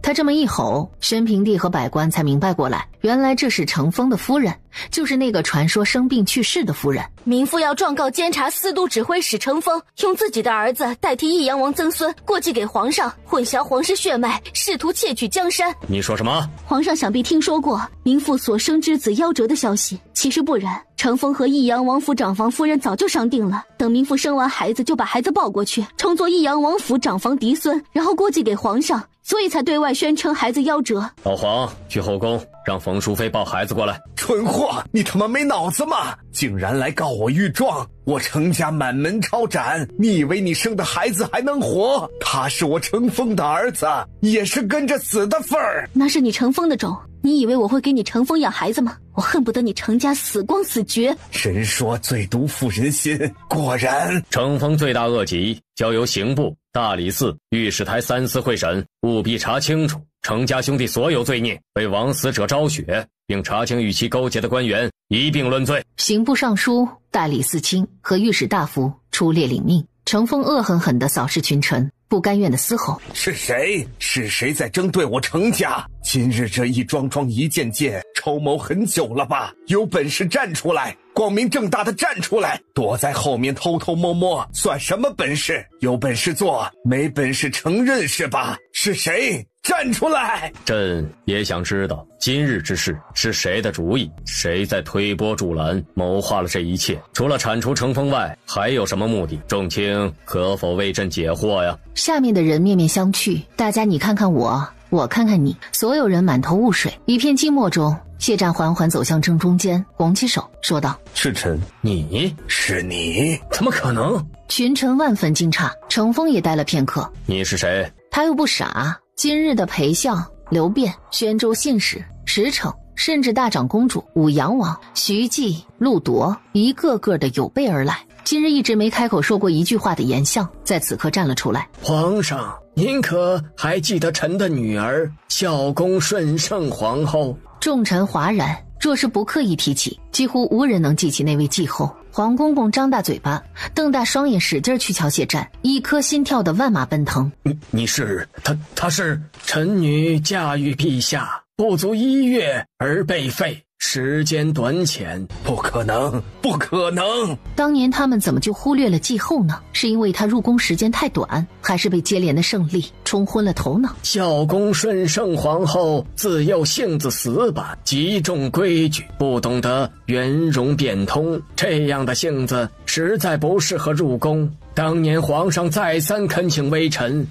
他这么一吼，宣平帝和百官才明白过来，原来这是程峰的夫人，就是那个传说生病去世的夫人。民妇要状告监察司都指挥使程峰用自己的儿子代替义阳王曾孙过继给皇上，混淆皇室血脉，试图窃取江山。你说什么？皇上想必听说过民妇所生之子夭折的消息，其实不然，程峰和义阳王府长房夫人早就商定了，等民妇生完孩子就把孩子抱过去，称作义阳王府长房嫡孙，然后过继给皇上，所以才对外宣称孩子夭折。老黄，去后宫让冯淑妃抱孩子过来。蠢货，你他妈没脑子吗？竟然来告我御状！我程家满门抄斩，你以为你生的孩子还能活？他是我程峰的儿子，也是跟着死的份儿。那是你程峰的种，你以为我会给你程峰养孩子吗？我恨不得你程家死光死绝。人说最毒妇人心，果然。程峰罪大恶极，交由刑部、大理寺、御史台3司会审，务必查清楚程家兄弟所有罪孽，为枉死者昭雪，并查清与其勾结的官员，一并论罪。刑部尚书、大理寺卿和御史大夫出列领命。程峰恶狠狠地扫视群臣，不甘愿地嘶吼：是谁？是谁在针对我程家？今日这一桩桩一件件，筹谋很久了吧？有本事站出来，光明正大的站出来，躲在后面偷偷摸摸算什么本事？有本事做，没本事承认是吧？是谁？站出来！朕也想知道今日之事是谁的主意，谁在推波助澜，谋划了这一切？除了铲除程峰外，还有什么目的？众卿可否为朕解惑呀？下面的人面面相觑，大家你看看我，我看看你，所有人满头雾水。一片静默中，谢战缓缓走向正中间，拱起手说道：是臣。你？是你？怎么可能？群臣万分惊诧，程峰也呆了片刻。你是谁？他又不傻，今日的裴相、刘辩、宣州信使、石城，甚至大长公主、武阳王、徐继、陆铎，一个个的有备而来。今日一直没开口说过一句话的严相，在此刻站了出来。皇上，您可还记得臣的女儿孝恭顺圣皇后？众臣哗然，若是不刻意提起，几乎无人能记起那位继后。黄公公张大嘴巴，瞪大双眼，使劲去瞧谢战，一颗心跳得万马奔腾。你是他是臣女嫁与陛下，不足1月而被废，时间短浅，不可能，不可能！当年他们怎么就忽略了继后呢？是因为他入宫时间太短，还是被接连的胜利冲昏了头脑？孝恭顺圣皇后自幼性子死板，极重规矩，不懂得圆融变通，这样的性子实在不适合入宫。当年皇上再三恳请微臣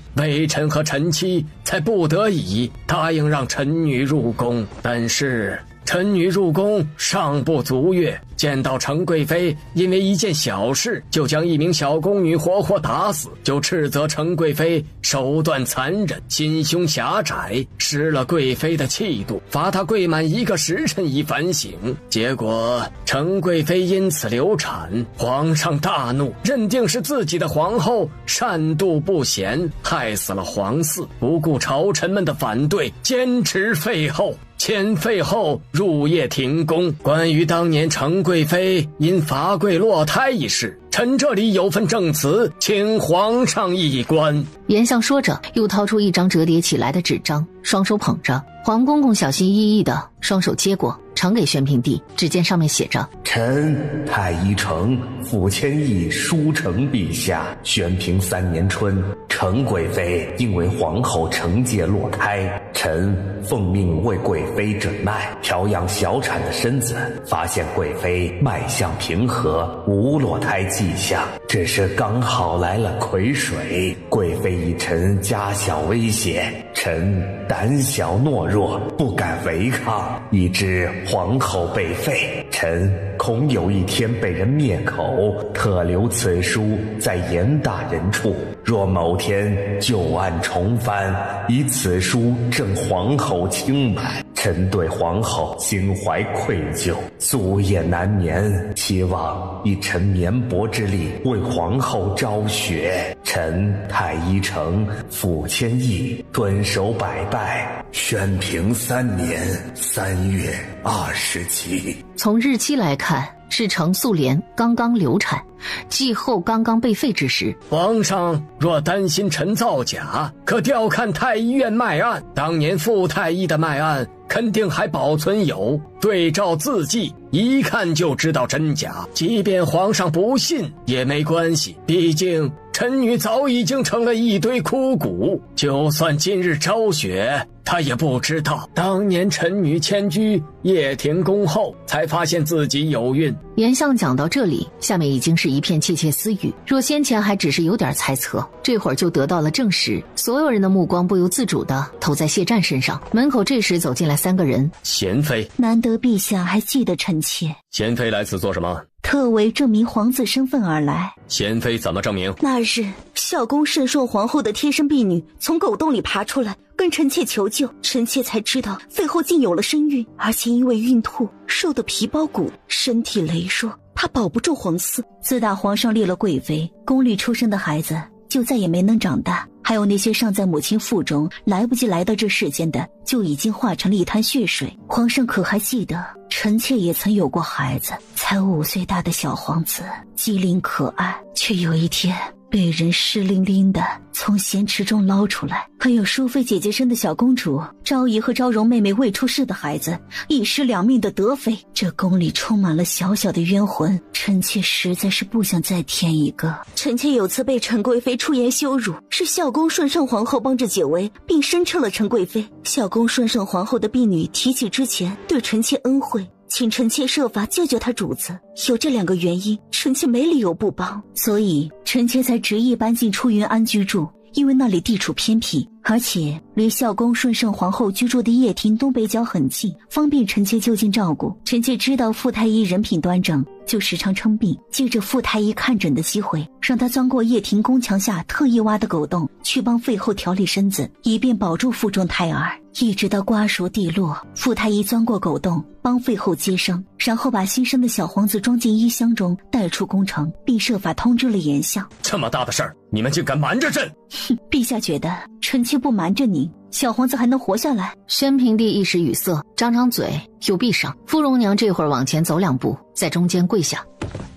和臣妻才不得已答应让臣女入宫，但是臣女入宫尚不足月，见到程贵妃因为一件小事就将一名小宫女活活打死，就斥责程贵妃手段残忍，心胸狭窄，失了贵妃的气度，罚她跪满1个时辰以反省。结果程贵妃因此流产，皇上大怒，认定是自己的皇后善妒不贤，害死了皇嗣，不顾朝臣们的反对，坚持废后。遣废后入夜停工。关于当年程贵妃因罚跪落胎一事，臣这里有份证词，请皇上一观。严相说着，又掏出一张折叠起来的纸张，双手捧着。黄公公小心翼翼地双手接过，呈给宣平帝。只见上面写着：臣太医丞傅谦益书呈陛下，宣平3年春，程贵妃因为皇后程介落胎，臣奉命为贵妃诊脉，调养小产的身子，发现贵妃脉象平和，无落胎迹象，只是刚好来了癸水，贵妃以臣家小威胁，臣胆小懦弱，不敢违抗，以致皇后被废。臣恐有一天被人灭口，特留此书在严大人处，若某天旧案重翻，以此书正皇后清白，臣对皇后心怀愧疚，夙夜难眠，希望以臣绵薄之力为皇后昭雪。臣太医城傅千亿敦守百拜，宣平3年3月27。从日期来看，是程素莲刚刚流产，继后刚刚被废之时。皇上若担心臣造假，可调看太医院脉案，当年傅太医的脉案肯定还保存有，对照字迹，一看就知道真假。即便皇上不信也没关系，毕竟臣女早已经成了一堆枯骨，就算今日昭雪，她也不知道当年臣女迁居掖庭宫后，才发现自己有孕。严相讲到这里，下面已经是一片窃窃私语，若先前还只是有点猜测，这会儿就得到了证实。所有人的目光不由自主地投在谢战身上。门口这时走进来3个人。贤妃，难得陛下还记得臣妾。贤妃来此做什么？特为证明皇子身份而来。贤妃怎么证明？那日孝恭慎顺皇后的贴身婢女从狗洞里爬出来，跟臣妾求救，臣妾才知道废后竟有了身孕，而且因为孕吐瘦得皮包骨，身体羸弱，怕保不住皇嗣。自打皇上立了贵妃，宫里出生的孩子就再也没能长大，还有那些尚在母亲腹中来不及来到这世间的，就已经化成了一滩血水。皇上可还记得，臣妾也曾有过孩子，才5岁大的小皇子，机灵可爱，却有一天被人湿淋淋的从咸池中捞出来。还有淑妃姐姐生的小公主，昭仪和昭容妹妹未出世的孩子，一尸两命的德妃。这宫里充满了小小的冤魂，臣妾实在是不想再添一个。臣妾有次被陈贵妃出言羞辱，是孝恭顺圣皇后帮着解围，并申斥了陈贵妃。孝恭顺圣皇后的婢女提起之前对臣妾恩惠，请臣妾设法救救他主子。有这2个原因，臣妾没理由不帮，所以臣妾才执意搬进出云安居住。因为那里地处偏僻，而且离孝恭顺圣皇后居住的掖庭东北角很近，方便臣妾就近照顾。臣妾知道傅太医人品端正，就时常称病，借着傅太医看诊的机会，让他钻过掖庭宫墙下特意挖的狗洞，去帮废后调理身子，以便保住腹中胎儿。一直到瓜熟蒂落，傅太医钻过狗洞，帮废后接生，然后把新生的小皇子装进衣箱中带出宫城，并设法通知了严相。这么大的事儿，你们竟敢瞒着朕！陛下觉得臣妾不瞒着您，小皇子还能活下来？宣平帝一时语塞，张嘴又闭上。傅荣娘这会儿往前走2步，在中间跪下。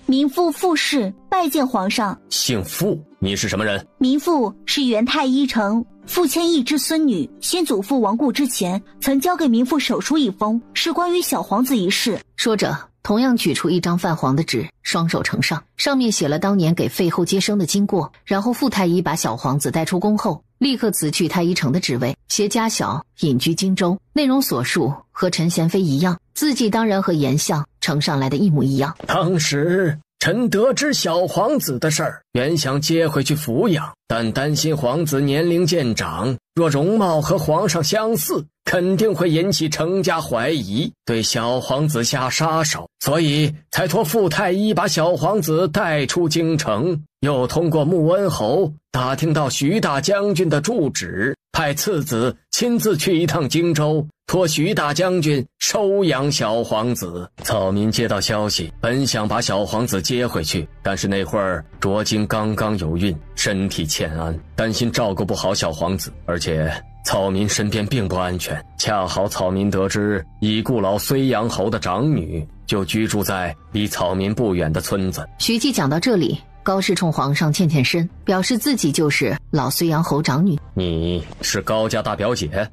民妇傅氏拜见皇上。姓傅，你是什么人？民妇是元太医城傅千亿之孙女，先祖父亡故之前曾交给民妇手书一封，是关于小皇子一事。说着同样取出一张泛黄的纸，双手呈上，上面写了当年给废后接生的经过。然后傅太医把小皇子带出宫后，立刻辞去太医城的职位，携家小隐居荆州。内容所述和陈贤妃一样，字迹当然和严相呈上来的一模一样。当时臣得知小皇子的事儿，原想接回去抚养，但担心皇子年龄渐长，若容貌和皇上相似，肯定会引起程家怀疑，对小皇子下杀手，所以才托傅太医把小皇子带出京城。又通过穆恩侯打听到徐大将军的住址，派次子亲自去一趟荆州，托徐大将军收养小皇子。草民接到消息，本想把小皇子接回去，但是那会儿卓京刚刚有孕，身体欠安，担心照顾不好小皇子，而且草民身边并不安全。恰好草民得知已故老睢阳侯的长女就居住在离草民不远的村子。徐记讲到这里，高氏冲皇上欠身，表示自己就是老睢阳侯长女。你是高家大表姐？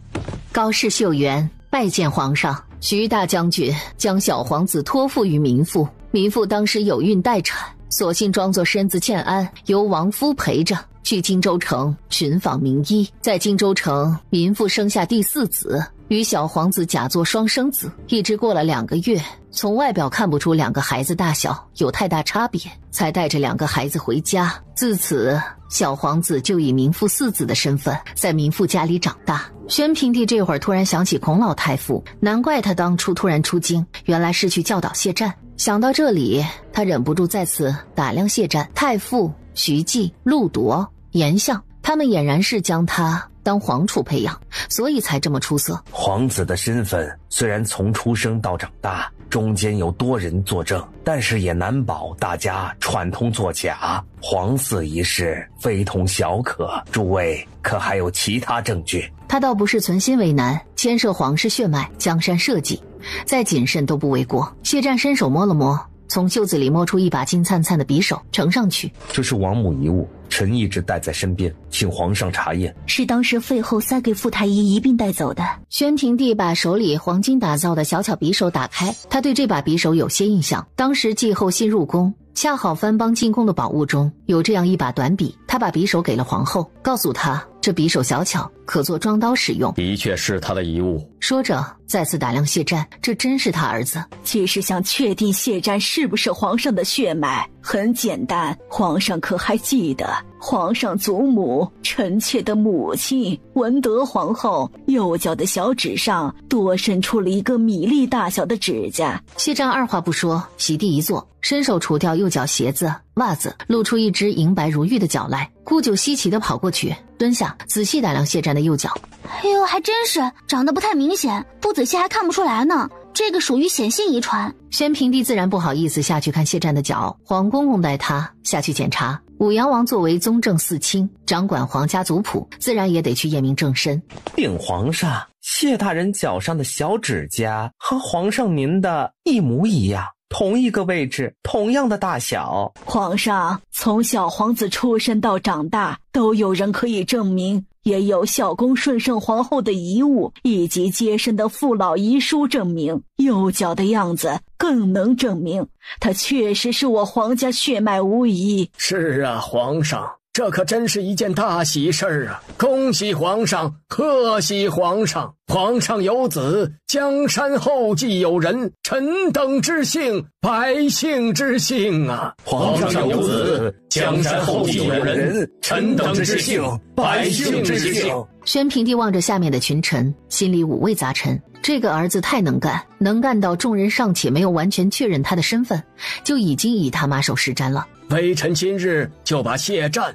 高氏秀媛拜见皇上。徐大将军将小皇子托付于民妇，民妇当时有孕待产，索性装作身子欠安，由王夫陪着。去荆州城寻访名医，在荆州城民妇生下第4子，与小皇子假作双生子，一直过了2个月，从外表看不出2个孩子大小有太大差别，才带着2个孩子回家。自此，小皇子就以民妇4子的身份在民妇家里长大。宣平帝这会儿突然想起孔老太傅，难怪他当初突然出京，原来是去教导谢战。想到这里，他忍不住再次打量谢战、太傅、徐继、陆铎、严相，他们俨然是将他当皇储培养，所以才这么出色。皇子的身份虽然从出生到长大中间有多人作证，但是也难保大家串通作假。皇嗣一事非同小可，诸位可还有其他证据？他倒不是存心为难，牵涉皇室血脉、江山社稷，再谨慎都不为过。谢战伸手摸了摸，从袖子里摸出一把金灿灿的匕首，呈上去。这是王母遗物，臣一直带在身边，请皇上查验。是当时废后塞给傅太医一并带走的。宣平帝把手里黄金打造的小巧匕首打开，他对这把匕首有些印象。当时继后新入宫，恰好藩邦进贡的宝物中有这样一把短匕，他把匕首给了皇后，告诉她这匕首小巧，可做装刀使用。的确是他的遗物。说着再次打量谢战，这真是他儿子。其实想确定谢战是不是皇上的血脉很简单，皇上可还记得皇上祖母臣妾的母亲文德皇后右脚的小指上多伸出了一个米粒大小的指甲。谢战二话不说，席地一坐，伸手除掉右脚鞋子、袜子，露出一只银白如玉的脚来。顾九稀奇地跑过去，蹲下仔细打量谢战的右脚。哎呦，还真是长得不太明显，不仔细还看不出来呢。这个属于显性遗传。宣平帝自然不好意思下去看谢战的脚，黄公公带他下去检查。武阳王作为宗正四卿，掌管皇家族谱，自然也得去验明正身。禀皇上，谢大人脚上的小指甲和皇上您的一模一样，同一个位置，同样的大小。皇上，从小皇子出生到长大，都有人可以证明，也有孝恭顺圣皇后的遗物以及接生的父老遗书证明。右脚的样子更能证明，他确实是我皇家血脉无疑。是啊，皇上，这可真是一件大喜事儿啊！恭喜皇上，贺喜皇上！皇上有子，江山后继有人，臣等之幸，百姓之幸啊！皇上有子，江山后继有人，臣等之幸，百姓之幸。宣平帝望着下面的群臣，心里五味杂陈。这个儿子太能干，能干到众人尚且没有完全确认他的身份，就已经以他马首是瞻了。微臣今日就把谢战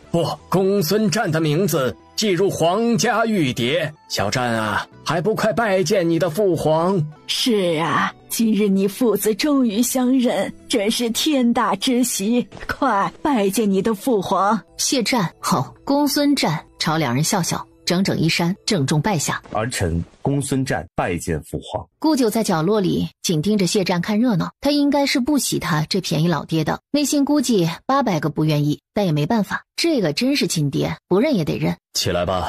公孙战的名字记入皇家玉牒。小战啊，还不快拜见你的父皇？是啊，今日你父子终于相认，真是天大之喜，快拜见你的父皇。谢战后，公孙战朝两人笑笑，整整衣衫，郑重拜下。儿臣公孙战拜见父皇。顾九在角落里紧盯着谢战看热闹，他应该是不喜他这便宜老爹的，内心估计800个不愿意，但也没办法，这个真是亲爹，不认也得认。起来吧。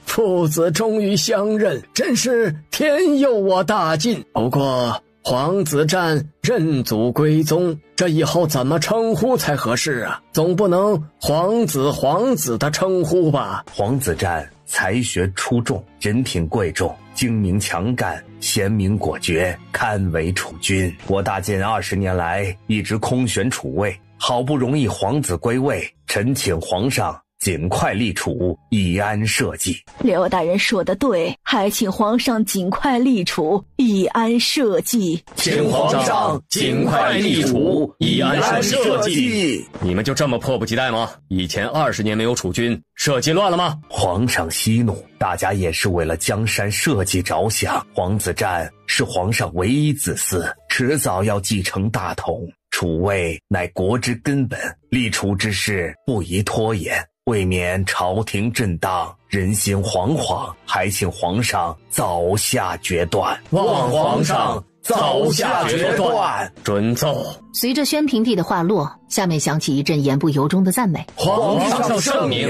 父子终于相认，真是天佑我大晋。不过皇子战认祖归宗，这以后怎么称呼才合适啊？总不能皇子的称呼吧？皇子战才学出众，人品贵重，精明强干，贤明果决，堪为储君。我大晋20年来一直空悬储位，好不容易皇子归位，臣请皇上尽快立储，以安社稷。刘大人说得对，还请皇上尽快立储，以安社稷。请皇上尽快立储，以安社稷。你们就这么迫不及待吗？以前20年没有储君，社稷乱了吗？皇上息怒，大家也是为了江山社稷着想。皇子战是皇上唯一子嗣，迟早要继承大统，储位乃国之根本，立储之事不宜拖延。为免朝廷震荡，人心惶惶，还请皇上早下决断。望皇上早下决断。准奏。随着宣平帝的话落，下面响起一阵言不由衷的赞美。皇上圣明，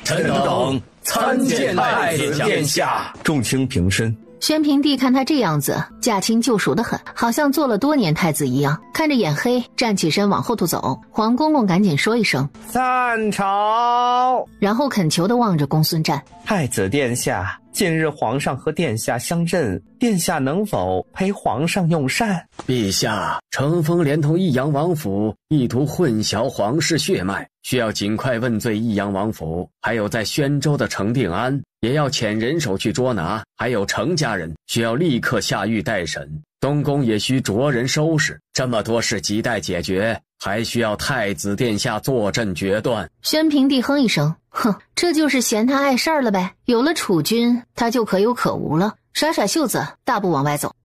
臣等参见太子殿下。众卿平身。宣平帝看他这样子，驾轻就熟得很，好像做了多年太子一样，看着眼黑，站起身往后头走。黄公公赶紧说一声赞朝，然后恳求地望着公孙瓒。太子殿下，近日皇上和殿下相认，殿下能否陪皇上用膳？陛下，程峰连同益阳王府意图混淆皇室血脉，需要尽快问罪益阳王府，还有在宣州的程定安也要遣人手去捉拿，还有程家人需要立刻下狱待审，东宫也需着人收拾，这么多事亟待解决，还需要太子殿下坐镇决断。宣平帝哼一声，哼，这就是嫌他碍事儿了呗。有了储君，他就可有可无了，甩甩袖子，大步往外走。